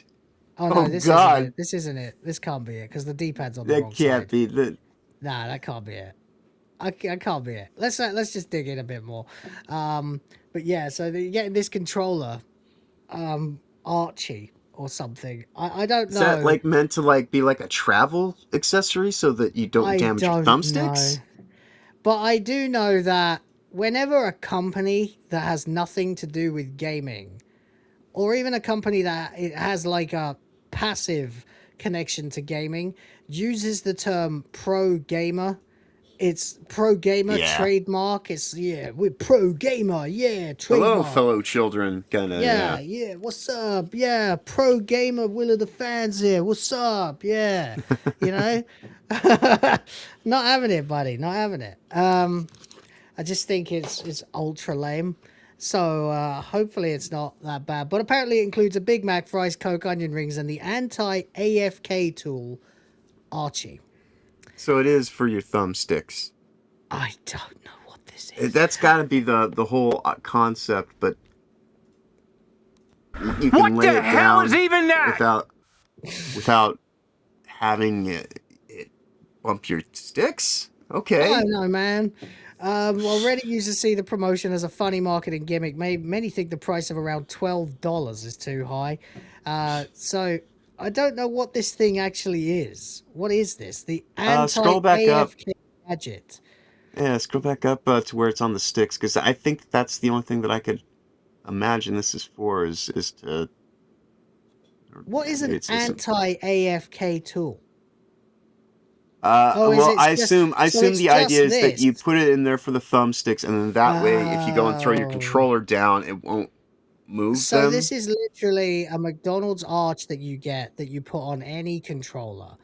Oh no, this isn't it. This isn't it. This can't be it, because the D-pad's on the wrong side. That can't be the. Nah, that can't be it. I can't be it. Let's just dig in a bit more. But yeah, so you're getting this controller, Archie or something. I don't know. Is that like meant to like be like a travel accessory so that you don't damage your thumbsticks? Know. But I do know that whenever a company that has nothing to do with gaming, or even a company that it has like a passive connection to gaming, uses the term pro gamer. It's pro gamer trademark. It's we're pro gamer. Yeah, trademark. Hello, fellow children. Kind of. Yeah. What's up? Yeah, pro gamer. Will of the fans here. What's up? Yeah, not having it, buddy. Not having it. I just think it's ultra lame. So hopefully it's not that bad. But apparently it includes a Big Mac, fries, Coke, onion rings, and the anti-AFK tool, Archie. So it is for your thumbsticks. I don't know what this is. That's got to be the whole concept, but you can lay it down. What the hell is even that? Without having it bump your sticks? Okay. I don't know, man. Well, Reddit users see the promotion as a funny marketing gimmick. Many think the price of around $12 is too high. So I don't know what this thing actually is. What is this? The anti-AFK gadget. Yeah, scroll back up to where it's on the sticks, because I think that's the only thing that I could imagine this is for, is to... What is an anti-AFK tool? Well, I assume the idea is that this? you put it in there for the thumbsticks, and then that way, if you go and throw your controller down, it won't move So them. this is literally a McDonald's arch that you get that you put on any controller,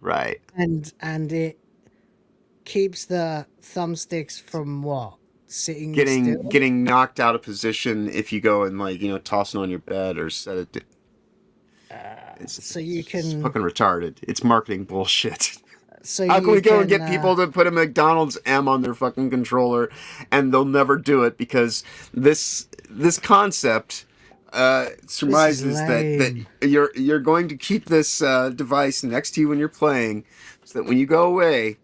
Right. and it keeps the thumbsticks from what? Sitting still? Getting knocked out of position if you go and toss it on your bed or set it. So you It's can. fucking retarded. It's marketing bullshit. So How can we go and get can, people to put a McDonald's M on their fucking controller, and they'll never do it because this concept surmises that you're going to keep this device next to you when you're playing, so that when you go away,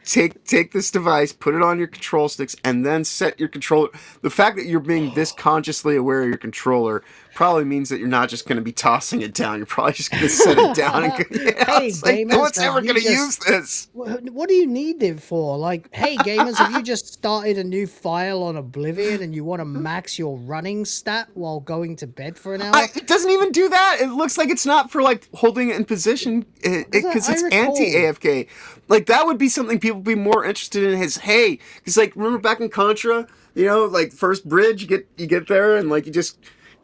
take this device, put it on your control sticks, and then set your controller. The fact that you're being this consciously aware of your controller probably means that you're not just going to be tossing it down. You're probably just going to set it down. And Hey, gamers, no one's ever have you going to use just- this. What do you need it for? Like, hey, gamers, have you just started a new file on Oblivion and you want to max your running stat while going to bed for an hour? It doesn't even do that. It looks like it's not for like holding it in position because it's anti-AFK. Like that would be something people would be more interested in. Is hey, because like remember back in Contra, like first bridge, you get there and like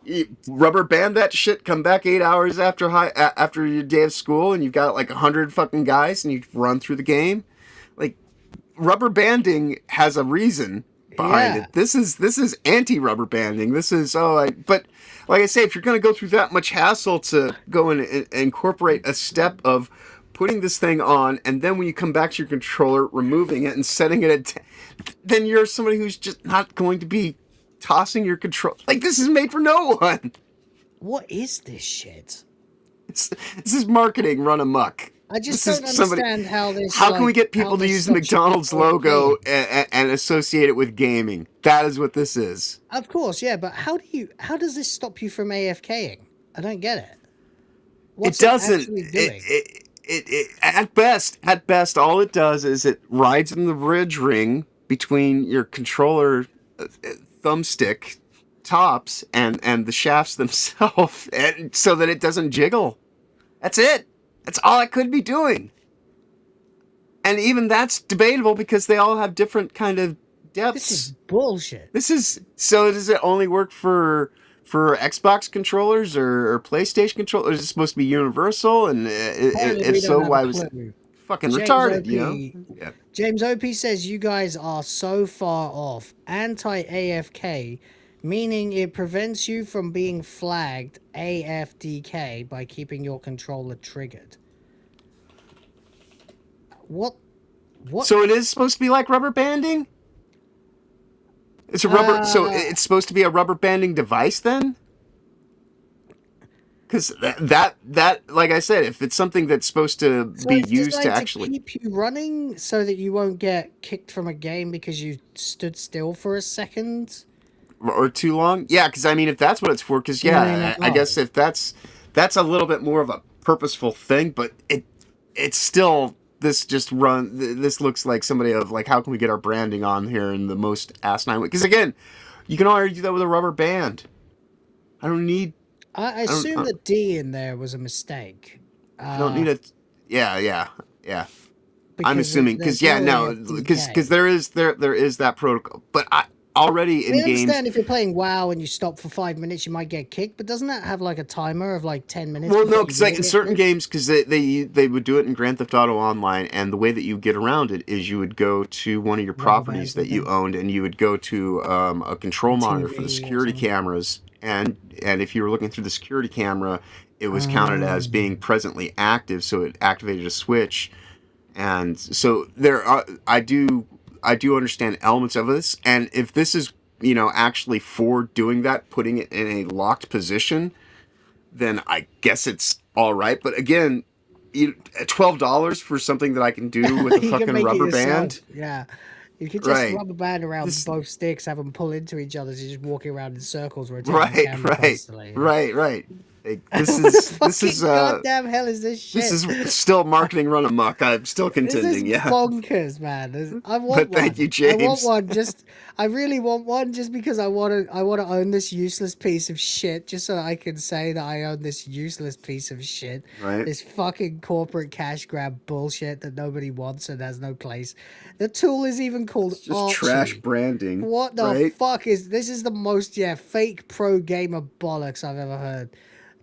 you rubber band that shit. Come back 8 hours after your day of school, and you've got like 100 fucking guys, and you run through the game. Like rubber banding has a reason behind it. This is anti-rubber banding. This is but like I say, if you're going to go through that much hassle to go and incorporate a step of putting this thing on, and then when you come back to your controller, removing it and setting it then you're somebody who's just not going to be tossing your control. Like this is made for no one. What is this shit? This is marketing run amok. I just don't understand how this. How can we get people to use the McDonald's logo and associate it with gaming? That is what this is. Of course, yeah, but how does this stop you from AFKing? I don't get it. What's it doesn't. Actually doing? It at best, all it does is it rides in the ridge ring between your controller thumbstick tops and the shafts themselves, and so that it doesn't jiggle. That's it. That's all it could be doing. And even that's debatable because they all have different kind of depths. This is bullshit. So does it only work for Xbox controllers or PlayStation controllers? Is it supposed to be universal? And if so, why was it fucking retarded? Yeah. James OP says you guys are so far off. Anti-AFK, meaning it prevents you from being flagged AFDK by keeping your controller triggered. What? So it is supposed to be like rubber banding? It's a rubber. So it's supposed to be a rubber banding device then? Because that like I said, if it's something that's supposed to be used to actually keep you running so that you won't get kicked from a game because you stood still for a second or too long, yeah. Because I mean, if that's what it's for, because I guess if that's a little bit more of a purposeful thing, but it's still. This looks like somebody of like, how can we get our branding on here in the most asinine way? Because again, you can already do that with a rubber band. I don't need. I assume the D in there was a mistake. I don't need it. Yeah. I'm assuming because there is that protocol, but already in games. I understand if you're playing WoW and you stop for 5 minutes, you might get kicked, but doesn't that have like a timer of like 10 minutes? Well, no, because like in certain games, because they would do it in Grand Theft Auto Online, and the way that you get around it is you would go to one of your properties that you owned, and you would go to a control monitor for the security cameras, and if you were looking through the security camera, it was counted as being presently active, so it activated a switch, and so I do understand elements of this, and if this is, actually for doing that, putting it in a locked position, then I guess it's all right. But again, $12 for something that I can do with a fucking rubber band. Yeah. You could just rubber band around both sticks, have them pull into each other, so you're just walking around in circles, rotating the camera constantly. Right. Like, this is goddamn hell is this shit? This is still marketing run amok. I'm still contending. This is yeah, bonkers, man. I want but one. thank you, James. I want one. I really want one, just because I want to. I want to own this useless piece of shit, just so that I can say that I own this useless piece of shit. Right. This fucking corporate cash grab bullshit that nobody wants and has no place. The tool is even called It's just Archie. trash branding. What the fuck is this? Is the most fake pro gamer bollocks I've ever heard.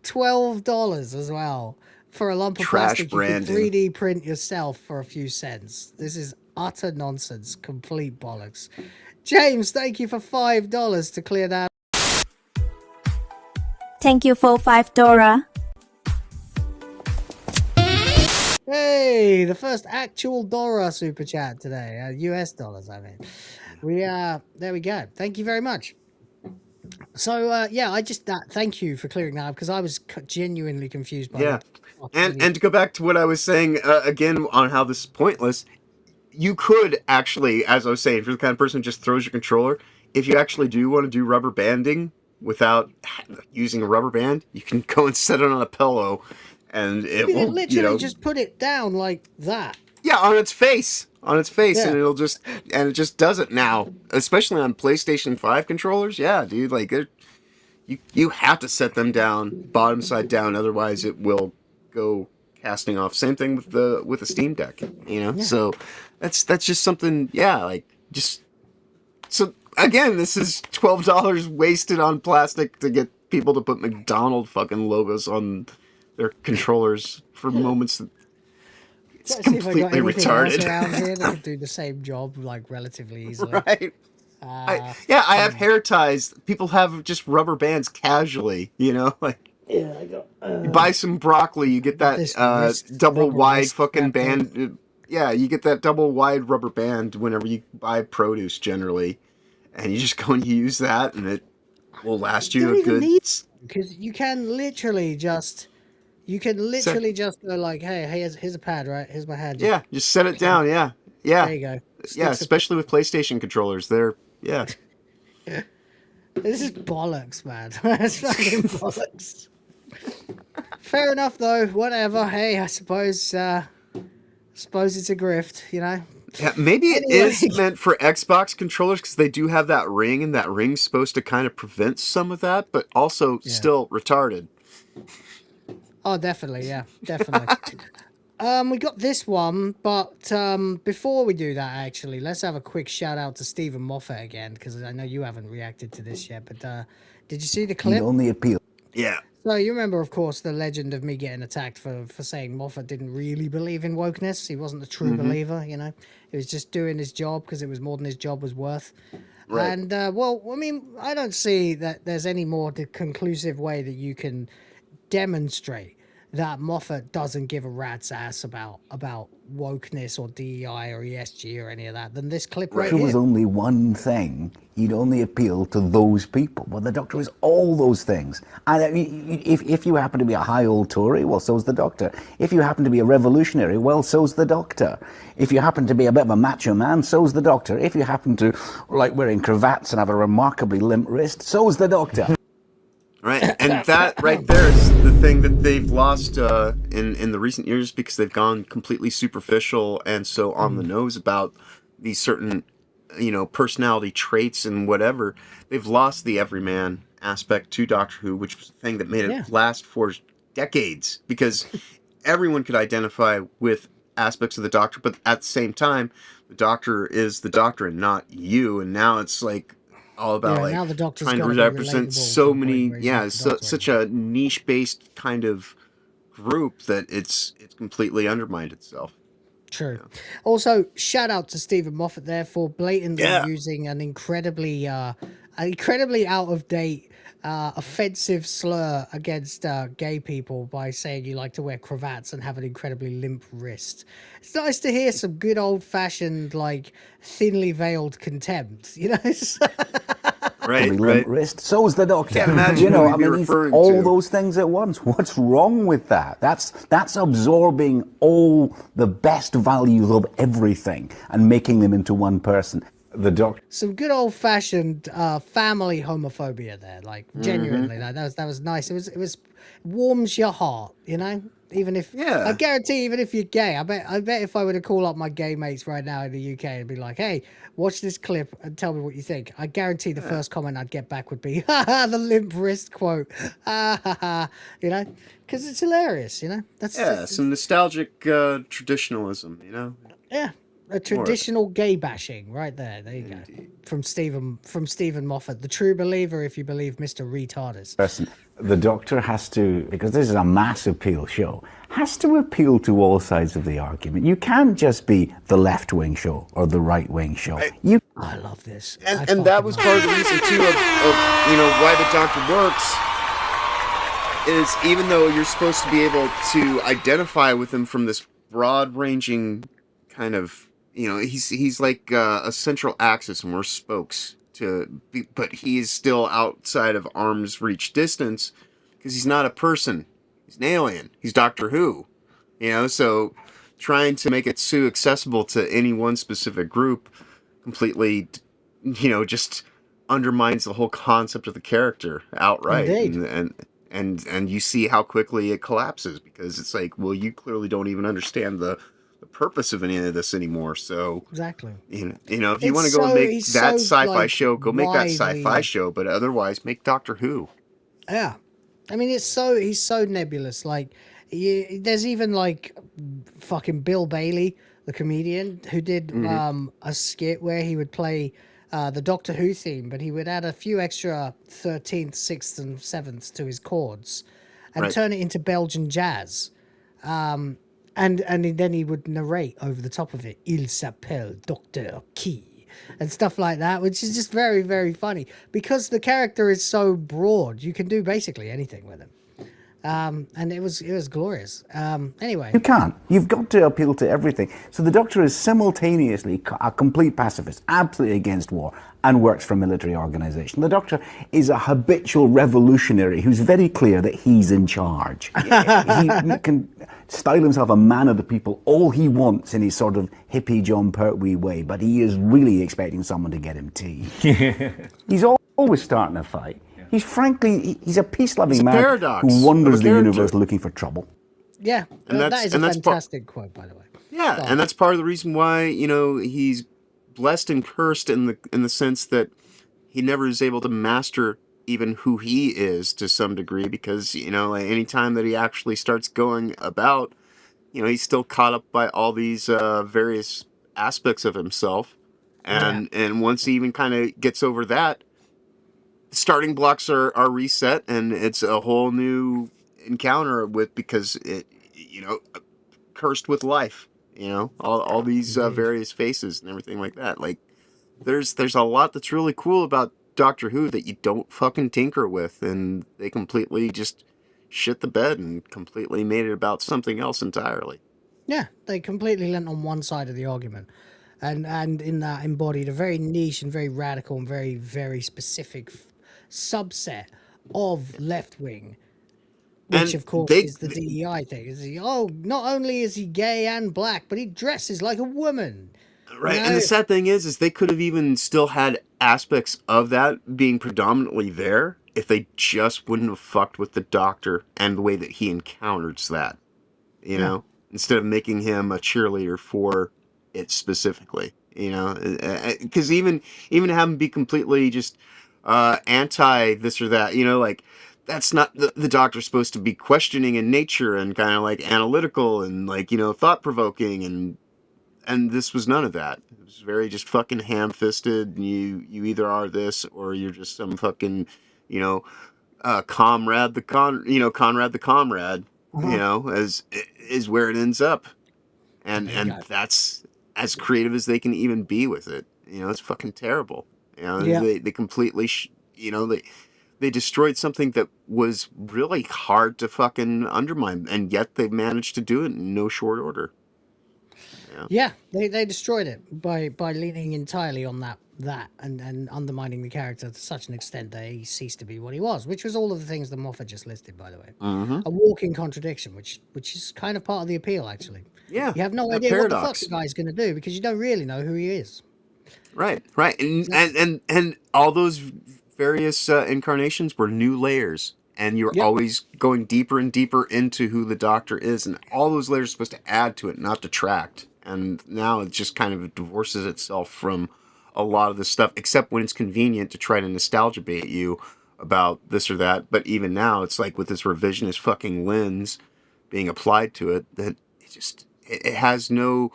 $12 as well for a lump of plastic branding. you can 3D print yourself for a few cents. This is utter nonsense, complete bollocks. James, thank you for $5 to clear that. Thank you for $5. Hey, the first actual Dora super chat today. US dollars, I mean. There we go. Thank you very much. So I just thank you for clearing that up, because I was genuinely confused by and to go back to what I was saying again on how this is pointless, you could actually, as I was saying, if you're the kind of person who just throws your controller, if you actually do want to do rubber banding without using a rubber band, you can go and set it on a pillow, and it will literally just put it down like that. Yeah, on its face. And it just does it now, especially on PlayStation 5 controllers. Yeah, dude, like you have to set them down bottom side down, otherwise it will go casting off. Same thing with the Steam Deck, So that's just something, so again, this is $12 wasted on plastic to get people to put McDonald's fucking logos on their controllers for moments. It's completely retarded. Around here that could do the same job like relatively easily. Right. I have hair ties. People have just rubber bands casually, like. Yeah, I got. You buy some broccoli, you get that double wide fucking band. Yeah, you get that double wide rubber band whenever you buy produce generally, and you just go and use that, and it will last you a good. Because you can literally just. You can literally just go like, hey, here's a pad, right? Here's my hand. Yeah, just set it down. Yeah. There you go. Especially with PlayStation controllers, This is bollocks, man. That's fucking bollocks. Fair enough, though. Whatever. Hey, I suppose it's a grift, Yeah, maybe it is meant for Xbox controllers, because they do have that ring, and that ring's supposed to kind of prevent some of that, but also still retarded. Oh, definitely, yeah, definitely. We got this one, but before we do that, actually, let's have a quick shout out to Stephen Moffat again, because I know you haven't reacted to this yet, but did you see the clip? Only appeal. Yeah. So you remember, of course, the legend of me getting attacked for saying Moffat didn't really believe in wokeness. He wasn't a true believer, He was just doing his job because it was more than his job was worth. Right. And, I don't see that there's any more conclusive way that you can demonstrate that Moffat doesn't give a rat's ass about wokeness or DEI or ESG or any of that than this clip right here. If it was only one thing, he'd only appeal to those people. Well, the Doctor is all those things. And if you happen to be a high old Tory, well, so's the Doctor. If you happen to be a revolutionary, well, so's the Doctor. If you happen to be a bit of a macho man, so's the Doctor. If you happen to like wearing cravats and have a remarkably limp wrist, so's the Doctor. Right, and that right there is the thing that they've lost in the recent years, because they've gone completely superficial and so on the nose about these certain, personality traits and whatever. They've lost the everyman aspect to Doctor Who, which was the thing that made it last for decades, because everyone could identify with aspects of the Doctor, but at the same time, the Doctor is the Doctor and not you, and now it's like all about now the trying to represent so many, such a niche-based kind of group that it's completely undermined itself. True. Yeah. Also, shout out to Stephen Moffat there for blatantly using an incredibly out of date, offensive slur against gay people by saying you like to wear cravats and have an incredibly limp wrist. It's nice to hear some good old fashioned, thinly veiled contempt, Right. Wrist. So's the Doctor. Can't imagine all those things at once. What's wrong with that? That's absorbing all the best values of everything and making them into one person. The doctor. Some good old fashioned family homophobia there, like genuinely, like that was nice. It was warms your heart, you know. Even if I guarantee, even if you're gay, I bet if I were to call up my gay mates right now in the UK and be like, "Hey, watch this clip and tell me what you think," I guarantee the first comment I'd get back would be, "Ha ha, the limp wrist quote," ha ha ha, you know, because it's hilarious, you know. That's some nostalgic traditionalism, you know. Yeah. A traditional gay bashing right there. There you go. From Stephen Moffat, the true believer, if you believe Mr. Retardus. Person, the doctor has to, because this is a mass appeal show, has to appeal to all sides of the argument. You can't just be the left-wing show or the right-wing show. I love this. And that was part of the reason, too, of you know, why the doctor works, is even though you're supposed to be able to identify with him from this broad-ranging kind of, you know, he's like a central axis and we're spokes but he is still outside of arm's reach distance because he's not a person. He's an alien. He's Doctor Who, you know, so trying to make it so accessible to any one specific group completely, you know, just undermines the whole concept of the character outright. Indeed. And you see how quickly it collapses because it's like, well, you clearly don't even understand the purpose of any of this anymore. So exactly, you know, if you want to go and make that sci-fi show, go make that sci-fi show. But otherwise, make Doctor Who. Yeah, I mean, he's so nebulous. Like, there's even like fucking Bill Bailey, the comedian, who did a skit where he would play the Doctor Who theme, but he would add a few extra 13th, 6th, and 7th to his chords, and turn it into Belgian jazz. And then he would narrate over the top of it, "Il s'appelle Docteur Qui," and stuff like that, which is just very, very funny because the character is so broad. You can do basically anything with him. And it was glorious. Anyway. You can't. You've got to appeal to everything. So the Doctor is simultaneously a complete pacifist, absolutely against war, and works for a military organization. The Doctor is a habitual revolutionary who's very clear that he's in charge. He can style himself a man of the people all he wants in his sort of hippie John Pertwee way, but he is really expecting someone to get him tea. He's always starting a fight. He's a peace-loving man who wanders the universe looking for trouble. Yeah, that is a fantastic quote, by the way. Yeah, and that's part of the reason why, you know, he's blessed and cursed in the sense that he never is able to master even who he is to some degree, because, you know, like, any time that he actually starts going about, you know, he's still caught up by all these various aspects of himself, and once he even kind of gets over that, starting blocks are reset, and it's a whole new encounter because it, you know, cursed with life, you know, all these various faces and everything like that. Like, there's a lot that's really cool about Doctor Who that you don't fucking tinker with, and they completely just shit the bed and completely made it about something else entirely. Yeah, they completely leant on one side of the argument, and in that embodied a very niche and very radical and very, very specific subset of left wing, which of course is the DEI thing. Is he? Oh, not only is he gay and black, but he dresses like a woman. Right, and the sad thing is they could have even still had aspects of that being predominantly there if they just wouldn't have fucked with the Doctor and the way that he encounters that, you know, instead of making him a cheerleader for it specifically, you know, because even have him be completely just anti this or that, you know, like, that's not the Doctor's supposed to be questioning in nature and kind of like analytical and like, you know, thought-provoking, and this was none of that. It was very just fucking ham-fisted. You either are this or you're just some fucking, you know, Conrad the comrade, you know, is where it ends up. And that's as creative as they can even be with it. You know, it's fucking terrible. You know, they completely, you know, they destroyed something that was really hard to fucking undermine, and yet they managed to do it in no short order. Yeah, they destroyed it by leaning entirely on that and undermining the character to such an extent that he ceased to be what he was, which was all of the things that Moffat just listed, by the way. A walking contradiction, which is kind of part of the appeal, actually. Yeah, you have no idea what the fuck the guy's going to do because you don't really know who he is. Right. And all those various incarnations were new layers, and you're always going deeper and deeper into who the Doctor is, and all those layers are supposed to add to it, not detract. And now it just kind of divorces itself from a lot of the stuff, except when it's convenient to try to nostalgia bait you about this or that. But even now, it's like with this revisionist fucking lens being applied to it, that it has no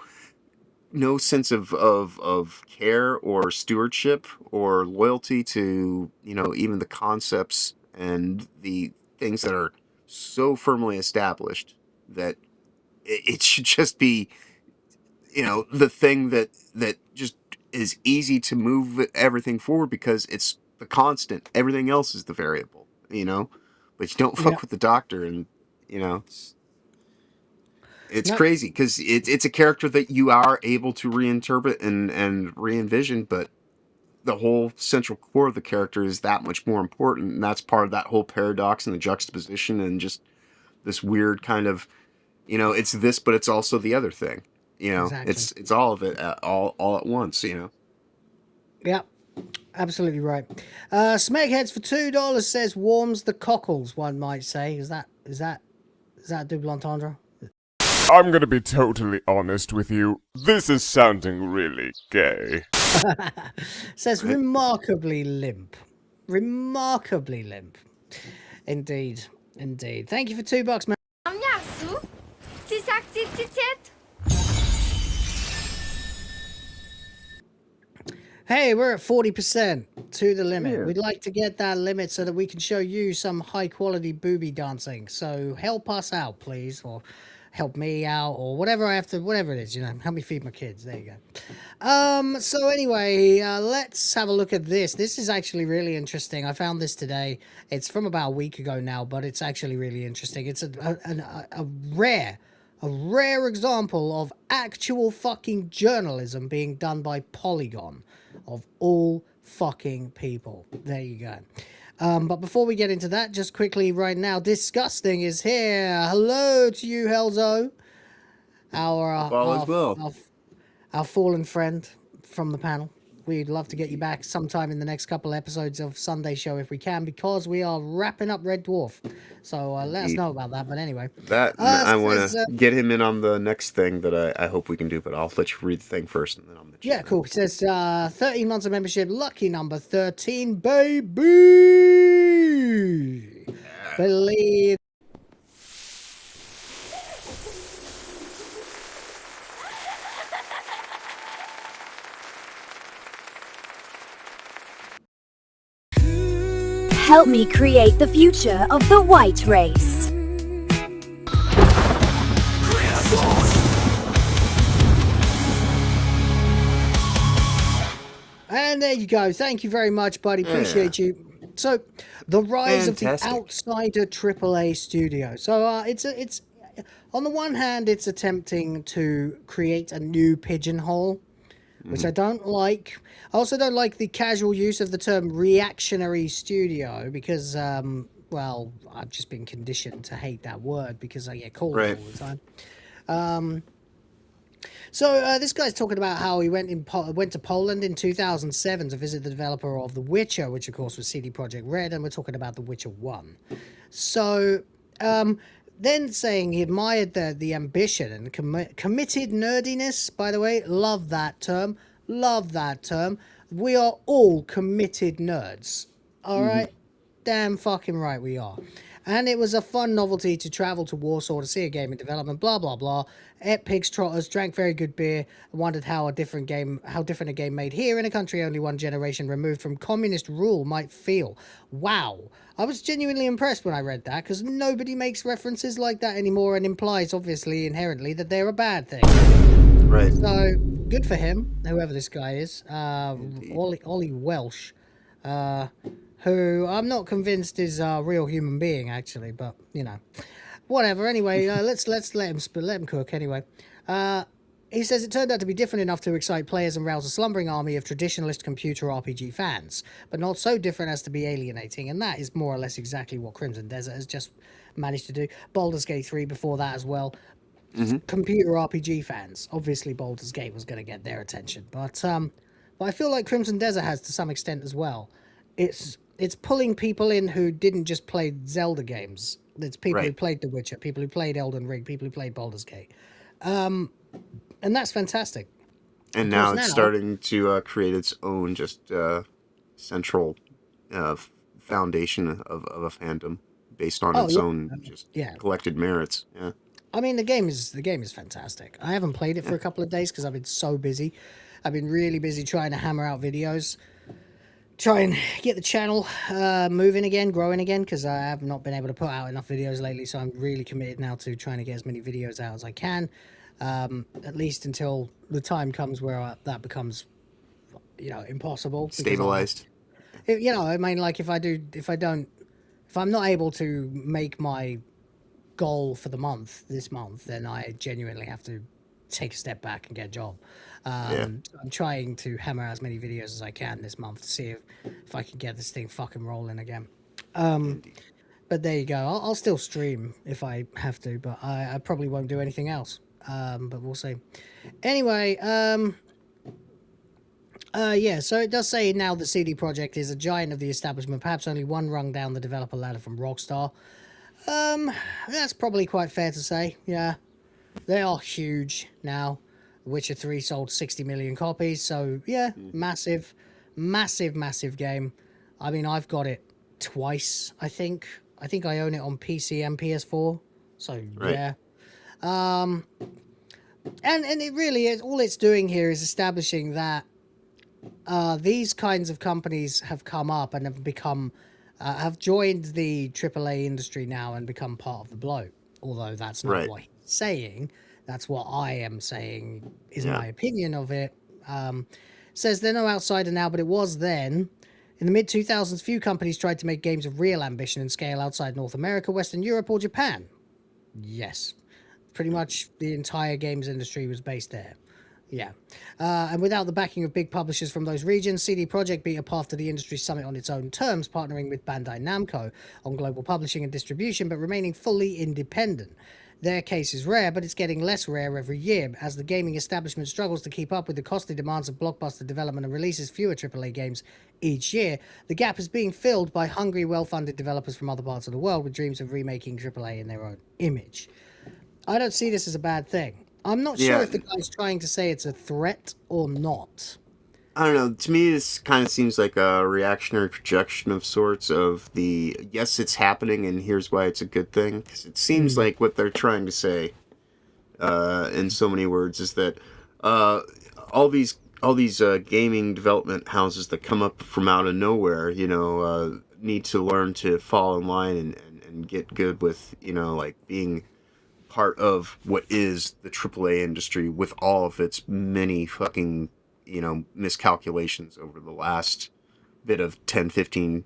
sense of care or stewardship or loyalty to, even the concepts and the things that are so firmly established that it should just be, the thing that just is easy to move everything forward because it's the constant. Everything else is the variable, but you don't fuck with the Doctor, and, it's crazy because it's a character that you are able to reinterpret and re-envision, but the whole central core of the character is that much more important, and that's part of that whole paradox and the juxtaposition and just this weird kind of, it's this, but it's also the other thing. Exactly. It's all of it all at once. Yep, absolutely right. Smegheads for $2 says warms the cockles. One might say, is that double entendre? I'm gonna be totally honest with you. This is sounding really gay. Says remarkably limp. Remarkably limp. Indeed. Thank you for $2, man. Hey, we're at 40% to the limit. Yeah. We'd like to get that limit so that we can show you some high quality booby dancing. So help us out, please, or help me out, or whatever whatever it is, help me feed my kids. There you go. So anyway, let's have a look at this. This is actually really interesting. I found this today. It's from about a week ago now, but it's actually really interesting. It's a rare example of actual fucking journalism being done by Polygon, of all fucking people. There you go. But before we get into that, just quickly right now, Disgusting is here. Hello to you, Helzo. Our fallen friend from the panel. We'd love to get you back sometime in the next couple episodes of Sunday Show if we can, because we are wrapping up Red Dwarf. So let us know about that. But anyway. I want to get him in on the next thing that I hope we can do, but I'll let you read the thing first, and then I'll mention Yeah, cool. It says 13 months of membership, lucky number 13, baby! Believe. Help me create the future of the white race. And there you go. Thank you very much, buddy. Appreciate you. So, the rise of the outsider AAA studio. So, it's on the one hand, it's attempting to create a new pigeonhole, which I don't like. I also don't like the casual use of the term reactionary studio because, well, I've just been conditioned to hate that word because I get called it all the time. So this guy's talking about how he went to Poland in 2007 to visit the developer of The Witcher, which of course was CD Projekt Red, and we're talking about The Witcher 1. So then saying he admired the ambition and committed nerdiness. By the way, love that term. Love that term. We are all committed nerds. All right? Damn fucking right we are. And it was a fun novelty to travel to Warsaw to see a game in development, blah, blah, blah. Ate pigs, trotters, drank very good beer, and wondered how different a game made here in a country only one generation removed from communist rule might feel. Wow. I was genuinely impressed when I read that, because nobody makes references like that anymore and implies, obviously, inherently, that they're a bad thing. Right. So, good for him, whoever this guy is. Ollie Welsh. Who I'm not convinced is a real human being, actually, but, whatever. Anyway, let's let him cook, anyway. He says it turned out to be different enough to excite players and rouse a slumbering army of traditionalist computer RPG fans, but not so different as to be alienating, and that is more or less exactly what Crimson Desert has just managed to do. Baldur's Gate 3 before that as well. Computer RPG fans. Obviously, Baldur's Gate was going to get their attention, but but I feel like Crimson Desert has to some extent as well. It's pulling people in who didn't just play Zelda games. It's people who played The Witcher, people who played Elden Ring, people who played Baldur's Gate, and that's fantastic. And now it's starting to create its own just central foundation of a fandom based on its own collected merits. Yeah. I mean, the game is fantastic. I haven't played it for a couple of days because I've been so busy. I've been really busy trying to hammer out videos, try and get the channel moving again, growing again, because I have not been able to put out enough videos lately. So I'm really committed now to trying to get as many videos out as I can, at least until the time comes where that becomes, impossible. Stabilized. I mean, like if I'm not able to make my goal for this month, then I genuinely have to take a step back and get a job. I'm trying to hammer out as many videos as I can this month to see if I can get this thing fucking rolling again. But there you go. I'll still stream if I have to, but I probably won't do anything else. But we'll see. Anyway, so it does say now that CD Projekt is a giant of the establishment, perhaps only one rung down the developer ladder from Rockstar. That's probably quite fair to say. Yeah, they are huge now. Witcher 3 sold 60 million copies, so yeah, massive game. I mean, I've got it twice, I think I own it on PC and PS4, so yeah. And it really is, all it's doing here is establishing that these kinds of companies have come up and have become have joined the AAA industry now and become part of the bloat. Although that's not what he's saying. That's what I am saying is my opinion of it. Says they're no outsider now, but it was then. In the mid-2000s, few companies tried to make games of real ambition and scale outside North America, Western Europe, or Japan. Yes. Pretty much the entire games industry was based there. Yeah. And without the backing of big publishers from those regions, CD Projekt beat a path to the industry summit on its own terms, partnering with Bandai Namco on global publishing and distribution, but remaining fully independent. Their case is rare, but it's getting less rare every year. As the gaming establishment struggles to keep up with the costly demands of blockbuster development and releases fewer AAA games each year, the gap is being filled by hungry, well-funded developers from other parts of the world with dreams of remaking AAA in their own image. I don't see this as a bad thing. I'm not sure if the guy's trying to say it's a threat or not. I don't know. To me, this kind of seems like a reactionary projection of sorts of the, yes, it's happening, and here's why it's a good thing. Because it seems like what they're trying to say, in so many words, is that all these gaming development houses that come up from out of nowhere, need to learn to fall in line and get good with, like being part of what is the AAA industry with all of its many fucking miscalculations over the last bit of 10, 15,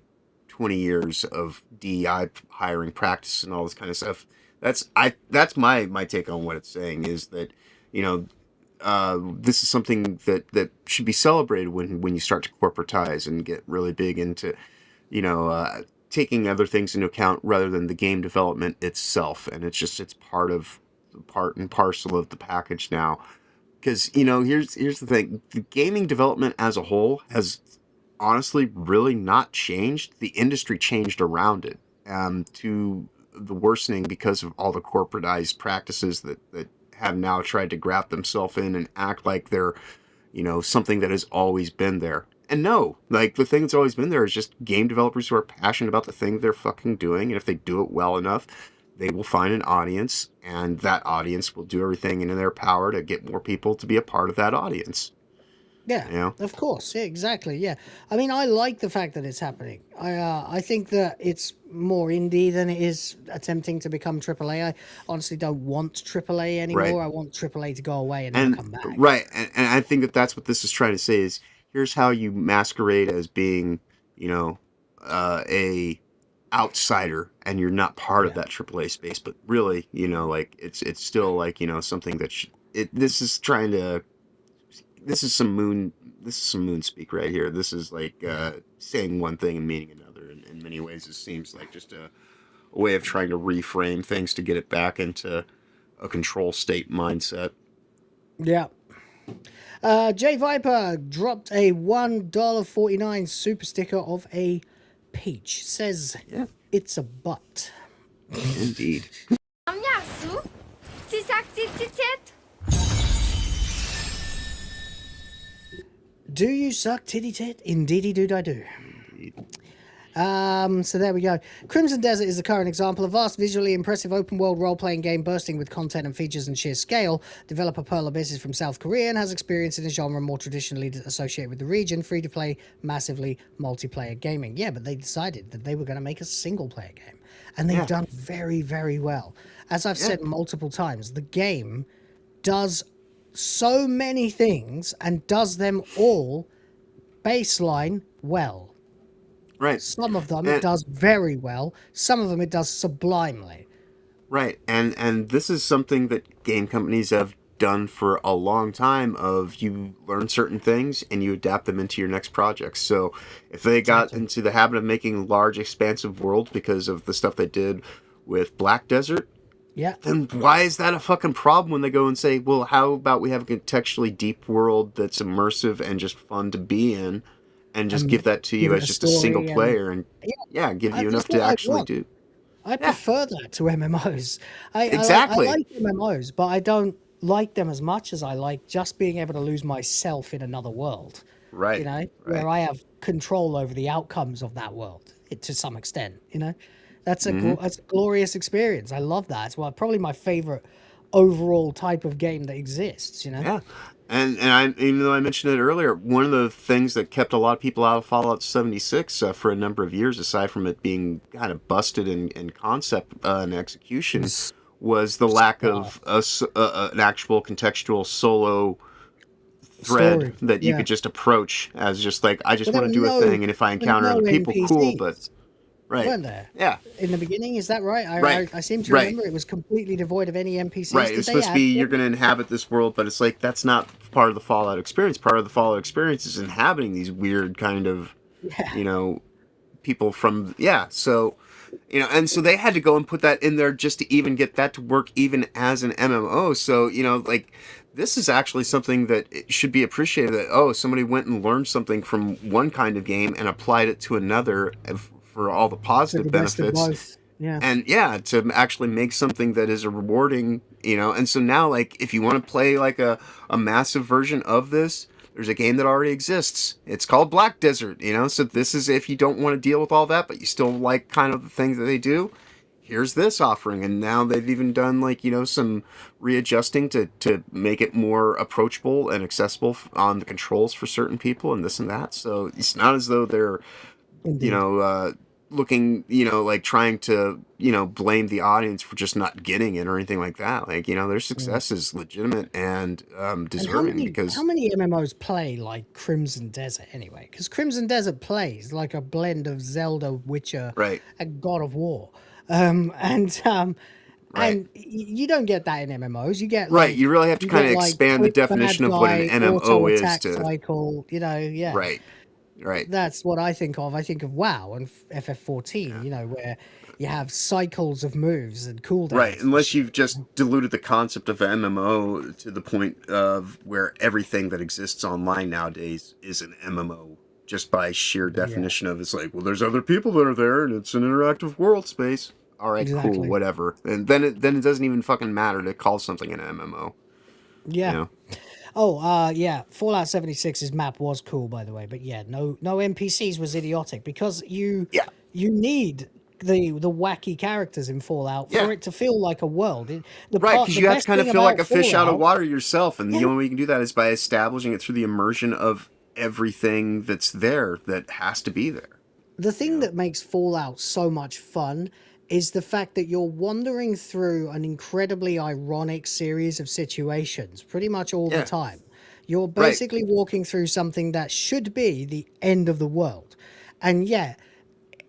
20 years of DEI hiring practice and all this kind of stuff. That's my take on what it's saying is that, this is something that should be celebrated when you start to corporatize and get really big into, taking other things into account rather than the game development itself. And it's part and parcel of the package now. Because, here's the thing. The gaming development as a whole has honestly really not changed. The industry changed around it to the worsening because of all the corporatized practices that have now tried to graft themselves in and act like they're, something that has always been there. And no, like the thing that's always been there is just game developers who are passionate about the thing they're fucking doing. And if they do it well enough, they will find an audience, and that audience will do everything in their power to get more people to be a part of that audience. Yeah, of course. Yeah, exactly. Yeah. I mean, I like the fact that it's happening. I think that it's more indie than it is attempting to become AAA. I honestly don't want AAA anymore. Right. I want AAA to go away and never come back. Right. And I think that's what this is trying to say is here's how you masquerade as being, a outsider and you're not part of that AAA space, but really, like it's still like, something that this is some moon speak right here. This is like saying one thing and meaning another. In many ways, it seems like just a way of trying to reframe things to get it back into a control state mindset. Yeah. J Viper dropped a $1.49 super sticker of a peach. Says it's a butt. Indeed. Do you suck titty tit? Indeedy do I do. So there we go. Crimson Desert is the current example of vast, visually impressive open-world role-playing game bursting with content and features and sheer scale. Developer Pearl Abyss is from South Korea and has experience in a genre more traditionally associated with the region, free-to-play, massively multiplayer gaming. Yeah, but they decided that they were going to make a single-player game. And they've done very, very well. As I've said multiple times, the game does so many things and does them all baseline well. Right. Some of them it does very well. Some of them it does sublimely. Right. And this is something that game companies have done for a long time of you learn certain things and you adapt them into your next project. So if they got into the habit of making large, expansive worlds because of the stuff they did with Black Desert, then why is that a fucking problem when they go and say, well, how about we have a contextually deep world that's immersive and just fun to be in and just give that to you as just a single player and give you enough to actually do. I prefer that to MMOs. Exactly. I like MMOs, but I don't like them as much as I like just being able to lose myself in another world. Right. You know, where I have control over the outcomes of that world to some extent, you know. That's a glorious experience. I love that. It's probably my favorite overall type of game that exists, you know? Yeah. And even though I mentioned it earlier, one of the things that kept a lot of people out of Fallout 76 for a number of years, aside from it being kind of busted in concept and execution, was the lack of an actual contextual solo thread that you could just approach as just like, I just want to do a thing, and if I encounter other people, cool, but... Right. Weren't there? Yeah. In the beginning, is that right? I seem to remember it was completely devoid of any NPCs. Right. It was supposed to be you're going to inhabit this world, but it's like that's not part of the Fallout experience. Part of the Fallout experience is inhabiting these weird kind of, you know, people from So, you know, and so they had to go and put that in there just to even get that to work, even as an MMO. So, you know, like this is actually something that it should be appreciated. That somebody went and learned something from one kind of game and applied it to another. For all the positive benefits, and to actually make something that is a rewarding, you know. And so now, like, if you want to play like a massive version of this, there's a game that already exists. It's called Black Desert, you know. So this is if you don't want to deal with all that, but you still like kind of the things that they do. Here's this offering, and now they've even done like, you know, some readjusting to make it more approachable and accessible on the controls for certain people and this and that. So it's not as though they're you know, looking, you know, like trying to, you know, blame the audience for just not getting it or anything like that. Like, you know, their success is legitimate and deserving. Because how many MMOs play like Crimson Desert anyway? Because Crimson Desert plays like a blend of Zelda, Witcher, and God of War, and you don't get that in MMOs. You get you really have to kind of expand the definition of what an MMO is to cycle. You know, Right. That's what I think of. I think of WoW and FF14, you know, where you have cycles of moves and cooldowns. Right, unless you've just diluted the concept of MMO to the point of where everything that exists online nowadays is an MMO, just by sheer definition of it's like, well, there's other people that are there and it's an interactive world space. All right, cool, whatever. And then it doesn't even fucking matter to call something an MMO. Yeah. You know? Fallout 76's map was cool, by the way, but no NPCs was idiotic because you need the wacky characters in Fallout for it to feel like a world. Because you have to kind of feel like a fish out of water yourself, and the only way you can do that is by establishing it through the immersion of everything that's there that has to be there. The thing that makes Fallout so much fun is the fact that you're wandering through an incredibly ironic series of situations pretty much all the time. You're basically walking through something that should be the end of the world. And yet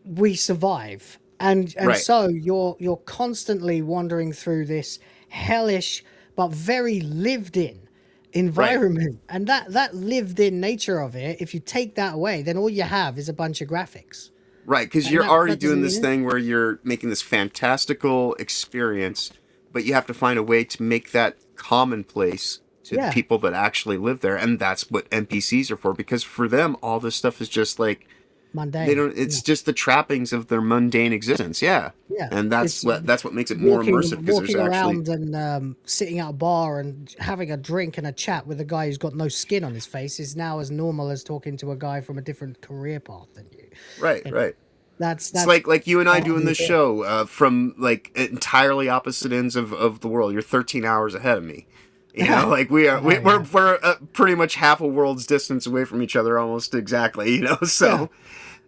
we survive. And so you're constantly wandering through this hellish but very lived in environment. And that lived in nature of it, if you take that away, then all you have is a bunch of graphics. Right, because you're already doing this thing where you're making this fantastical experience, but you have to find a way to make that commonplace to the people that actually live there, and that's what NPCs are for. Because for them, all this stuff is just like mundane. They don't. It's just the trappings of their mundane existence. Yeah, and that's what makes it more immersive. Because there's around actually and sitting at a bar and having a drink and a chat with a guy who's got no skin on his face is now as normal as talking to a guy from a different career path than you. Right. That's it's like you and I doing this show from like entirely opposite ends of the world. You're 13 hours ahead of me. You know, like we're pretty much half a world's distance away from each other, almost exactly. You know, so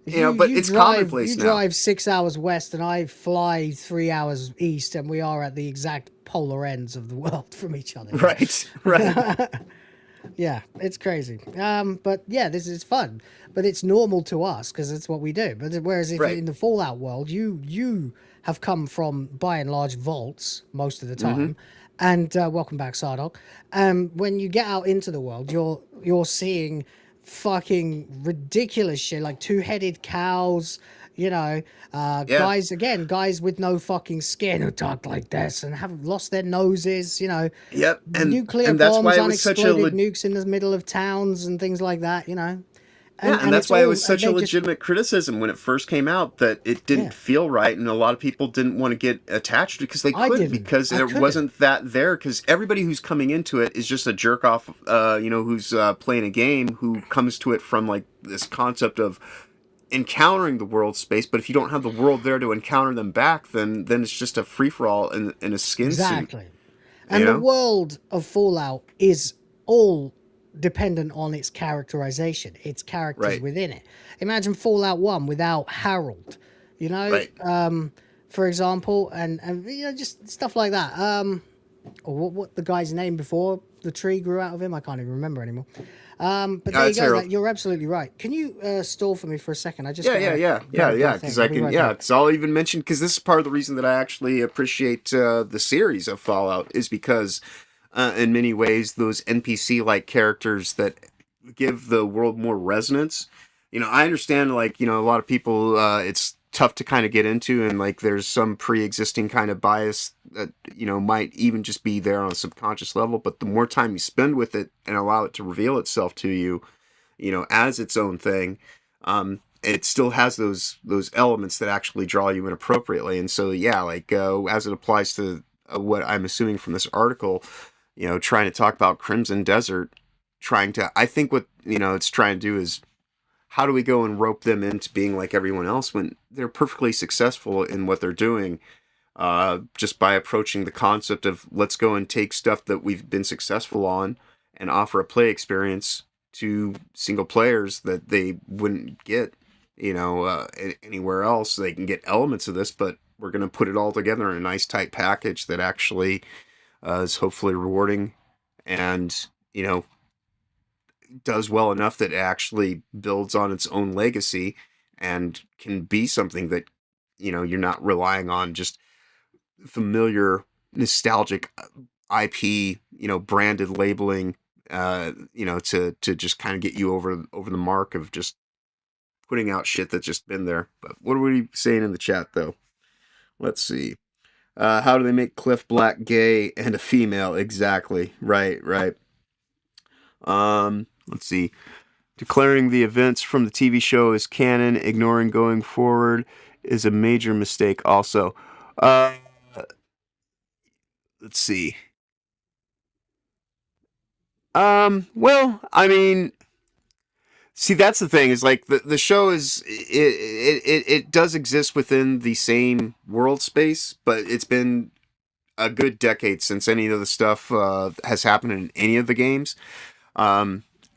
you know, but it's commonplace now. You drive 6 hours west, and I fly 3 hours east, and we are at the exact polar ends of the world from each other. Right. Yeah, it's crazy. But yeah, this is fun, but it's normal to us because it's what we do. But whereas if in the Fallout world, you have come from by and large vaults most of the time. And welcome back, Sardog. When you get out into the world, you're seeing fucking ridiculous shit like two-headed cows, you know, guys with no fucking skin who talk like this and have lost their noses, you know. Yep, nuclear and that's bombs, why it was unexploded nukes in the middle of towns and things like that, you know. And that's why it was such a legitimate criticism when it first came out, that it didn't feel right, and a lot of people didn't want to get attached because they couldn't, because there wasn't that there. Because everybody who's coming into it is just a jerk off, you know, who's playing a game, who comes to it from like this concept of encountering the world space. But if you don't have the world there to encounter them back, then it's just a free for all in a skin suit. Exactly. And the world of Fallout is all dependent on its characterization, its characters within it. Imagine Fallout 1 without Harold, you know, for example, and you know, just stuff like that. Or what the guy's name before the tree grew out of him, I can't even remember anymore. But there you go. You're absolutely right. Can you stall for me for a second? I just yeah. Because I can, because I'll even mention, because this is part of the reason that I actually appreciate the series of Fallout, is because in many ways, those NPC-like characters that give the world more resonance. You know, I understand, like, you know, a lot of people, it's tough to kind of get into, and like there's some pre-existing kind of bias that, you know, might even just be there on a subconscious level. But the more time you spend with it and allow it to reveal itself to you, you know, as its own thing, it still has those elements that actually draw you in appropriately. And so, yeah, like as it applies to what I'm assuming from this article, you know, trying to talk about Crimson Desert, I think what, you know, it's trying to do is, how do we go and rope them into being like everyone else when they're perfectly successful in what they're doing, just by approaching the concept of, let's go and take stuff that we've been successful on and offer a play experience to single players that they wouldn't get, you know, anywhere else. They can get elements of this, but we're going to put it all together in a nice tight package that actually is hopefully rewarding and, you know, does well enough that it actually builds on its own legacy and can be something that, you know, you're not relying on just familiar nostalgic IP, you know, branded labeling, you know, to just kind of get you over the mark of just putting out shit that's just been there. But what are we saying in the chat though? Let's see. How do they make Cliff Black gay and a female? Exactly. Right. Let's see. Declaring the events from the TV show as canon, ignoring going forward, is a major mistake also. Let's see. Well, I mean, see, that's the thing, is like the show is, it does exist within the same world space, but it's been a good decade since any of the stuff has happened in any of the games.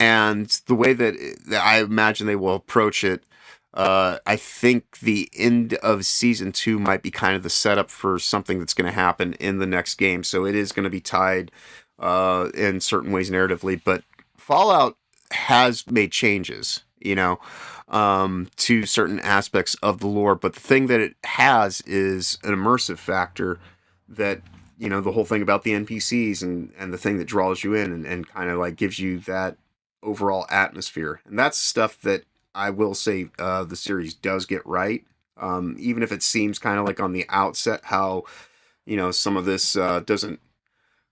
And the way that I imagine they will approach it, I think the end of season 2 might be kind of the setup for something that's going to happen in the next game. So it is going to be tied in certain ways narratively, but Fallout has made changes, you know, to certain aspects of the lore. But the thing that it has is an immersive factor that, you know, the whole thing about the NPCs and the thing that draws you in and kind of like gives you that overall atmosphere. And that's stuff that I will say the series does get right. Even if it seems kind of like on the outset how, you know, some of this doesn't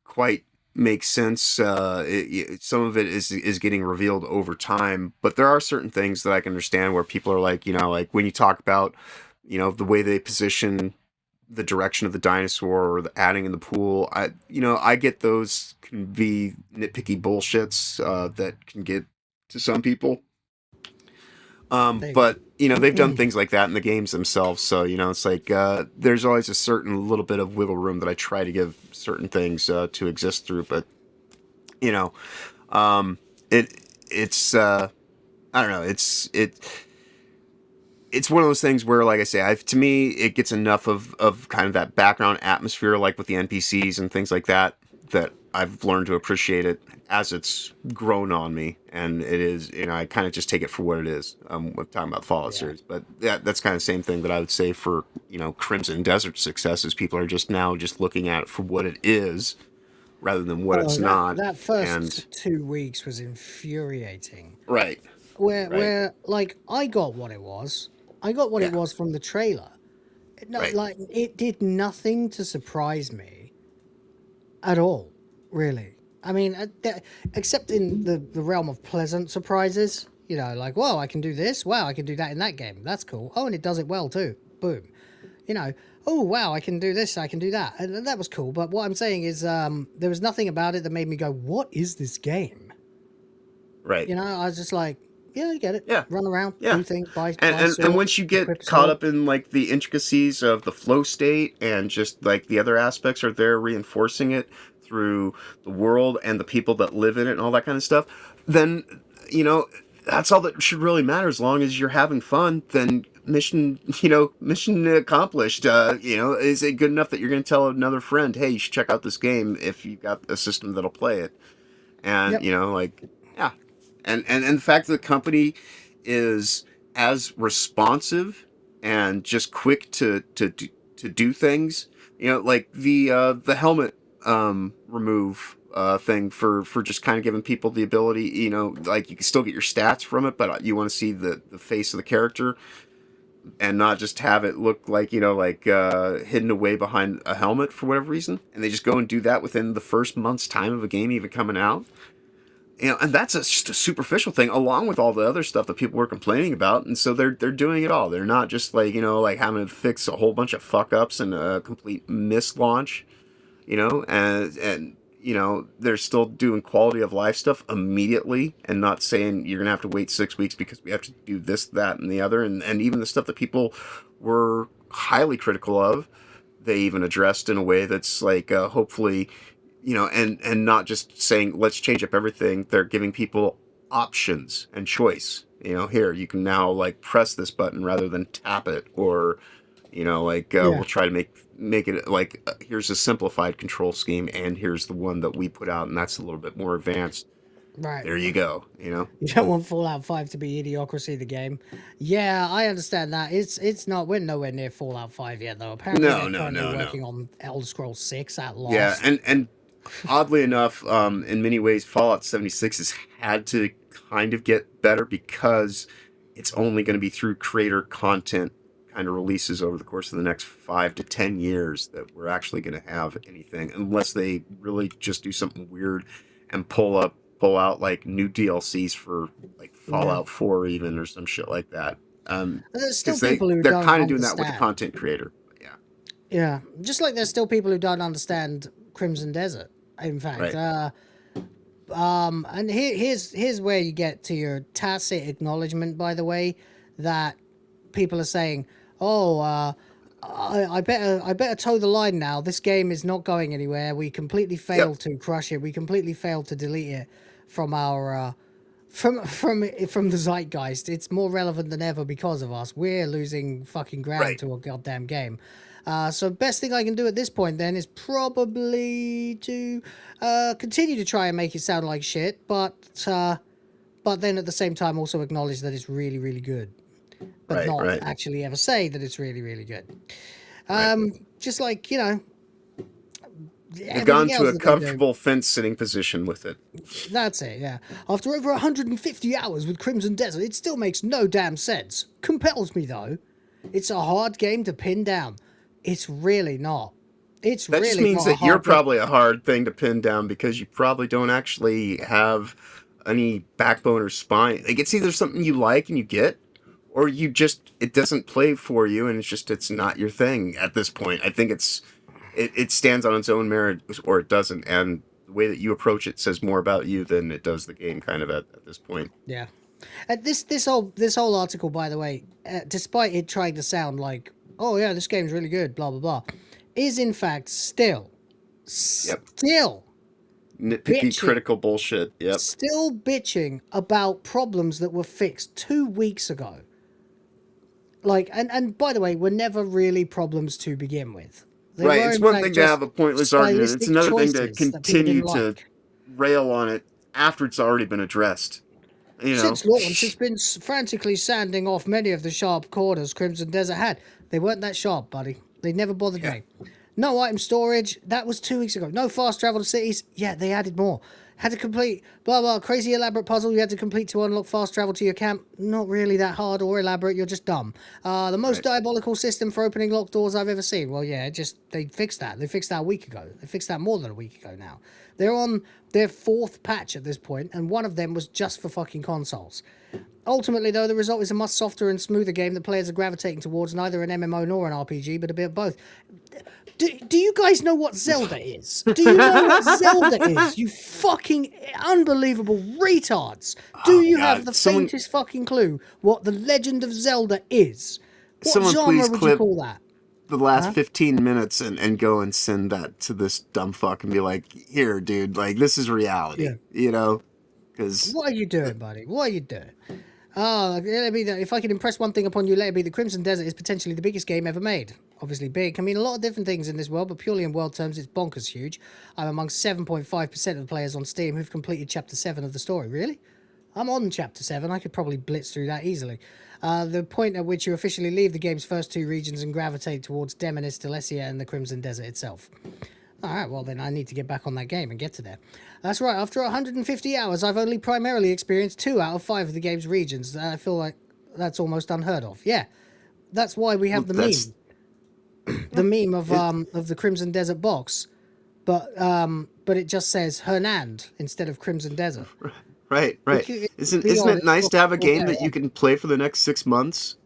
quite makes sense. Some of it is getting revealed over time, but there are certain things that I can understand where people are like, like when you talk about, the way they position the direction of the dinosaur or the adding in the pool. I get those can be nitpicky bullshits that can get to some people. But they've done things like that in the games themselves. So, it's like, there's always a certain little bit of wiggle room that I try to give certain things, to exist through. But, it's, I don't know. It's one of those things where, like I say, to me, it gets enough of kind of that background atmosphere, like with the NPCs and things like that, that I've learned to appreciate it as it's grown on me. And it is, I kind of just take it for what it is. I'm talking about the Fallout series, but that's kind of the same thing that I would say for, Crimson Desert's success is people are just now just looking at it for what it is rather than what it's not. That first 2 weeks was infuriating. Right. Where like, I got what it was. I got what it was from the trailer. Like, it did nothing to surprise me at all, really. I mean, except in the realm of pleasant surprises. Like, whoa, I can do this. Wow, I can do that in that game. That's cool. Oh, and it does it well too. Boom. Oh, wow, I can do this. I can do that. And that was cool. But what I'm saying is there was nothing about it that made me go, what is this game? Right. I was just like, yeah, I get it. Yeah. Run around, Yeah. do things, buy and once you get caught up in like the intricacies of the flow state and just like the other aspects are there reinforcing it through the world and the people that live in it and all that kind of stuff, then that's all that should really matter. As long as you're having fun, then mission accomplished. Is it good enough that you're going to tell another friend, hey, you should check out this game if you've got a system that'll play it? And yeah. And the fact that the company is as responsive and just quick to do things, like the helmet remove thing for just kind of giving people the ability, like you can still get your stats from it, but you want to see the face of the character and not just have it look like, hidden away behind a helmet for whatever reason. And they just go and do that within the first month's time of a game even coming out. And that's just a superficial thing, along with all the other stuff that people were complaining about. And so they're doing it all. They're not just like, like having to fix a whole bunch of fuck ups and a complete mislaunch, and they're still doing quality of life stuff immediately and not saying you're going to have to wait 6 weeks because we have to do this, that, and the other. And even the stuff that people were highly critical of, they even addressed in a way that's like, hopefully, and not just saying, let's change up everything. They're giving people options and choice. Here, you can now like press this button rather than tap it, or, we'll try to make it like, here's a simplified control scheme and here's the one that we put out and that's a little bit more advanced. Right. There you go. You don't want Fallout 5 to be Idiocracy, the game. Yeah, I understand that. We're nowhere near Fallout 5 yet, though. Apparently, they're currently working on Elder Scrolls 6 at last. Yeah, and oddly enough, in many ways, Fallout 76 has had to kind of get better because it's only going to be through creator content kind of releases over the course of the next 5 to 10 years that we're actually going to have anything, unless they really just do something weird and pull out like new DLCs for like Fallout 4 even, or some shit like that. There's still people who they're don't kind of doing that understand. with the content creator. Yeah, just like there's still people who don't understand Crimson Desert. In fact, Right. And here's where you get to your tacit acknowledgement, by the way, that people are saying, "Oh, I better toe the line now. This game is not going anywhere. We completely failed to crush it. We completely failed to delete it from our from the zeitgeist. It's more relevant than ever because of us. We're losing fucking ground to a goddamn game." So best thing I can do at this point then is probably to continue to try and make it sound like shit, but then at the same time also acknowledge that it's really, really good, but not actually ever say that it's really, really good. Just like, You've gone to a comfortable fence-sitting position with it. That's it, yeah. After over 150 hours with Crimson Desert, it still makes no damn sense. Compels me, though. It's a hard game to pin down. It's really not. It's That really just means not a that you're hard game. probably a hard thing to pin down because you probably don't actually have any backbone or spine. Like, it's either something you like and you get, or you just, it doesn't play for you and it's not your thing at this point. I think it stands on its own merit or it doesn't. And the way that you approach it says more about you than it does the game kind of at this point. Yeah. This whole article, by the way, despite it trying to sound like, oh yeah, this game's really good, blah blah blah, is in fact still nitpicky bitching, critical bullshit. Yep. Still bitching about problems that were fixed 2 weeks ago. Like, and by the way, were never really problems to begin with. Right. It's one thing to have a pointless argument. It's another thing to continue to rail on it after it's already been addressed. You know? Since launch, it's been frantically sanding off many of the sharp corners Crimson Desert had. They weren't that sharp, buddy. They never bothered me. No item storage. That was 2 weeks ago. No fast travel to cities. Yeah, they added more. Had to complete, blah, blah, crazy elaborate puzzle you had to complete to unlock fast travel to your camp. Not really that hard or elaborate. You're just dumb. The most diabolical system for opening locked doors I've ever seen. Well, yeah, they fixed that. They fixed that a week ago. They fixed that more than a week ago now. They're on their 4th patch at this point, and one of them was just for fucking consoles. Ultimately, though, the result is a much softer and smoother game that players are gravitating towards, neither an MMO nor an RPG, but a bit of both. Do you guys know what Zelda is? Do you know what Zelda is? You fucking unbelievable retards. Do you have the faintest fucking clue what The Legend of Zelda is? What genre would you call that? The last 15 minutes and go and send that to this dumb fuck and be like, here, dude, like, this is reality, you know? Because what are you doing, buddy? What are you doing? If I can impress one thing upon you, let it be the Crimson Desert is potentially the biggest game ever made. Obviously big can mean a lot of different things in this world, but purely in world terms, it's bonkers huge. I'm among 7.5% of the players on Steam who've completed Chapter 7 of the story. Really? I'm on Chapter 7. I could probably blitz through that easily. The point at which you officially leave the game's first 2 regions and gravitate towards Demonis, Delecia, and the Crimson Desert itself. Alright, well then I need to get back on that game and get to there. That's right, after 150 hours, I've only primarily experienced 2 out of 5 of the game's regions. I feel like that's almost unheard of. Yeah, that's why we have the meme. The meme of the Crimson Desert box, but it just says Hernand instead of Crimson Desert. Right. Isn't it nice to have a game that you can play for the next 6 months?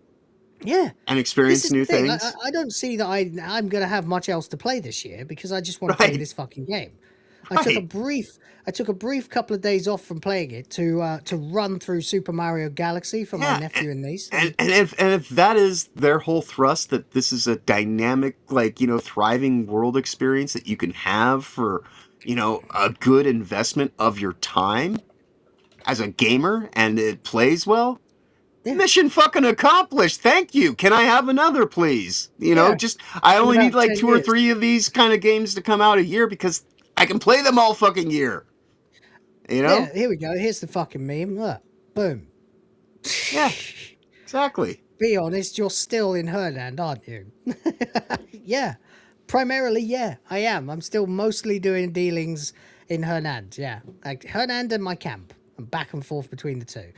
Yeah. And experience new things? I don't see that I'm going to have much else to play this year because I just want to play this fucking game. I took a brief couple of days off from playing it to run through Super Mario Galaxy for my nephew and niece. And if that is their whole thrust, that this is a dynamic, like, you know, thriving world experience that you can have for, you know, a good investment of your time as a gamer, and it plays well, mission fucking accomplished. Thank you. Can I have another, please? You know, I only need like 2 or 3 of these kind of games to come out a year because I can play them all fucking year. You know? Yeah, here we go. Here's the fucking meme. Look. Boom. Yeah, exactly. Be honest, you're still in Hernand, aren't you? Yeah. Primarily, yeah, I am. I'm still mostly doing dealings in Hernand, yeah. Like Hernand and my camp. I'm back and forth between the two.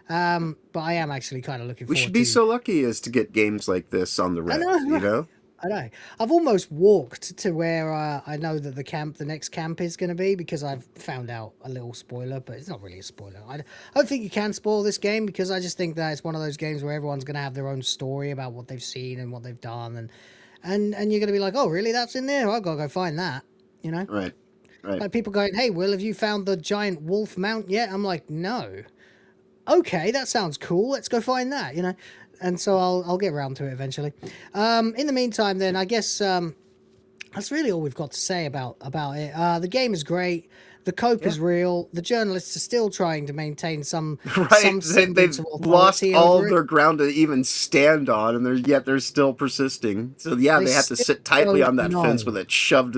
But I am actually kind of looking forward to... We should be so lucky as to get games like this on the reg, you know? I know. I've almost walked to where I know that the next camp is going to be because I've found out a little spoiler, but it's not really a spoiler. I don't think you can spoil this game because I just think that it's one of those games where everyone's going to have their own story about what they've seen and what they've done. And you're going to be like, oh, really? That's in there? I've got to go find that, you know? Right. Like people going, hey, Will, have you found the giant wolf mount yet? I'm like, no. Okay, that sounds cool. Let's go find that, you know? And so I'll get around to it eventually. In the meantime, then, I guess that's really all we've got to say about it. The game is great. The cope is real. The journalists are still trying to maintain some semblance of authority. Lost all their ground to even stand on, and they're still persisting. So yeah, they have to sit tightly on that fence with it shoved,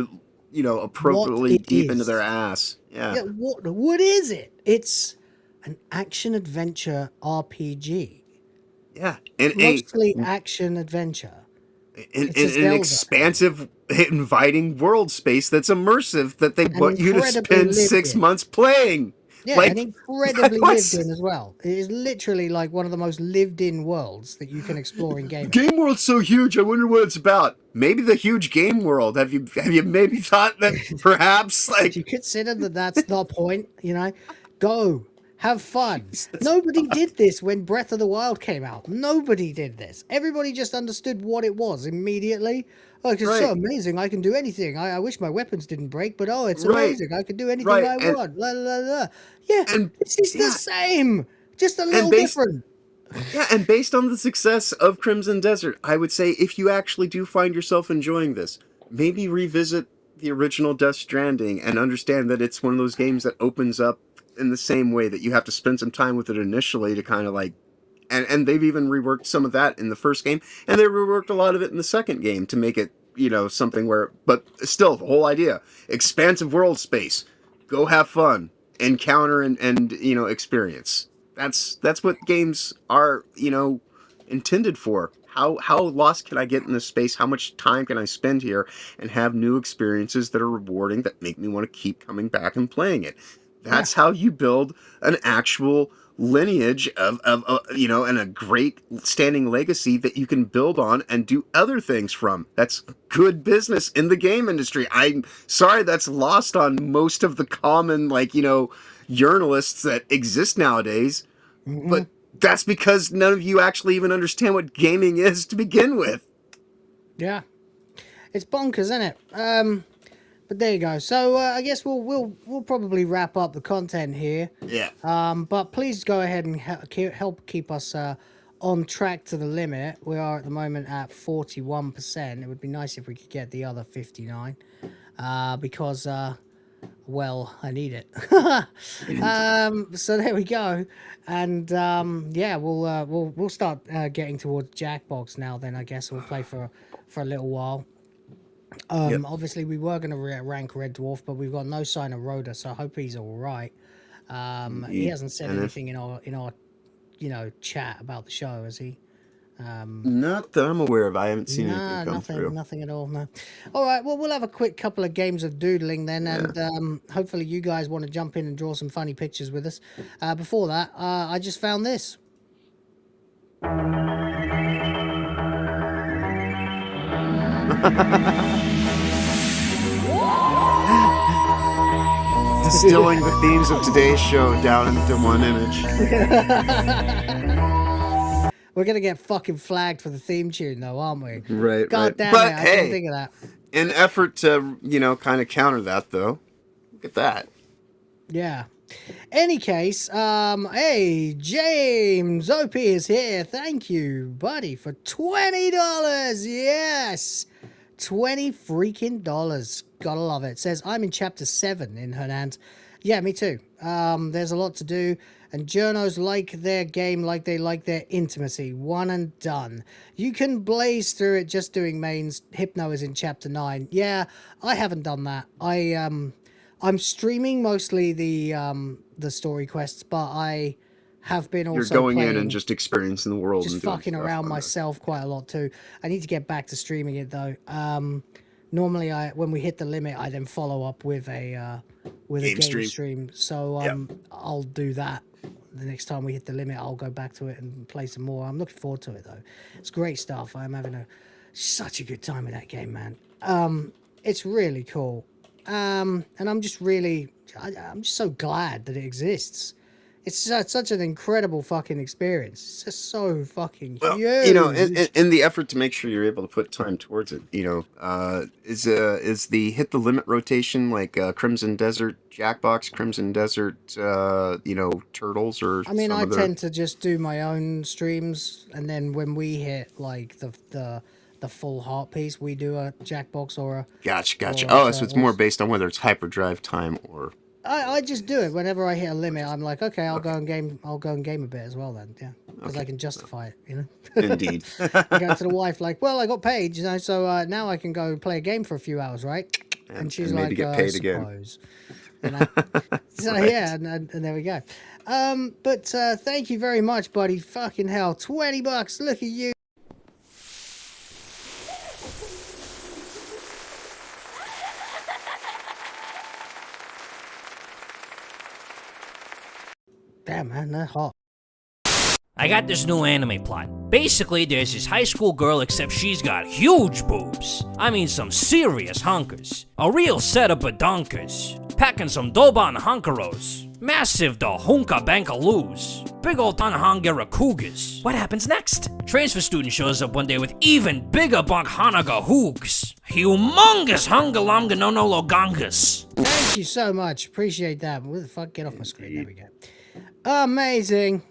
you know, appropriately deep into their ass. Yeah. What is it? It's an action-adventure RPG. Yeah. Mostly action-adventure. In an expansive, inviting world space that's immersive that they want you to spend 6 months playing. Yeah, and incredibly lived in as well. It is literally like one of the most lived in worlds that you can explore in gaming. Game world's so huge. I wonder what it's about. Maybe the huge game world. Have you maybe thought that perhaps like if you consider that that's the point, go have fun. Nobody did this when Breath of the Wild came out. Nobody did this. Everybody just understood what it was immediately. Oh, it's so amazing. I can do anything. I wish my weapons didn't break, but oh, it's amazing. I can do anything I want. La, la, la. Yeah, and this is the same, just a little different. Yeah, and based on the success of Crimson Desert, I would say if you actually do find yourself enjoying this, maybe revisit the original Death Stranding and understand that it's one of those games that opens up in the same way that you have to spend some time with it initially to kind of like, and they've even reworked some of that in the first game, and they reworked a lot of it in the second game to make it, something where, but still, the whole idea, expansive world space, go have fun, encounter and experience. That's what games are, intended for. How lost can I get in this space? How much time can I spend here and have new experiences that are rewarding, that make me want to keep coming back and playing it? That's how you build an actual lineage of and a great standing legacy that you can build on and do other things from. That's good business in the game industry. I'm sorry that's lost on most of the common journalists that exist nowadays, but that's because none of you actually even understand what gaming is to begin with. Yeah, it's bonkers, isn't it? But there you go. So I guess we'll probably wrap up the content here. Yeah. But please go ahead and help keep us on track to the limit. We are at the moment at 41%. It would be nice if we could get the other 59, because well, I need it. So there we go. And we'll start getting towards Jackbox now. Then I guess we'll play for a little while. Obviously we were going to rank Red Dwarf, but we've got no sign of Rhoda, so I hope he's all right. He hasn't said anything in our chat about the show, has he? Not that I'm aware of. I haven't seen anything come through. Nothing at all. No. All right. Well, we'll have a quick couple of games of doodling then, and hopefully you guys want to jump in and draw some funny pictures with us. Before that, I just found this. Distilling the themes of today's show down into one image. We're gonna get fucking flagged for the theme tune, though, aren't we? Right. God damn but it! Hey, I didn't think of that. In effort to kind of counter that, though, look at that. Yeah. Any case, hey, James OP is here. Thank you, buddy, for $20. Yes. $20 freaking dollars. Gotta love it. It says, I'm in chapter 7 in her hands. Yeah, me too. There's a lot to do, and journos like their game like they like their intimacy. One and done. You can blaze through it just doing mains. Hypno is in chapter 9. Yeah, I haven't done that. I'm streaming mostly the story quests, but I have been also You're going playing, in and just experiencing the world, just and doing fucking stuff around myself quite a lot too. I need to get back to streaming it though. Normally, when we hit the limit, I then follow up with a game stream. So I'll do that. The next time we hit the limit, I'll go back to it and play some more. I'm looking forward to it though. It's great stuff. I'm having such a good time with that game, man. It's really cool. And I'm just so glad that it exists. It's such an incredible fucking experience. It's just so fucking huge. In the effort to make sure you're able to put time towards it, is the hit the limit rotation like Crimson Desert, Jackbox, Crimson Desert, Turtles, or? I mean, I tend to just do my own streams, and then when we hit like the full heart piece, we do a Jackbox or a. Gotcha. So it's more based on whether it's hyperdrive time or. I just do it whenever I hit a limit. I'm like, okay, I'll go and game a bit as well then, because I can justify it, Indeed. I go to the wife like, well, I got paid, so now I can go play a game for a few hours, right? And she's like, maybe get paid I suppose. again. So yeah, and there we go. But thank you very much, buddy. Fucking hell, $20. Look at you. Damn, man, they're hot. I got this new anime plot. Basically, there's this high school girl, except she's got huge boobs. I mean some serious hunkers. A real set of badonkers. Packing some doban hunkeros. Massive da hunka bankaloos. Big ol' tanhangera cougars. What happens next? Transfer student shows up one day with even bigger bankhanaga hoogs. Humongous hungalamga no no logangas. Thank you so much. Appreciate that. Where the fuck? Get off my screen. There we go. Amazing.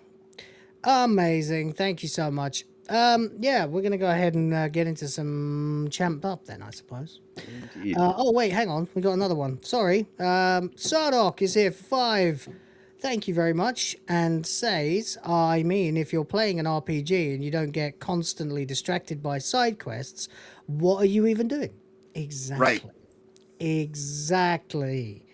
Amazing. Thank you so much. Yeah, we're gonna go ahead and get into some champ up then, I suppose. Oh wait, hang on. We got another one. Sorry. Sardok is here for 5. Thank you very much. And says, I mean, if you're playing an RPG and you don't get constantly distracted by side quests, what are you even doing? Exactly. Right. Exactly.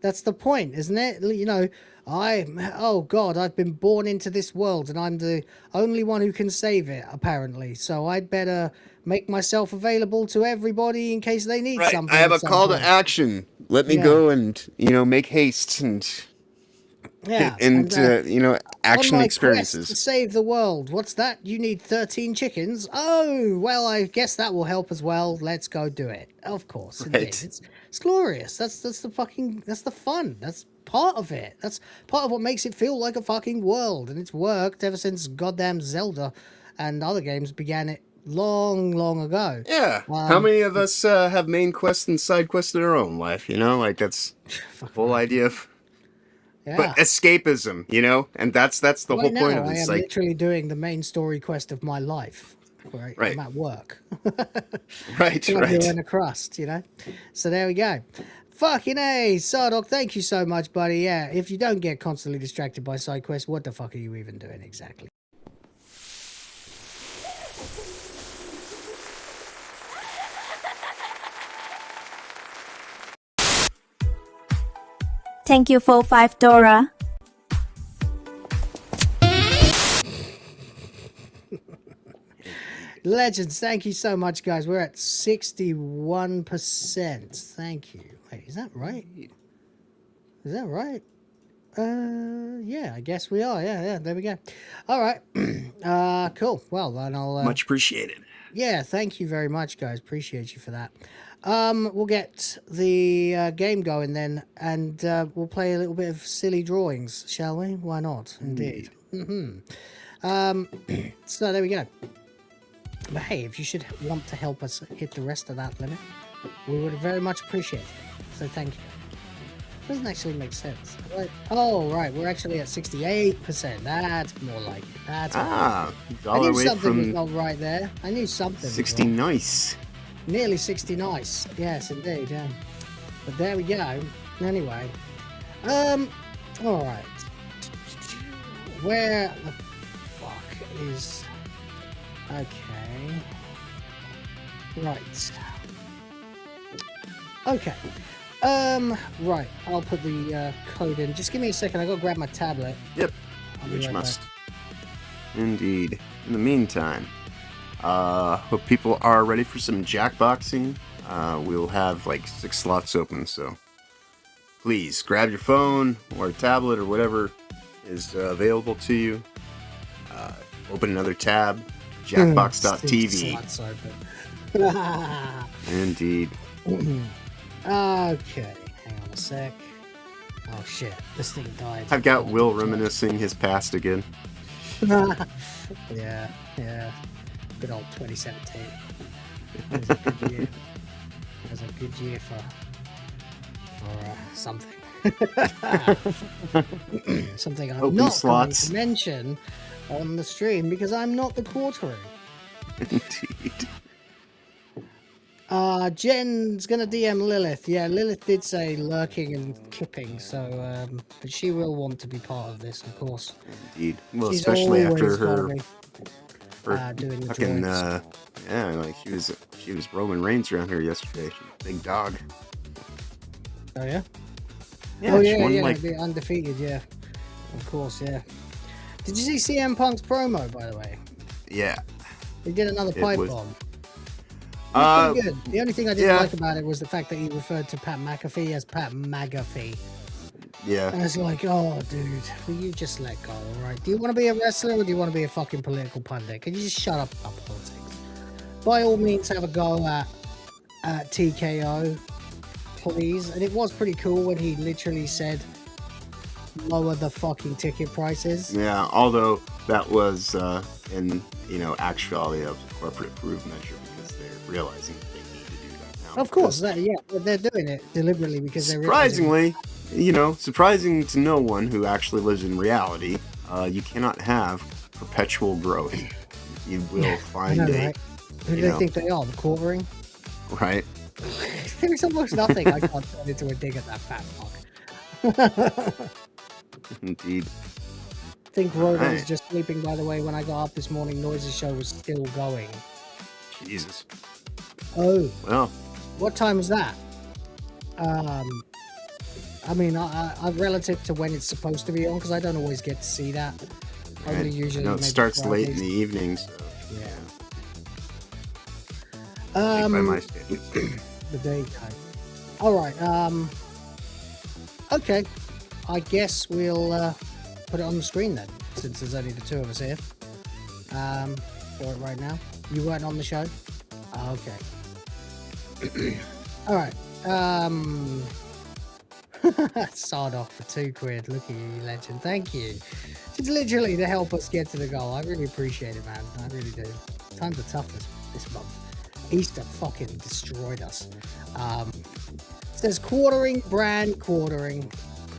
That's the point, isn't it? You know, oh God, I've been born into this world and I'm the only one who can save it, apparently. So I'd better make myself available to everybody in case they need something. I have a call to action. Let me go and, make haste and... Yeah, and action on my experiences. Quest to save the world. What's that? You need 13 chickens? Oh, well, I guess that will help as well. Let's go do it. Of course, Right. indeed. It's glorious. That's the fun. That's part of it. That's part of what makes it feel like a fucking world, and it's worked ever since goddamn Zelda and other games began it long ago. Yeah. How many of us have main quests and side quests in our own life? That's the whole idea of. Yeah. But escapism, and that's the whole Right point now, of I this. am literally doing the main story quest of my life. Right. I'm at work. Right. In a crust, So there we go. Fucking A, Sardok, thank you so much, buddy. Yeah, if you don't get constantly distracted by side quests, what the fuck are you even doing exactly? Thank you for 5 Dora. Legends, thank you so much, guys. We're at 61%. Thank you. Wait, is that right? Is that right? Yeah, I guess we are. Yeah, there we go. All right. Cool. Well, then I'll... Much appreciated. Yeah, thank you very much, guys. Appreciate you for that. We'll get the game going then, and we'll play a little bit of silly drawings, shall we? Why not? Indeed. So there we go. But hey, if you should want to help us hit the rest of that limit, we would very much appreciate it. So thank you. Doesn't actually make sense. Oh, right. We're actually at 68%. That's more like it. That's all I knew way something was from not right there. I knew something. 60 nice. Nearly 60 nice. Yes, indeed. Yeah. But there we go. Anyway. All right. Where the fuck is... Okay. Right. Okay. Right. I'll put the code in. Just give me a second. I gotta grab my tablet. Yep. Which must. Indeed. In the meantime, hope people are ready for some jackboxing. We'll have like 6 slots open, so please grab your phone or a tablet or whatever is available to you. Open another tab. Jackbox.tv. Indeed. Okay, hang on a sec. Oh shit, this thing died. I've got Will reminiscing his past again. Yeah. Good old 2017. It was a good year. It was a good year for something. Something I'm Open not slots. going to mention on the stream because I'm not the quartering. Indeed. Jen's gonna DM Lilith. Yeah, Lilith did say lurking and kipping, so but she will want to be part of this, of course. Indeed. Well, She's especially after always her doing the fucking drawings. yeah, like she was Roman Reigns around here yesterday. She's a big dog. Oh yeah. Yeah, Oh she yeah, won, yeah, like... the undefeated. Yeah, of course. Yeah. Did you see CM Punk's promo, by the way? Yeah. He did another pipe bomb. Pretty good. The only thing I didn't like about it was the fact that he referred to Pat McAfee as Pat McAfee. Yeah. And it's like, oh, dude, will you just let go, all right? Do you want to be a wrestler or do you want to be a fucking political pundit? Can you just shut up about politics? By all means, have a go at TKO, please. And it was pretty cool when he literally said, lower the fucking ticket prices. Yeah, although that was in actuality a corporate approved measure because they're realizing that they need to do that now. Of course, they're doing it deliberately because they're surprisingly, surprising to no one who actually lives in reality, you cannot have perpetual growth. You will find Who do they think they are? The quartering? Right. There's almost nothing I can't turn into a dig at that fat fuck. Indeed. I think Rhoda was just sleeping, by the way. When I got up this morning, Noise's show was still going. Jesus. Oh. Well. What time is that? I mean, I relative to when it's supposed to be on, because I don't always get to see that. Right. Usually it starts late in the evening, so... Yeah. By my schedule. The daytime. Alright, okay. I guess we'll put it on the screen then, since there's only the two of us here. For it right now. You weren't on the show? Oh, okay. Alright. Sawed off for £2. Look at you, legend. Thank you. It's literally to help us get to the goal. I really appreciate it, man. I really do. Times are tough this month. Easter fucking destroyed us. It says quartering brand quartering.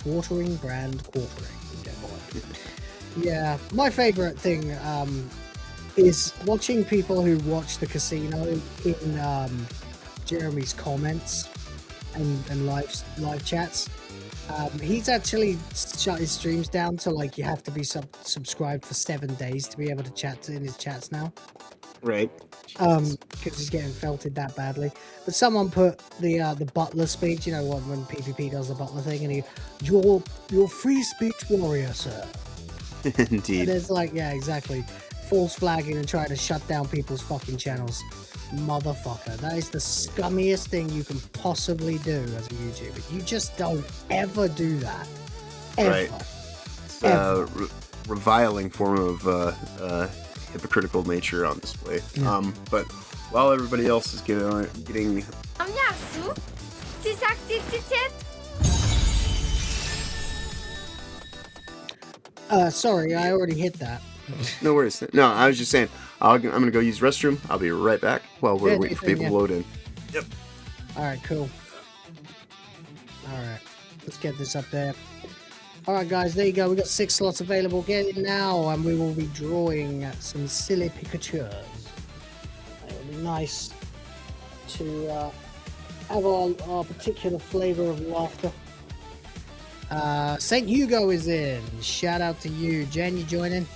Quartering brand quartering. Yeah, my favorite thing is watching people who watch the casino in Jeremy's comments and live chats. He's actually shut his streams down to like you have to be subscribed for 7 days to be able to chat in his chats now. Right. Because he's getting felted that badly. But someone put the Butler speech, you know, when PvP does the Butler thing, and you're free speech warrior, sir. Indeed. And it's like, yeah, exactly. False flagging and trying to shut down people's fucking channels. Motherfucker. That is the scummiest thing you can possibly do as a YouTuber. You just don't ever do that. Ever. Right. It's a reviling form of hypocritical nature on display. Yeah. But while everybody else is getting sorry, I already hit that. No worries. No, I was just saying I'm gonna go use the restroom. I'll be right back while we're waiting for people to load in. Yep. Alright, cool. Alright, let's get this up there. Alright guys, there you go. We've got 6 slots available. Get in now and we will be drawing some silly Pikachus. It would be nice to have our particular flavor of laughter. St. Hugo is in. Shout out to you. Jen, you joining?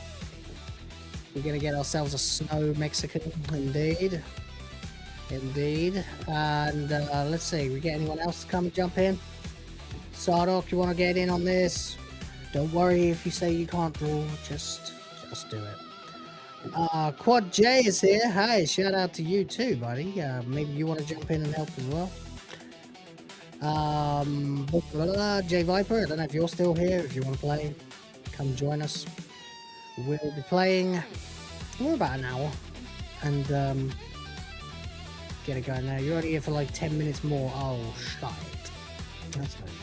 We're going to get ourselves a snow Mexican. Indeed. Indeed. And let's see. We get anyone else to come and jump in? Sardok, you want to get in on this? Don't worry if you say you can't draw. Just do it. Quad J is here. Hi, shout out to you too, buddy. Maybe you want to jump in and help as well. J Viper, I don't know if you're still here. If you want to play, come join us. We'll be playing for about an hour and get it going now. You're only here for like 10 minutes more. Oh, shit. That's not good.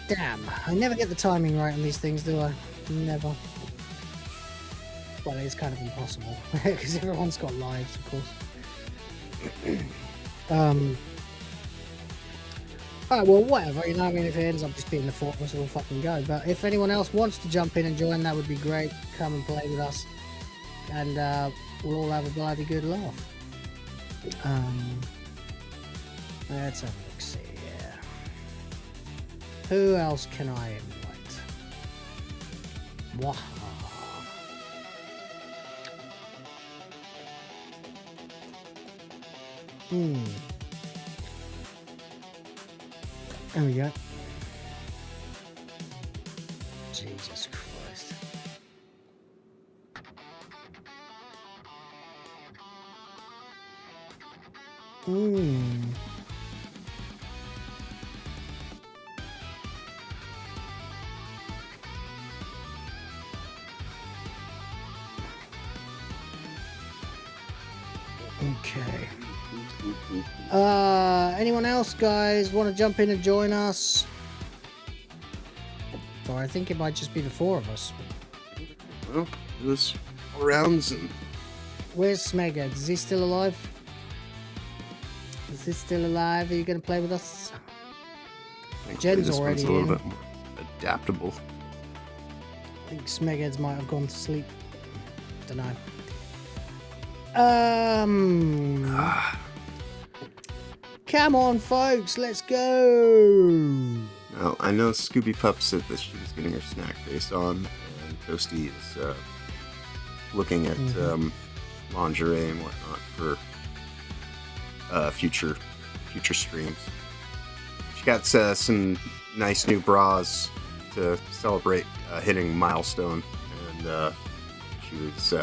Damn, I never get the timing right on these things, do I? Never. Well, it's kind of impossible because everyone's got lives, of course. Alright, well, whatever, you know, I mean, if it ends up just being the 4 of us, we'll fucking go. But if anyone else wants to jump in and join, that would be great. Come and play with us. And we'll all have a bloody good laugh. Let's have a look, see here. Who else can I invite? Waha. There we go. Jesus Christ. Okay. Anyone else, guys, want to jump in and join us? Or I think it might just be the four of us. Well, this rounds and... Where's Smeghead? Is he still alive? Is he still alive? Are you going to play with us? Jen's this already one's a little in. bit more adaptable. I think Smegheads might have gone to sleep. Don't know. Come on, folks, let's go. Well, I know Scooby Pup said that she was getting her snack face on, and Toasty is looking at lingerie and whatnot for future streams. She got some nice new bras to celebrate hitting milestone, and she was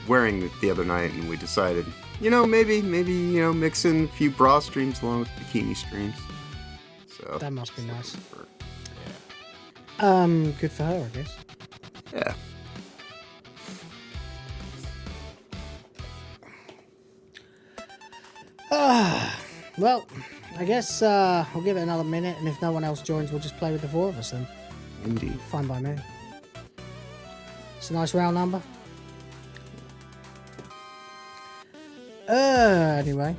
wearing it the other night, and we decided, maybe mix in a few bra streams along with bikini streams. So that must be nice. Yeah. Good for her, I guess. Yeah. Well, I guess we'll give it another minute, and if no one else joins, we'll just play with the four of us then. Indeed. Fine by me. It's a nice round number. Anyway,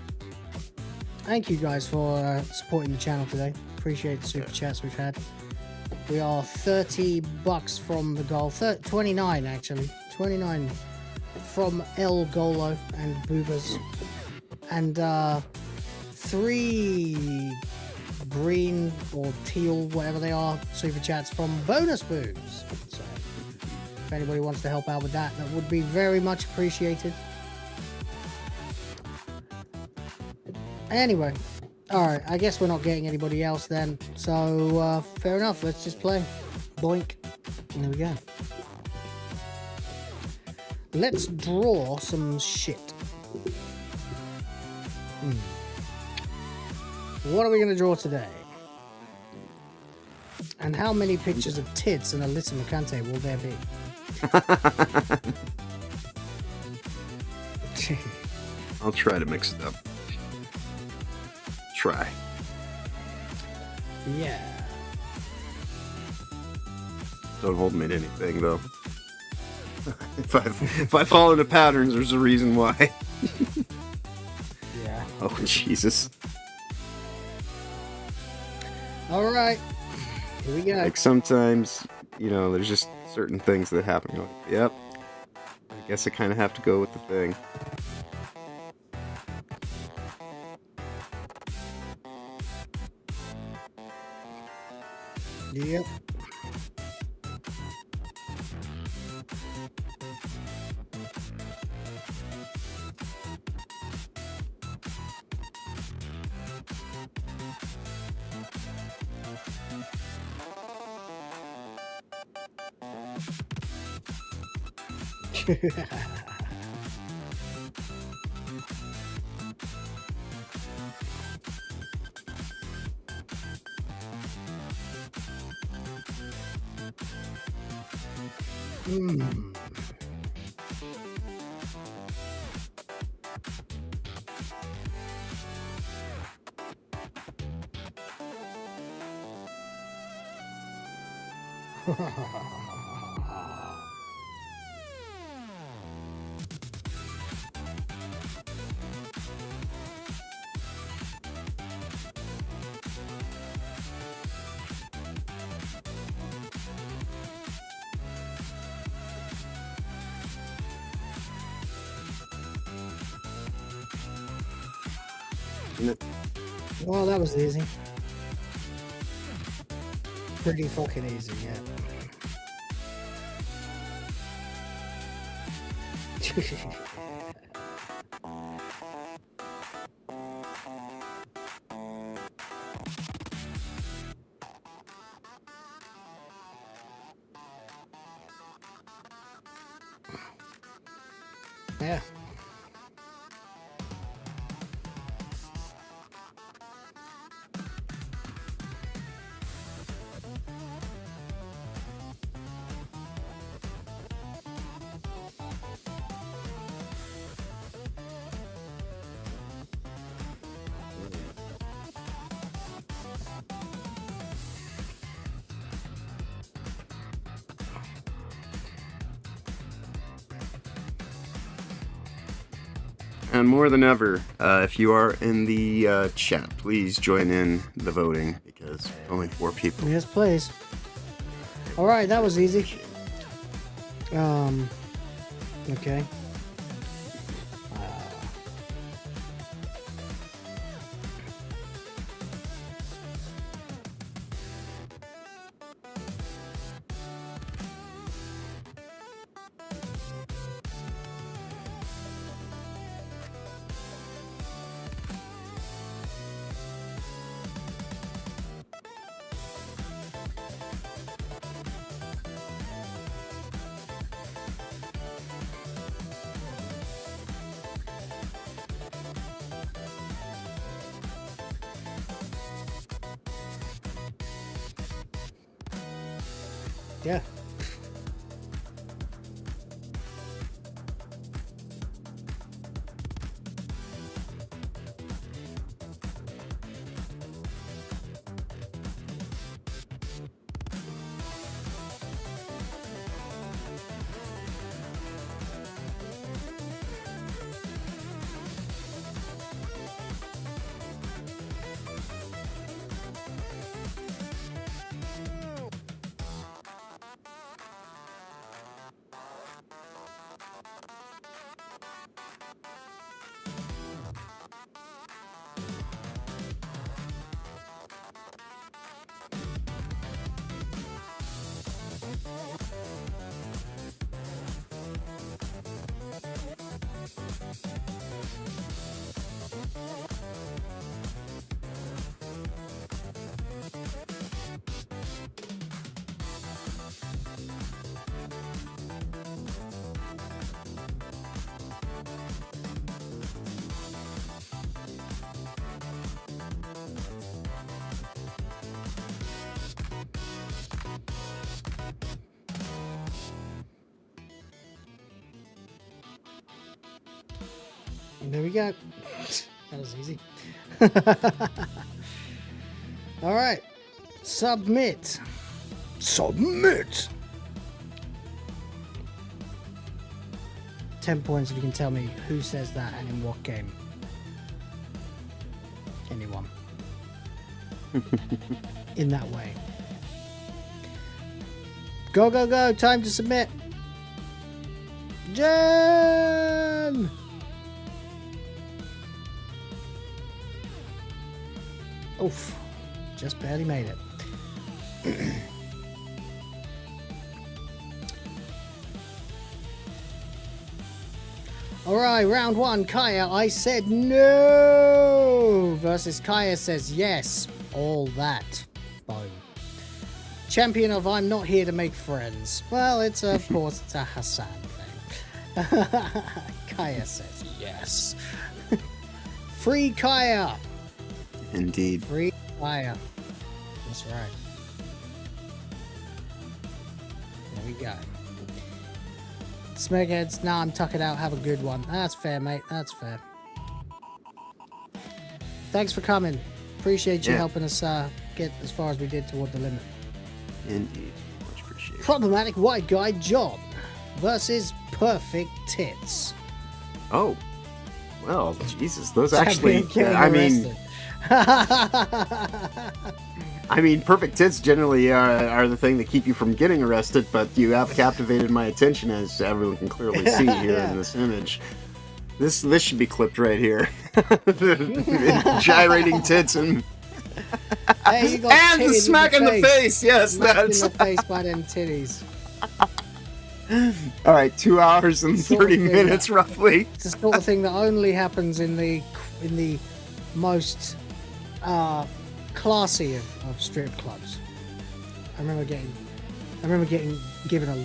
thank you guys for supporting the channel today. Appreciate the super chats we've had. We are $30 from the goal. 29 actually. 29 from El Golo and Boobers. And 3 green or teal, whatever they are, super chats from Bonus Boobs. So if anybody wants to help out with that, that would be very much appreciated. Anyway, alright, I guess we're not getting anybody else then, so fair enough, let's just play. Boink. And there we go. Let's draw some shit. What are we going to draw today? And how many pictures of tits and Alyssa Mercante will there be? I'll try to mix it up. Try. Yeah. Don't hold me to anything, though. if I fall into patterns, there's a reason why. Yeah. Oh, Jesus. Alright. Here we go. Like, sometimes, there's just certain things that happen. You're like, yep. I guess I kind of have to go with the thing. Yep. Well, that was easy. Pretty fucking easy, yeah. Yeah. and more than ever, if you are in the chat, please join in the voting, because only 4 people. Yes, please. Alright, that was easy. Okay. Yeah. There we go. That was easy. All right. Submit. Submit. 10 points if you can tell me who says that and in what game. Anyone. In that way. Go, go, go. Time to submit. Jen! Oof. Just barely made it. Alright, round 1. Kaya, I said no! Versus Kaya says yes. All that. Boom. Champion of I'm not here to make friends. Well, it's of course it's a Hassan thing. Kaya says yes. Free Kaya! Indeed. Free Kaya. That's right. There we go. Smegheads, nah, I'm tucking out. Have a good one. That's fair, mate. That's fair. Thanks for coming. Appreciate you helping us get as far as we did toward the limit. Indeed. Much appreciated. Problematic white guy John versus perfect tits. Oh. Well, Jesus. Those actually... I mean, perfect tits generally are the thing that keep you from getting arrested, but you have captivated my attention, as everyone can clearly see here in this image. This should be clipped right here. Gyrating tits and... Hey, you got and the smack in the face! Yes, that's... in the face by them titties. Alright, 2 hours and 30 minutes, roughly. It's the sort of thing that only happens in the most... classy of strip clubs. I remember getting given a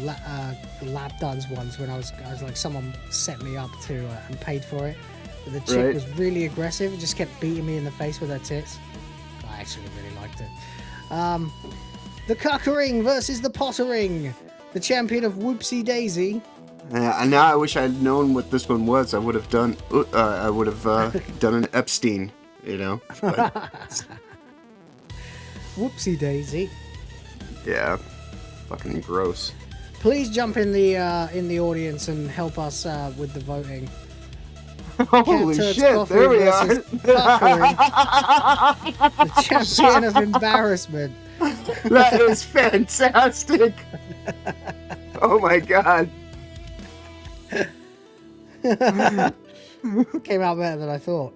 lap dance once when I was like, someone set me up to and paid for it. But the chick was really aggressive and just kept beating me in the face with her tits. I actually really liked it. The cuckering versus the pottering. The champion of Whoopsie Daisy. And now I wish I'd known what this one was. I would have done. Done an Epstein. You know. But... Whoopsie Daisy. Yeah, fucking gross. Please jump in the audience and help us with the voting. Holy Cat Turds shit, Coffee there we are. versus Fuckery. The champion of embarrassment. That is fantastic. Oh my god. Came out better than I thought.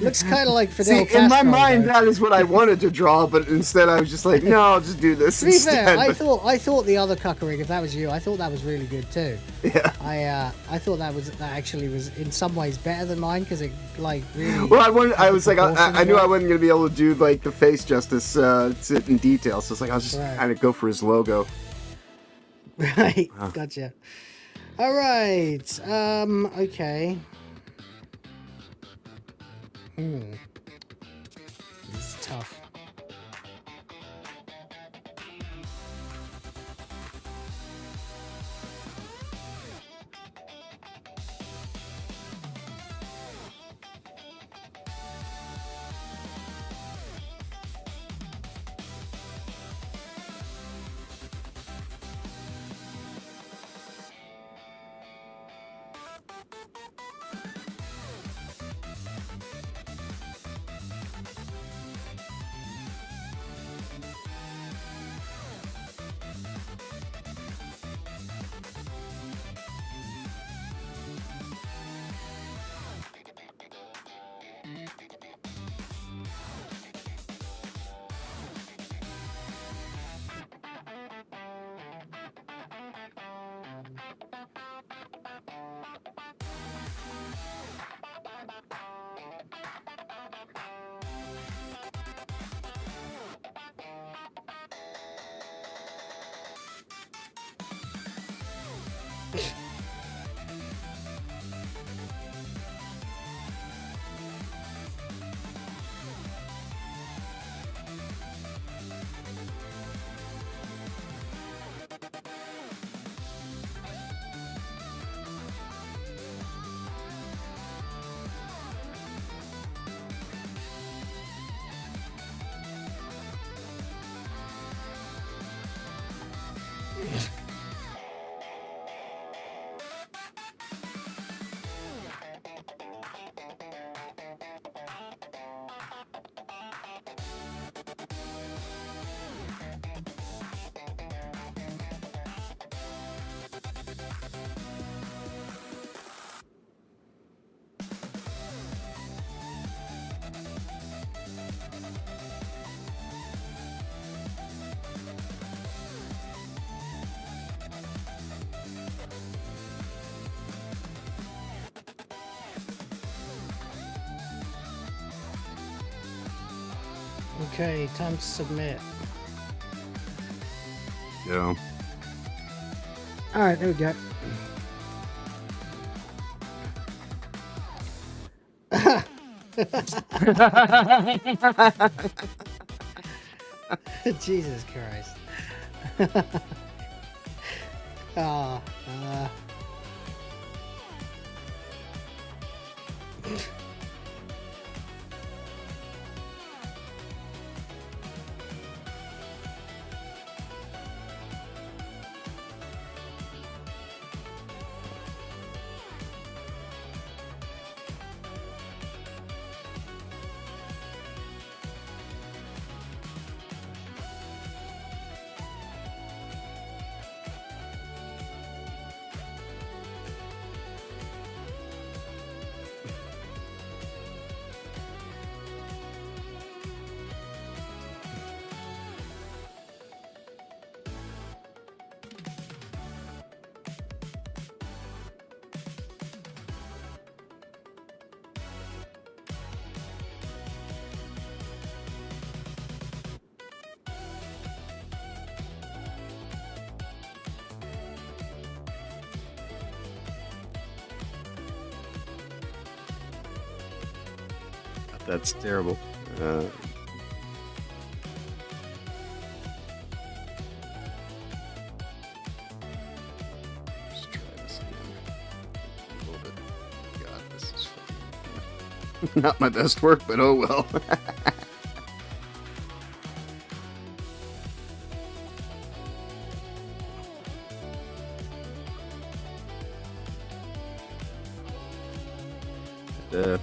Looks kind of like Fidel Castro. In my mind, though. that is what I wanted to draw, but instead I was just like, no, I'll just do this To be instead. fair, I thought the other cuckering, if that was you, I thought that was really good too. Yeah. I thought that actually was in some ways better than mine because it like really. Well, I was like, I knew I wasn't gonna be able to do like the face justice in detail, so it's like I'll just kind of go for his logo. Right, gotcha. All right, okay. This is tough. Okay, time to submit. Yeah. All right, there we go. Jesus Christ. That's terrible. Just try this again. A little bit. God, this is fucking not my best work, but oh well.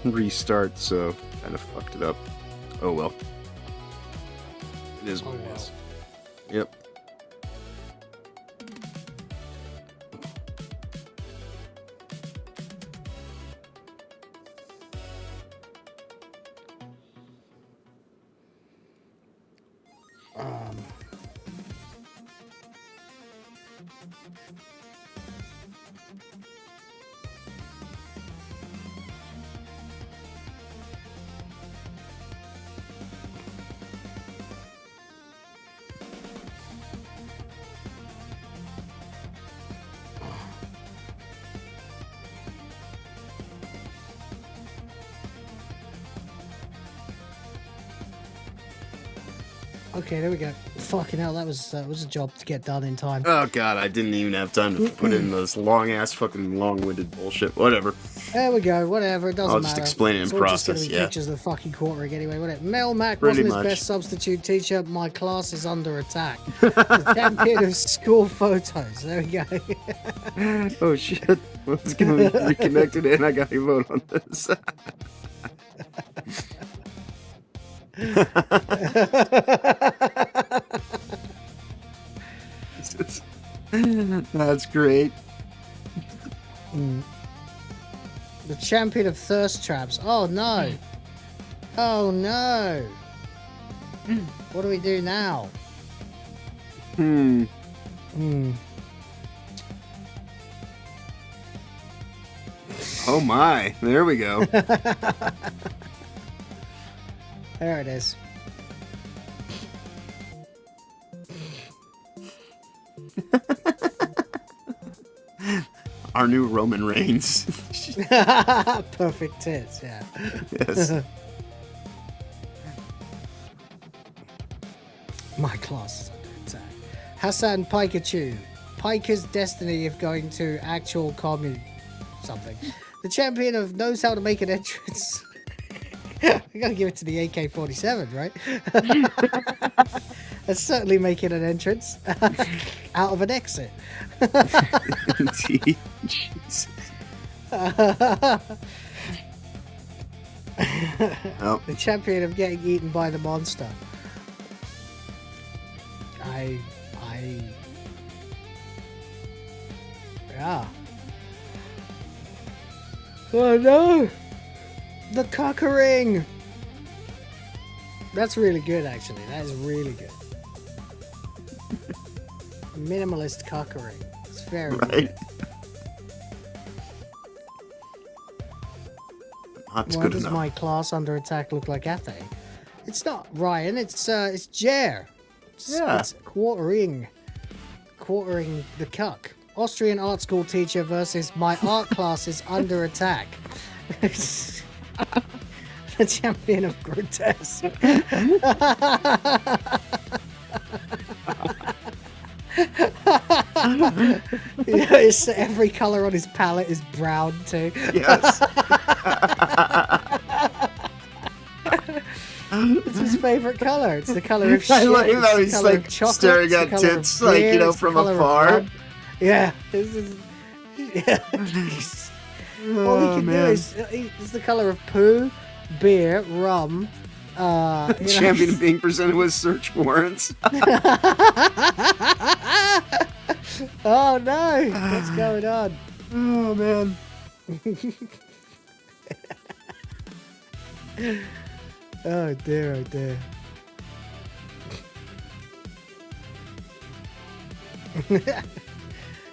restart, so kind of fucked it up. Oh well. It is what it is. Yep. Okay, there we go. Fucking hell, that was a job to get done in time. Oh god, I didn't even have time to put in those long-ass fucking long-winded bullshit. Whatever. There we go, whatever, it doesn't matter. I'll just explain it in It's all process, just gonna be yeah. pictures of the fucking quartering anyway, wouldn't it? Mel Mac Pretty wasn't his much. best substitute teacher. My class is under attack. The champion of school photos. There we go. Oh shit. Let's get reconnected and I gotta vote on this. That's great. The champion of thirst traps. Oh no. Oh no. What do we do now? Oh my, there we go. There it is. Our new Roman Reigns. Perfect tits, yeah. Yes. My class is under attack. Hassan Pikachu. Pika's destiny of going to actual commune something. The champion of knows how to make an entrance. I gotta give it to the AK-47, right? That's certainly making an entrance out of an exit. Indeed. Jesus. Oh. The champion of getting eaten by the monster. Yeah. Oh no! The cockering! That's really good, actually. That is really good. Minimalist cockering. It's very good. That's Why good does enough. my class under attack look like Athe? It's not Ryan, it's Jer. It's quartering the cuck. Austrian art school teacher versus my art class is under attack. The champion of grotesque. It's, every color on his palette is brown too. Yes. It's his favorite color. It's the color of shit. I like how It's the he's color like of chocolate. staring It's the at color of tits, like, beer. you know, It's the from color of afar. rum. Yeah. This is, yeah. All he can do is it's the color of poo, beer, rum. Champion of being presented with search warrants. Oh no! What's going on? Oh man. Oh dear, oh dear.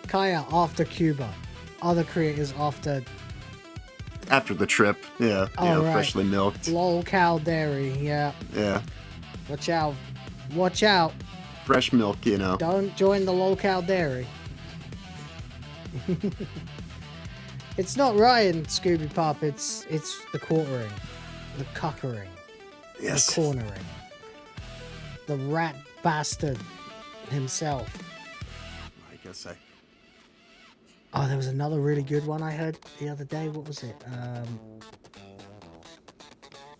Kaya after Cuba. Other creators after After the trip, yeah, right. freshly milked. Lol Cow Dairy, yeah. Yeah, Watch out. Watch out. fresh milk, you know. Don't join the Lol Cow Dairy. It's not Ryan, Scooby Pop, it's the quartering. The cockering. Yes. The cornering. The rat bastard himself. I guess I. Oh, there was another really good one I heard the other day. What was it?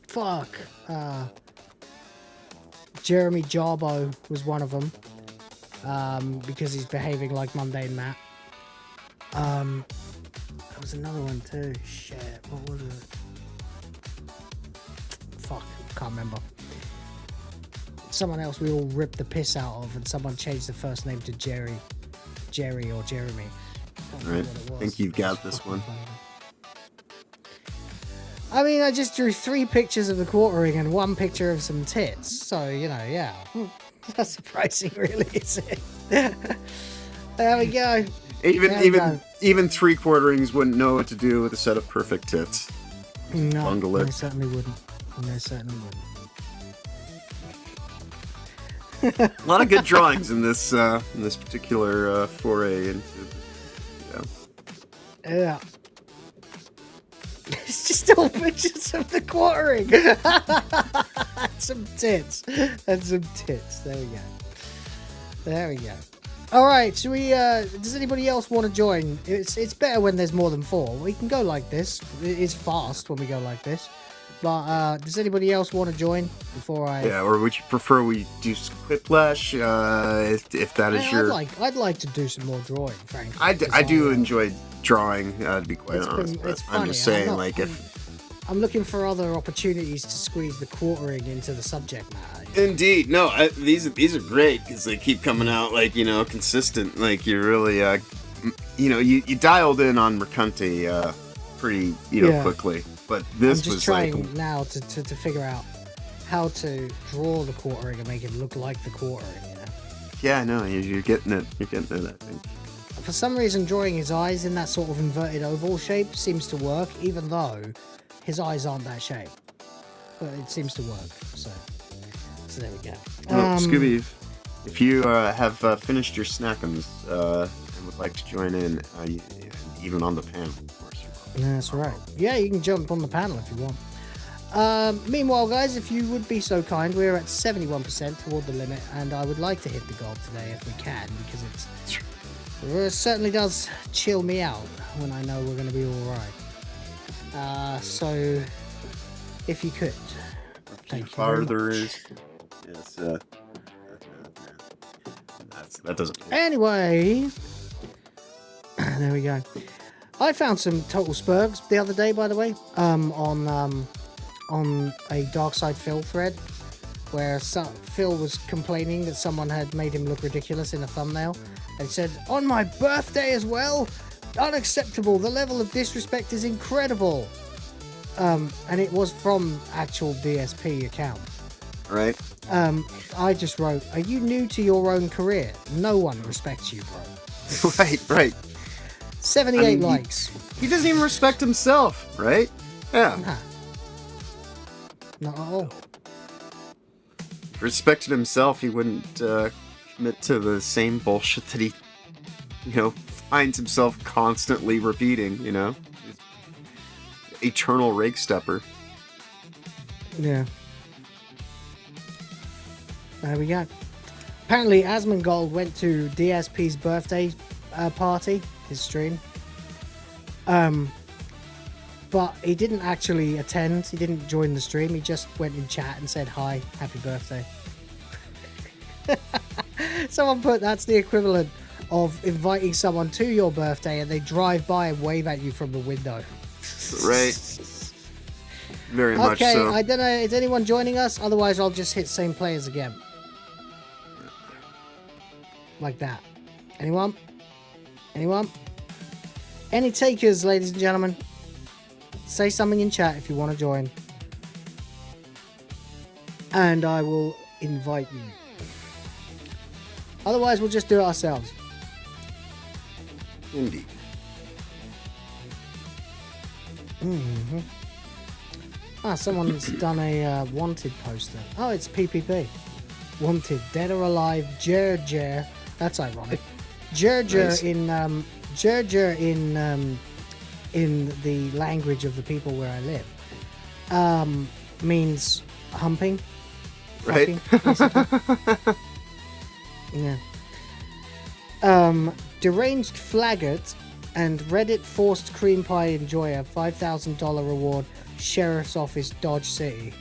Fuck. Jeremy Jarbo was one of them. Because he's behaving like Mundane Matt. There was another one too. Shit, what was it? can't remember. Someone else we all ripped the piss out of, and someone changed the first name to Jerry or Jeremy. Right. I think you've got this one. I mean, I just drew 3 pictures of the quartering and 1 picture of some tits. So, you know, yeah. That's surprising, really, is it? There we go. Even 3 quarterings wouldn't know what to do with a set of perfect tits. No, they certainly wouldn't. They certainly wouldn't. A lot of good drawings in this particular foray into. Yeah. It's just all pictures of the quartering. And some tits. And some tits. There we go. There we go. Alright, should we, does anybody else want to join? It's better when there's more than 4. We can go like this. It is fast when we go like this. But, does anybody else want to join before I... Yeah, or would you prefer we do Quiplash, if that is your... I'd like to do some more drawing, frankly. I do enjoy drawing, to be quite honest. It's funny. I'm just saying, I'm looking for other opportunities to squeeze the quartering into the subject matter. Indeed. No, these are great, because they keep coming out, like, you know, consistent. Like, you're really, you dialed in on Mercante, pretty, quickly. But this I'm just was trying now to figure out how to draw the quartering and make it look like the quartering, you know? Yeah, no, you're getting it. You're getting it, I think. For some reason, drawing his eyes in that sort of inverted oval shape seems to work, even though his eyes aren't that shape. But it seems to work, so there we go. Scooby, if you have finished your snackums and would like to join in, even on the panel, of course. That's right. Yeah, you can jump on the panel if you want. Meanwhile, guys, if you would be so kind, we're at 71% toward the limit, and I would like to hit the goal today if we can, because it certainly does chill me out when I know we're going to be all right. So, if you could, thank you. Farther is yes. That doesn't. Anyway, there we go. I found some total spurgs the other day, by the way, on a Dark Side Phil thread, where Phil was complaining that someone had made him look ridiculous in a thumbnail, and said, "On my birthday as well? Unacceptable. The level of disrespect is incredible." And it was from actual DSP account. Right. I just wrote, "Are you new to your own career? No one respects you, bro." Right. 78 likes. He doesn't even respect himself, right? Yeah. Nah. Not at all. If he respected himself, he wouldn't commit to the same bullshit that he, finds himself constantly repeating, Eternal rake stepper. Yeah. There we go. Apparently, Asmongold went to DSP's birthday party, his stream. But he didn't actually attend. He didn't join the stream. He just went in chat and said, "Hi, happy birthday." Someone put that's the equivalent of inviting someone to your birthday and they drive by and wave at you from the window. Right. Very much so. Okay, I don't know. Is anyone joining us? Otherwise, I'll just hit same players again. Like that. Anyone? Anyone? Any takers, ladies and gentlemen? Say something in chat if you want to join. And I will invite you. Otherwise, we'll just do it ourselves. Indeed. Mm-hmm. Someone's done a wanted poster. Oh, it's PPP. Wanted, dead or alive, Jer. That's ironic. Jer nice. In the language of the people where I live, means humping. Right. Yeah. Deranged Flaggart and Reddit forced cream pie enjoyer $5,000 reward. Sheriff's Office, Dodge City.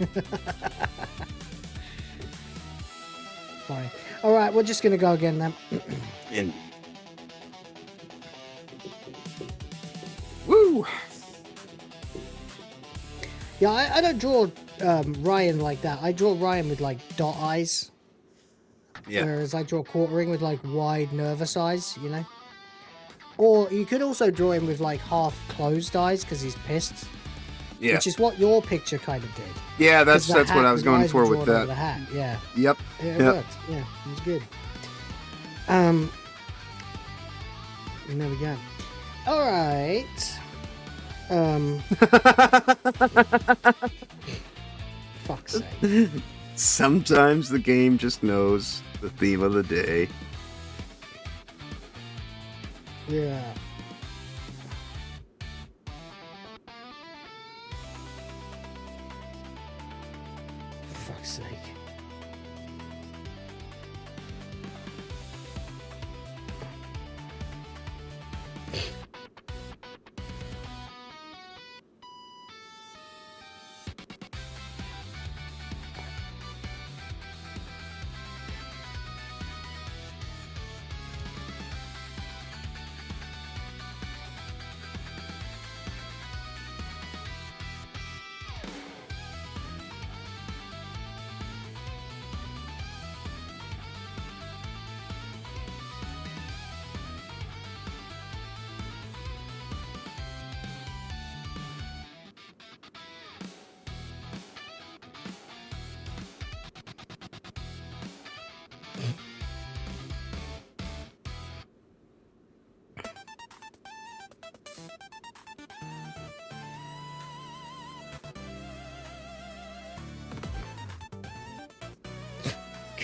Fine. All right, we're just gonna go again then. Woo! Yeah, I don't draw Ryan like that. I draw Ryan with like dot eyes. Yeah. Whereas I draw Quartering with like wide nervous eyes, you know? Or you could also draw him with like half closed eyes because he's pissed. Yeah. Which is what your picture kind of did. Yeah, that's what I was going for with that. The hat, yeah. Yep. It worked. Yeah, it was good. And there we go. All right. Fuck's sake. Sometimes the game just knows the theme of the day. Yeah. Fuck's sake.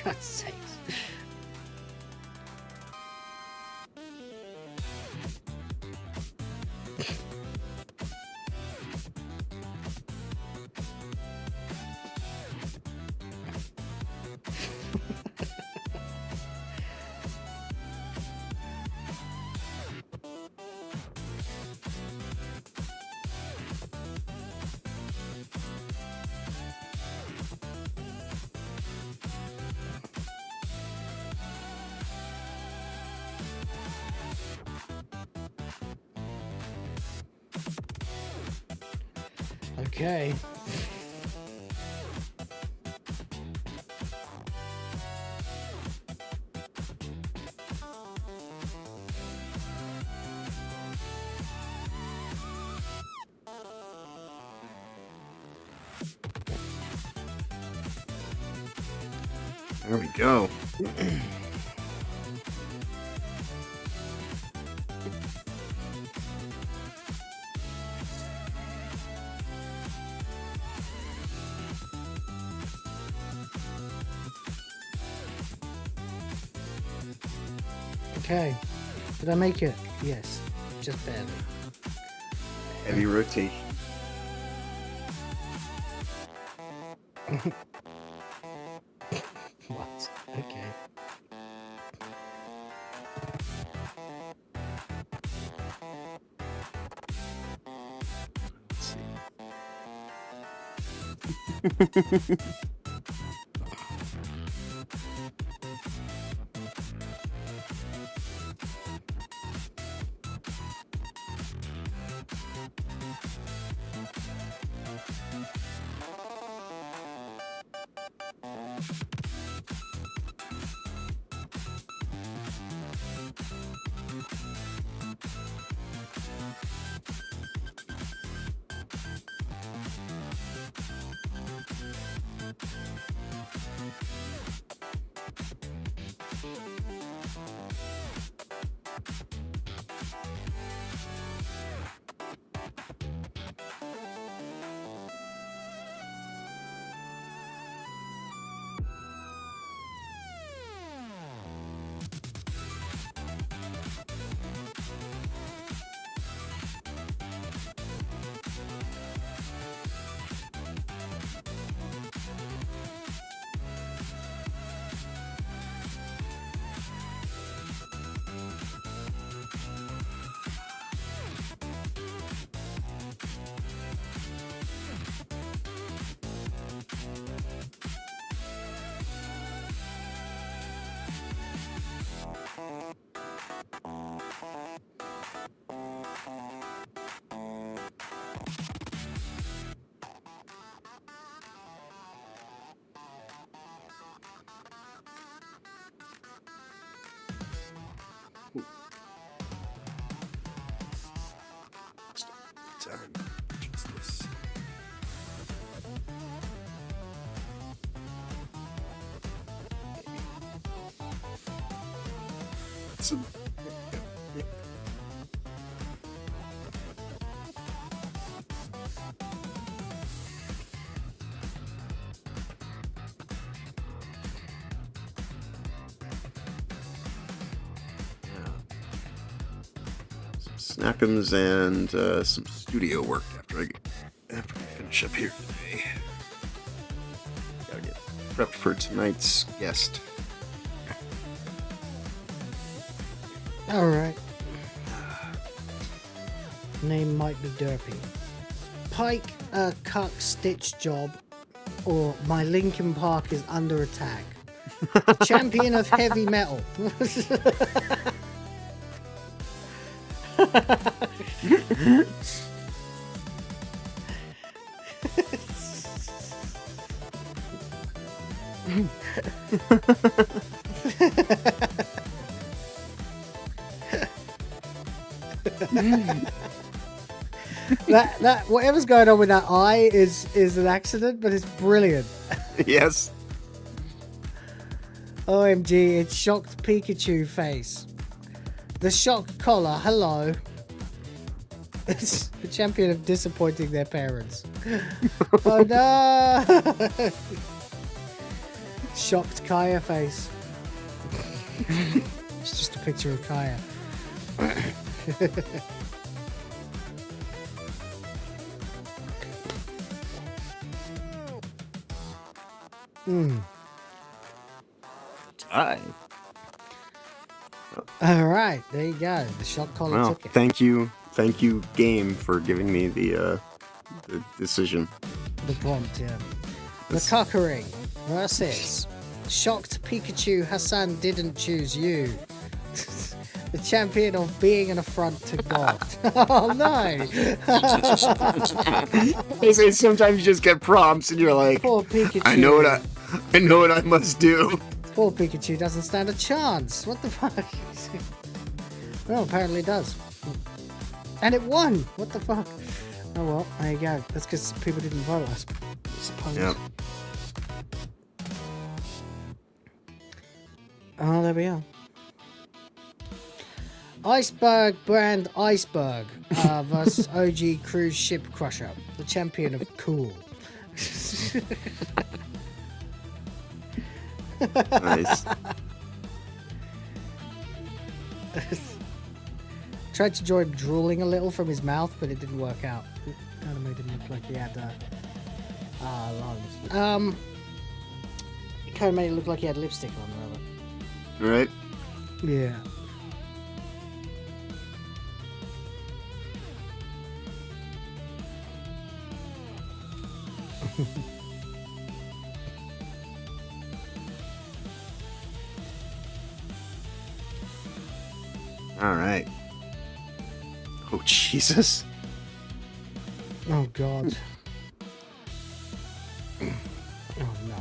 God's sakes. Okay. There we go. Okay. Did I make it? Yes. Just barely. Heavy rotation. What? Okay. Let's see. Some- Snackums and some studio work after I finish up here today. Gotta get prepped for tonight's guest. All right. Name might be derpy. Pike, a cuck stitch job, or my Linkin Park is under attack. Champion of heavy metal. that whatever's going on with that eye is an accident, but it's brilliant. Yes. OMG, it's shocked Pikachu face. The shocked collar, hello. It's the champion of disappointing their parents. Oh no! Shocked Kaya face. It's just a picture of Kaya. Hi. All right, there you go. The shock collar Well, took it. thank you, game, for giving me the decision. The prompt, yeah. The This- Cockery versus Shocked Pikachu Hassan didn't choose you. The champion of being an affront to God. Oh no! Sometimes you just get prompts and you're like, Poor Pikachu. I know what I must do. Poor Pikachu doesn't stand a chance. What the fuck? Well, apparently it does. And it won! What the fuck? Oh well, there you go. That's because people didn't vote, I suppose. Yep. Oh, there we are. Iceberg brand Iceberg versus OG Cruise Ship Crusher, the champion of cool. Nice. Tried to join drooling a little from his mouth, but it didn't work out. It kind of made him look like he had lungs. It kind of made it look like he had lipstick on, rather. Right? Yeah. All right. Oh, Jesus. Oh, God. Oh, no.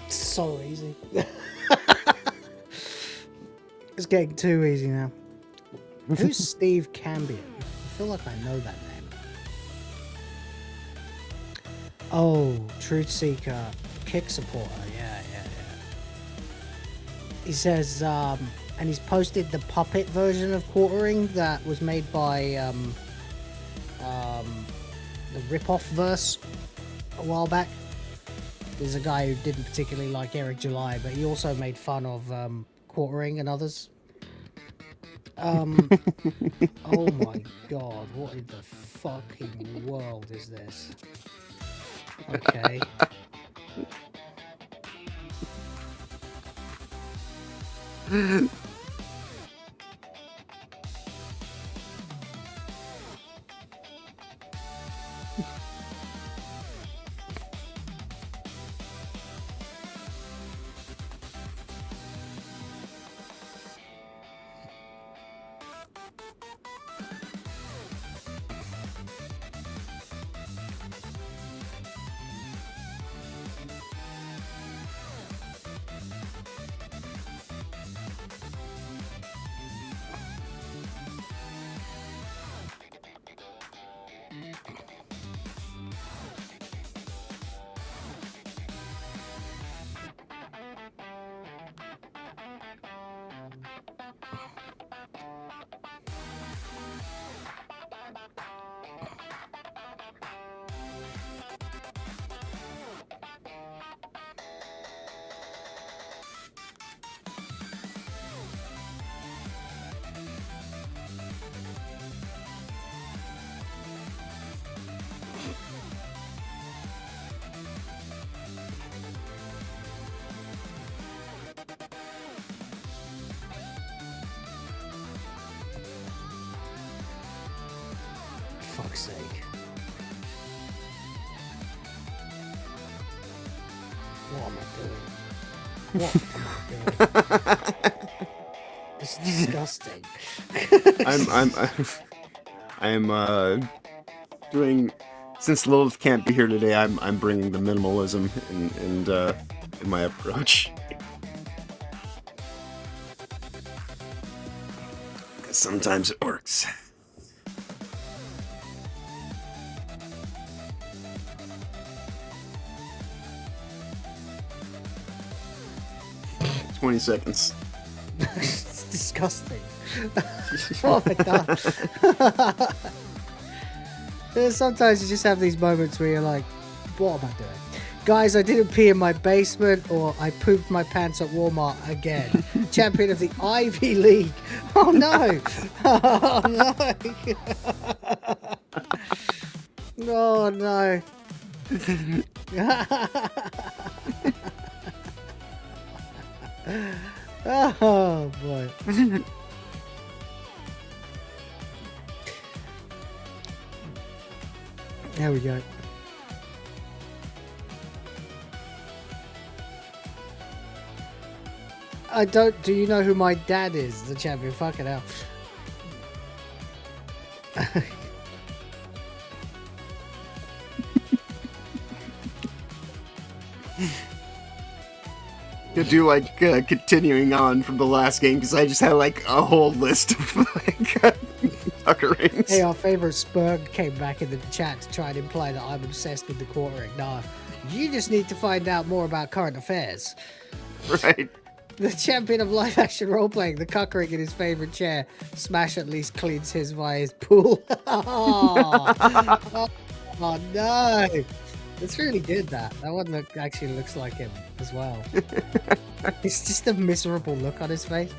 So easy. It's getting too easy now. Who's Steve Cambion? I feel like I know that name. Oh, Truth Seeker, kick supporter. Yeah. He says, and he's posted the puppet version of quartering that was made by the Ripoff verse a while back. There's a guy who didn't particularly like Eric July, but he also made fun of quartering and others. Oh my god, what in the fucking world is this? Okay. Fuck's sake. What am I doing? It's disgusting. I'm doing, since Lilith can't be here today, I'm bringing the minimalism in my approach. Because sometimes it works. "20 seconds. It's disgusting. Oh my god. Sometimes you just have these moments where you're like, what am I doing? Guys, I didn't pee in my basement, or I pooped my pants at Walmart again. Champion of the Ivy League. Oh no. Oh no. Oh no. Oh boy. There we go. Do you know who my dad is? The champion, fucking hell. To do like continuing on from the last game, because I just had like a whole list of like puckerings. Hey, our favorite Spurg came back in the chat to try and imply that I'm obsessed with the quartering. Nah, you just need to find out more about current affairs. Right. The champion of live action role playing, the cuckering in his favorite chair. Smash at least cleans his via his pool. Oh no. It's really good, that one actually looks like him as well. It's just a miserable look on his face.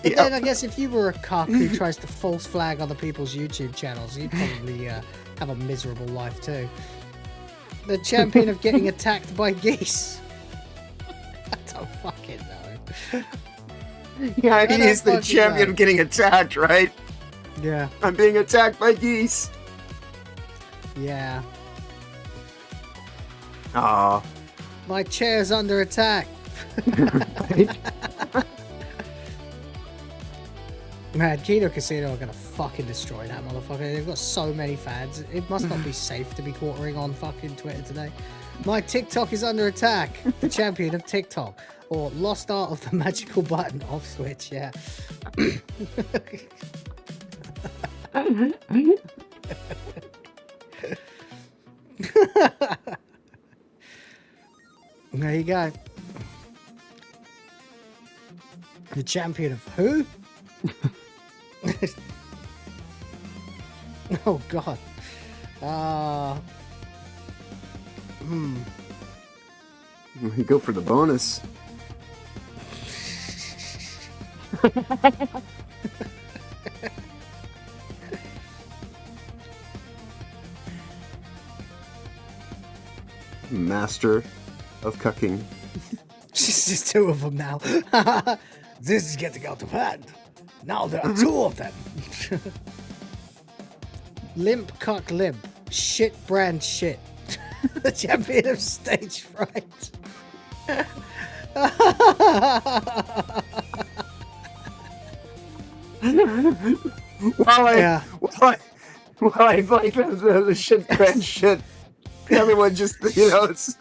But then I guess if you were a cuck who tries to false flag other people's YouTube channels, you'd probably have a miserable life too. The champion of getting attacked by geese. I don't fucking know. Yeah, I mean, he's the champion of getting attacked, right? Yeah. I'm being attacked by geese. Yeah. Aw. My chair's under attack. Man, Kino Casino are gonna fucking destroy that motherfucker. They've got so many fans. It must not be safe to be quartering on fucking Twitter today. My TikTok is under attack. The champion of TikTok. Or lost art of the magical button off switch, yeah. There you go. The champion of who? Oh god. Go for the bonus. Master of cucking. It's just two of them now. This is getting out of hand. Now there are two of them. Limp cuck limp. Shit brand shit. The champion of stage fright. While I like the shit brand shit, the other one just, it's...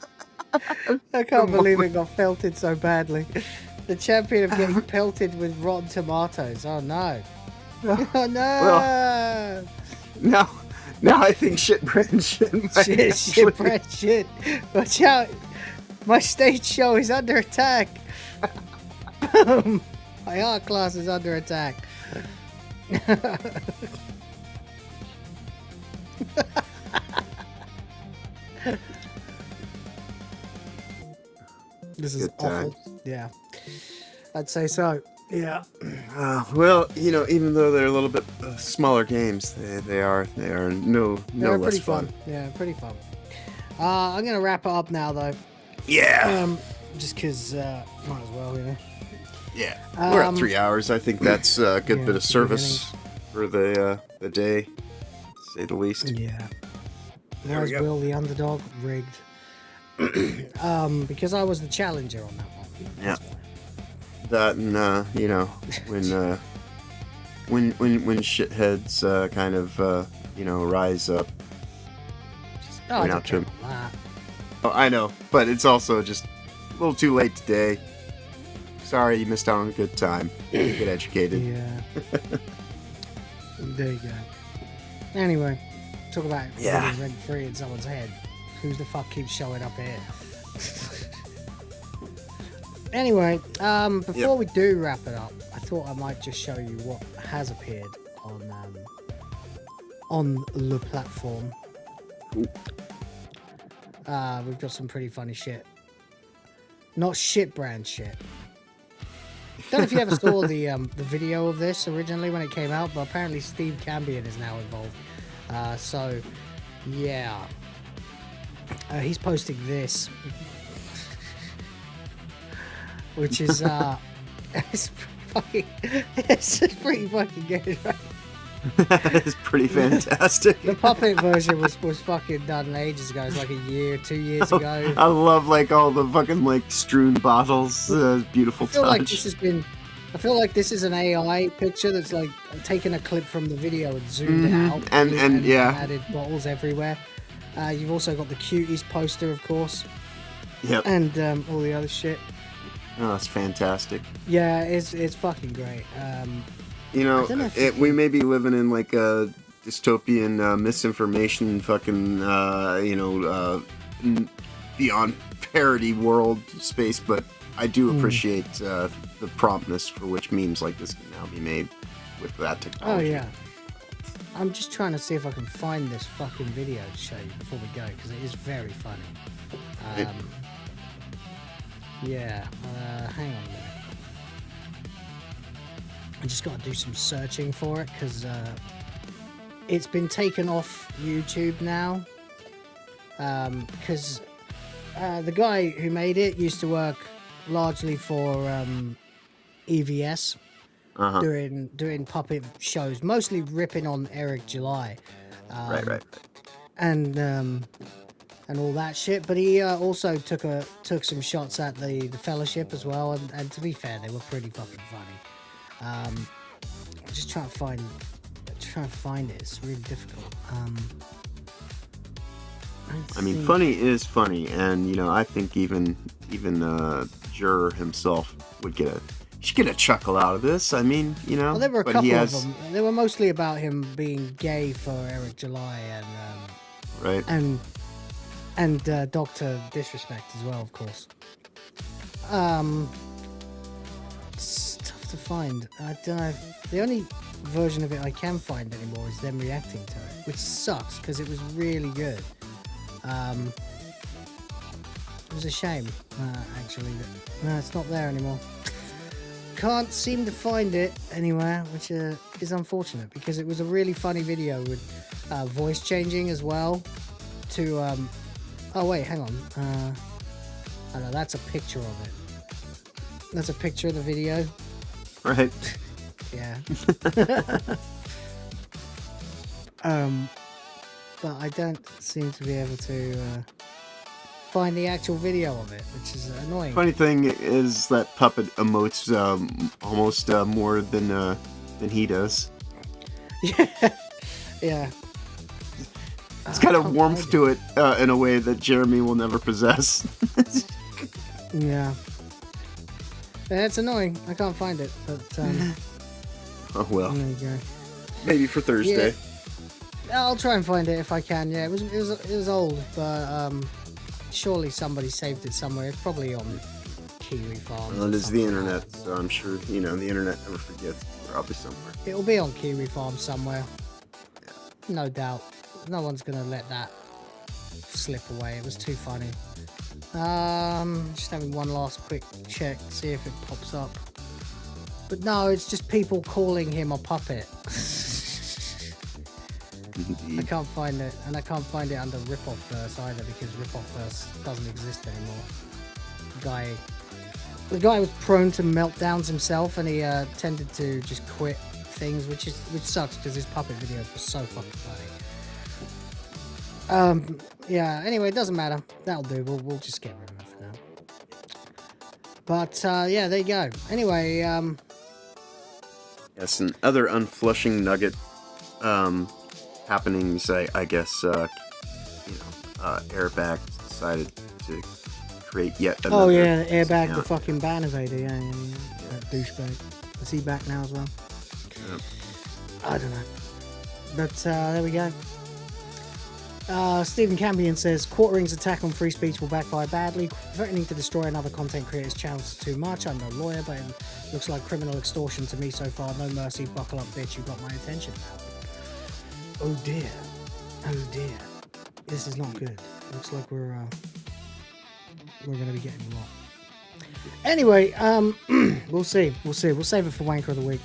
I can't believe it got pelted so badly. The champion of getting pelted with rotten tomatoes. Oh no. Oh no. Well, now I think shit brand shit. Shit brand shit. Watch out. My stage show is under attack. Boom. My art class is under attack. This is awful. Yeah. I'd say so. Yeah. Well, even though they're a little bit smaller games, they are no less pretty fun. Yeah, pretty fun. I'm gonna wrap it up now, though. Yeah. Just because might as well, Yeah. We're at 3 hours. I think that's a good bit of service for the day, to say the least. Yeah. There's Will the underdog rigged. Because I was the challenger on that one. Yeah. That and when shitheads kind of rise up. Oh, out to him. Oh, I know, but it's also just a little too late today. Sorry, you missed out on a good time. Get educated. Yeah. There you go. Anyway, talk about rent free in someone's head. Who the fuck keeps showing up here? Anyway, before we do wrap it up, I thought I might just show you what has appeared on the platform. We've got some pretty funny shit. Not shit brand shit. Don't know if you ever saw the video of this originally when it came out, but apparently Steve Cambion is now involved. So, yeah. He's posting this. Which is, it's pretty fucking good, right? It's pretty fantastic. The puppet version was fucking done ages ago. It was like 2 years ago. I love all the fucking strewn bottles. Beautiful touch. I feel like this is an AI picture that's taken a clip from the video and zoomed it out and added bottles everywhere. You've also got the Cuties poster, of course. Yep. And all the other shit. Oh, that's fantastic. Yeah, it's fucking great. We may be living in a dystopian misinformation fucking beyond parody world space, but I do appreciate the promptness for which memes like this can now be made with that technology. Oh yeah. I'm just trying to see if I can find this fucking video to show you before we go, because it is very funny. Yeah, hang on a minute. I just got to do some searching for it, because it's been taken off YouTube now. Because the guy who made it used to work largely for EVS, doing puppet shows, mostly ripping on Eric July. Right. And all that shit, but he also took some shots at the Fellowship as well, and to be fair, they were pretty fucking funny. Just trying to find it. It's really difficult. I mean, funny is funny, and I think even Juror himself should get a chuckle out of this. I mean, Well, there were a but couple he has, of them. They were mostly about him being gay for Eric July right, and Doctor Disrespect as well, of course. It's tough to find. I don't know. The only version of it I can find anymore is them reacting to it, which sucks because it was really good. It was a shame, actually. No, it's not there anymore. Can't seem to find it anywhere, which is unfortunate because it was a really funny video with voice changing as well. To oh wait, hang on. Oh no, that's a picture of it. That's a picture of the video. Right. Yeah. But I don't seem to be able to find the actual video of it, which is annoying. Funny thing is that puppet emotes almost more than he does. Yeah. It's got a warmth to it in a way that Jeremy will never possess. Yeah. It's annoying. I can't find it, but oh well. there you go. Maybe for Thursday. Yeah. I'll try and find it if I can. Yeah, it was old, but surely somebody saved it somewhere. It's probably on Kiwi Farm. Well, it is the internet, so I'm sure the internet never forgets. It's probably somewhere. It'll be on Kiwi Farm somewhere. Yeah. No doubt. No one's gonna let that slip away. It was too funny. Just having one last quick check, see if it pops up. But no, it's just people calling him a puppet. I can't find it, and I can't find it under Rip-Off Verse either because Rip-Off Verse doesn't exist anymore. The guy was prone to meltdowns himself, and he tended to just quit things, which sucks because his puppet videos were so fucking funny. Yeah. Anyway, it doesn't matter. That'll do. We'll just get rid of it for now. But yeah, there you go. Anyway, yes, and other unflushing nugget happenings. I guess Airbag decided to create yet another. Oh yeah, the Airbag, the fucking ban evader. Yeah. That douchebag. Is he back now as well? Yep. I don't know. But there we go. Stephen Campion says, Quartering's attack on free speech will backfire badly. Threatening to destroy another content creator's channels is too much. I'm no lawyer, but it looks like criminal extortion to me so far. No mercy. Buckle up, bitch. You got my attention now. Oh dear. Oh dear. This is not good. Looks like we're going to be getting a lot. Anyway, we'll see. We'll save it for Wanker of the Week.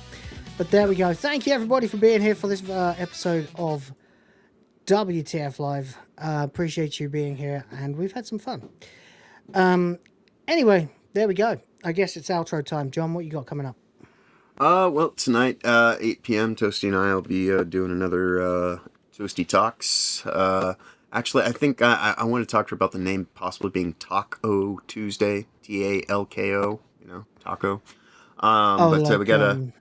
But there we go. Thank you everybody for being here for this episode of WTF Live. Appreciate you being here, and we've had some fun. Anyway, there we go. I guess it's outro time. John, what you got coming up? Well, tonight, 8 p.m., Toasty and I will be doing another Toasty Talks. Actually, I think I want to talk to her about the name possibly being Taco Tuesday, Talko, Taco. But we gotta...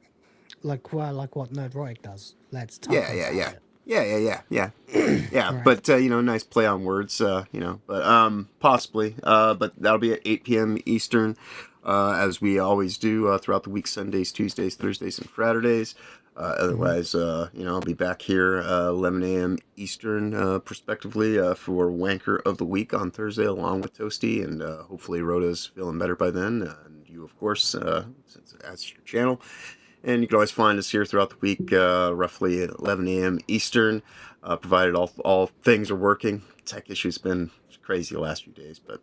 like what Nerdroid does. Let's talk. Yeah. Yeah. Right. But nice play on words. But possibly. But that'll be at 8 p.m. Eastern, as we always do throughout the week: Sundays, Tuesdays, Thursdays, and Fridays. Otherwise, I'll be back here 11 a.m. Eastern, prospectively, for Wanker of the Week on Thursday, along with Toasty, and hopefully Rhoda's feeling better by then, and you, of course, since that's your channel. And you can always find us here throughout the week, roughly at 11 a.m. Eastern, provided all things are working. Tech issues been crazy the last few days, but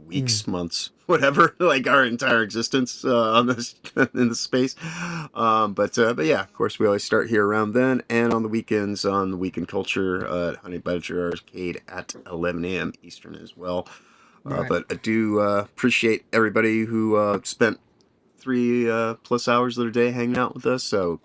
weeks, months, whatever, like our entire existence on this in this space. But yeah, of course, we always start here around then, and on the weekends on the Weekend Culture at Honey Badger Arcade at 11 a.m. Eastern as well. Right. But I do appreciate everybody who spent 3+ hours of their day hanging out with us. So,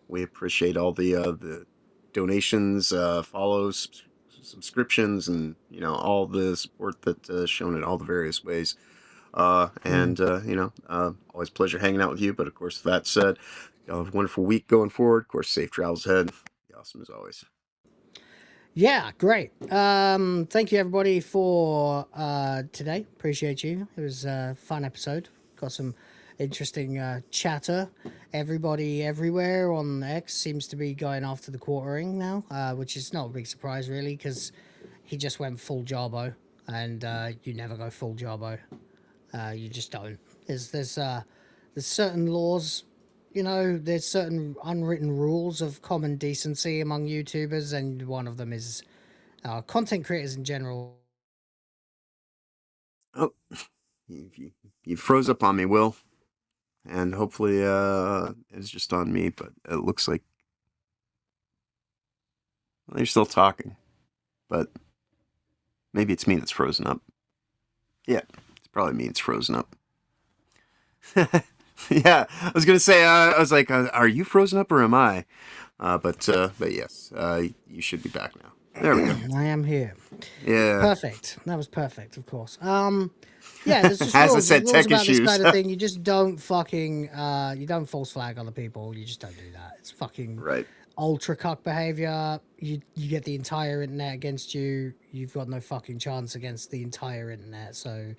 we appreciate all the donations, follows, subscriptions, and, all the support that's shown in all the various ways. And always a pleasure hanging out with you. But of course, that said, y'all have a wonderful week going forward. Of course, safe travels ahead. Be awesome as always. Yeah, great. Thank you everybody for today. Appreciate you. It was a fun episode. Got some interesting chatter. Everybody everywhere on X seems to be going after the quartering now, which is not a big surprise really, because he just went full Jarbo, and you never go full Jarbo. You just don't. There's certain laws, you know, there's certain unwritten rules of common decency among YouTubers, and one of them is content creators in general. Oh, you froze up on me, Will. And hopefully it's just on me, but it looks like you're still talking. But maybe it's me that's frozen up. Yeah, it's probably me that's frozen up. Yeah, I was gonna say, I was like, are you frozen up or am I? But yes, you should be back now. There we go. I am here. Yeah. Perfect. That was perfect, of course. Yeah, there's just As I rules, said, rules tech about issues. this kind of thing. You just don't fucking, you don't false flag other people. You just don't do that. It's fucking right. Ultra cuck behavior. You get the entire internet against you. You've got no fucking chance against the entire internet. So,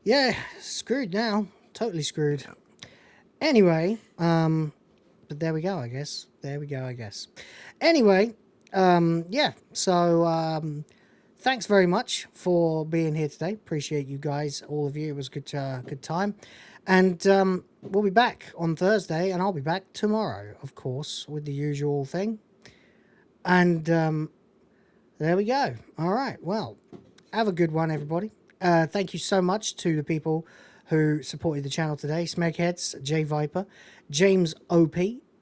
yeah, screwed now. Totally screwed. Anyway, but there we go, I guess. There we go, I guess. Anyway, yeah, so thanks very much for being here today. Appreciate you guys, all of you. It was good time. And we'll be back on Thursday, and I'll be back tomorrow, of course, with the usual thing. And there we go. All right, well, have a good one, everybody. Thank you so much to the people who supported the channel today. Smegheads, J Viper, James OP,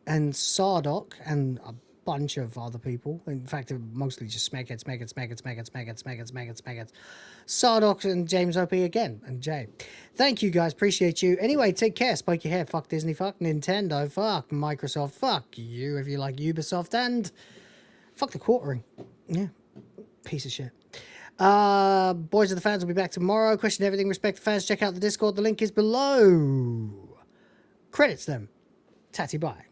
and Sardoc, and a bunch of other people. In fact, mostly just Smegheads. Sardoc and James OP again, and Jay. Thank you guys, appreciate you. Anyway, take care, spike your hair, fuck Disney, fuck Nintendo, fuck Microsoft, fuck you if you like Ubisoft, and fuck the quartering. Yeah, piece of shit. Boys of the Fans will be back tomorrow. Question everything, respect the fans. Check out the Discord. The link is below. Credits them. Tatty bye.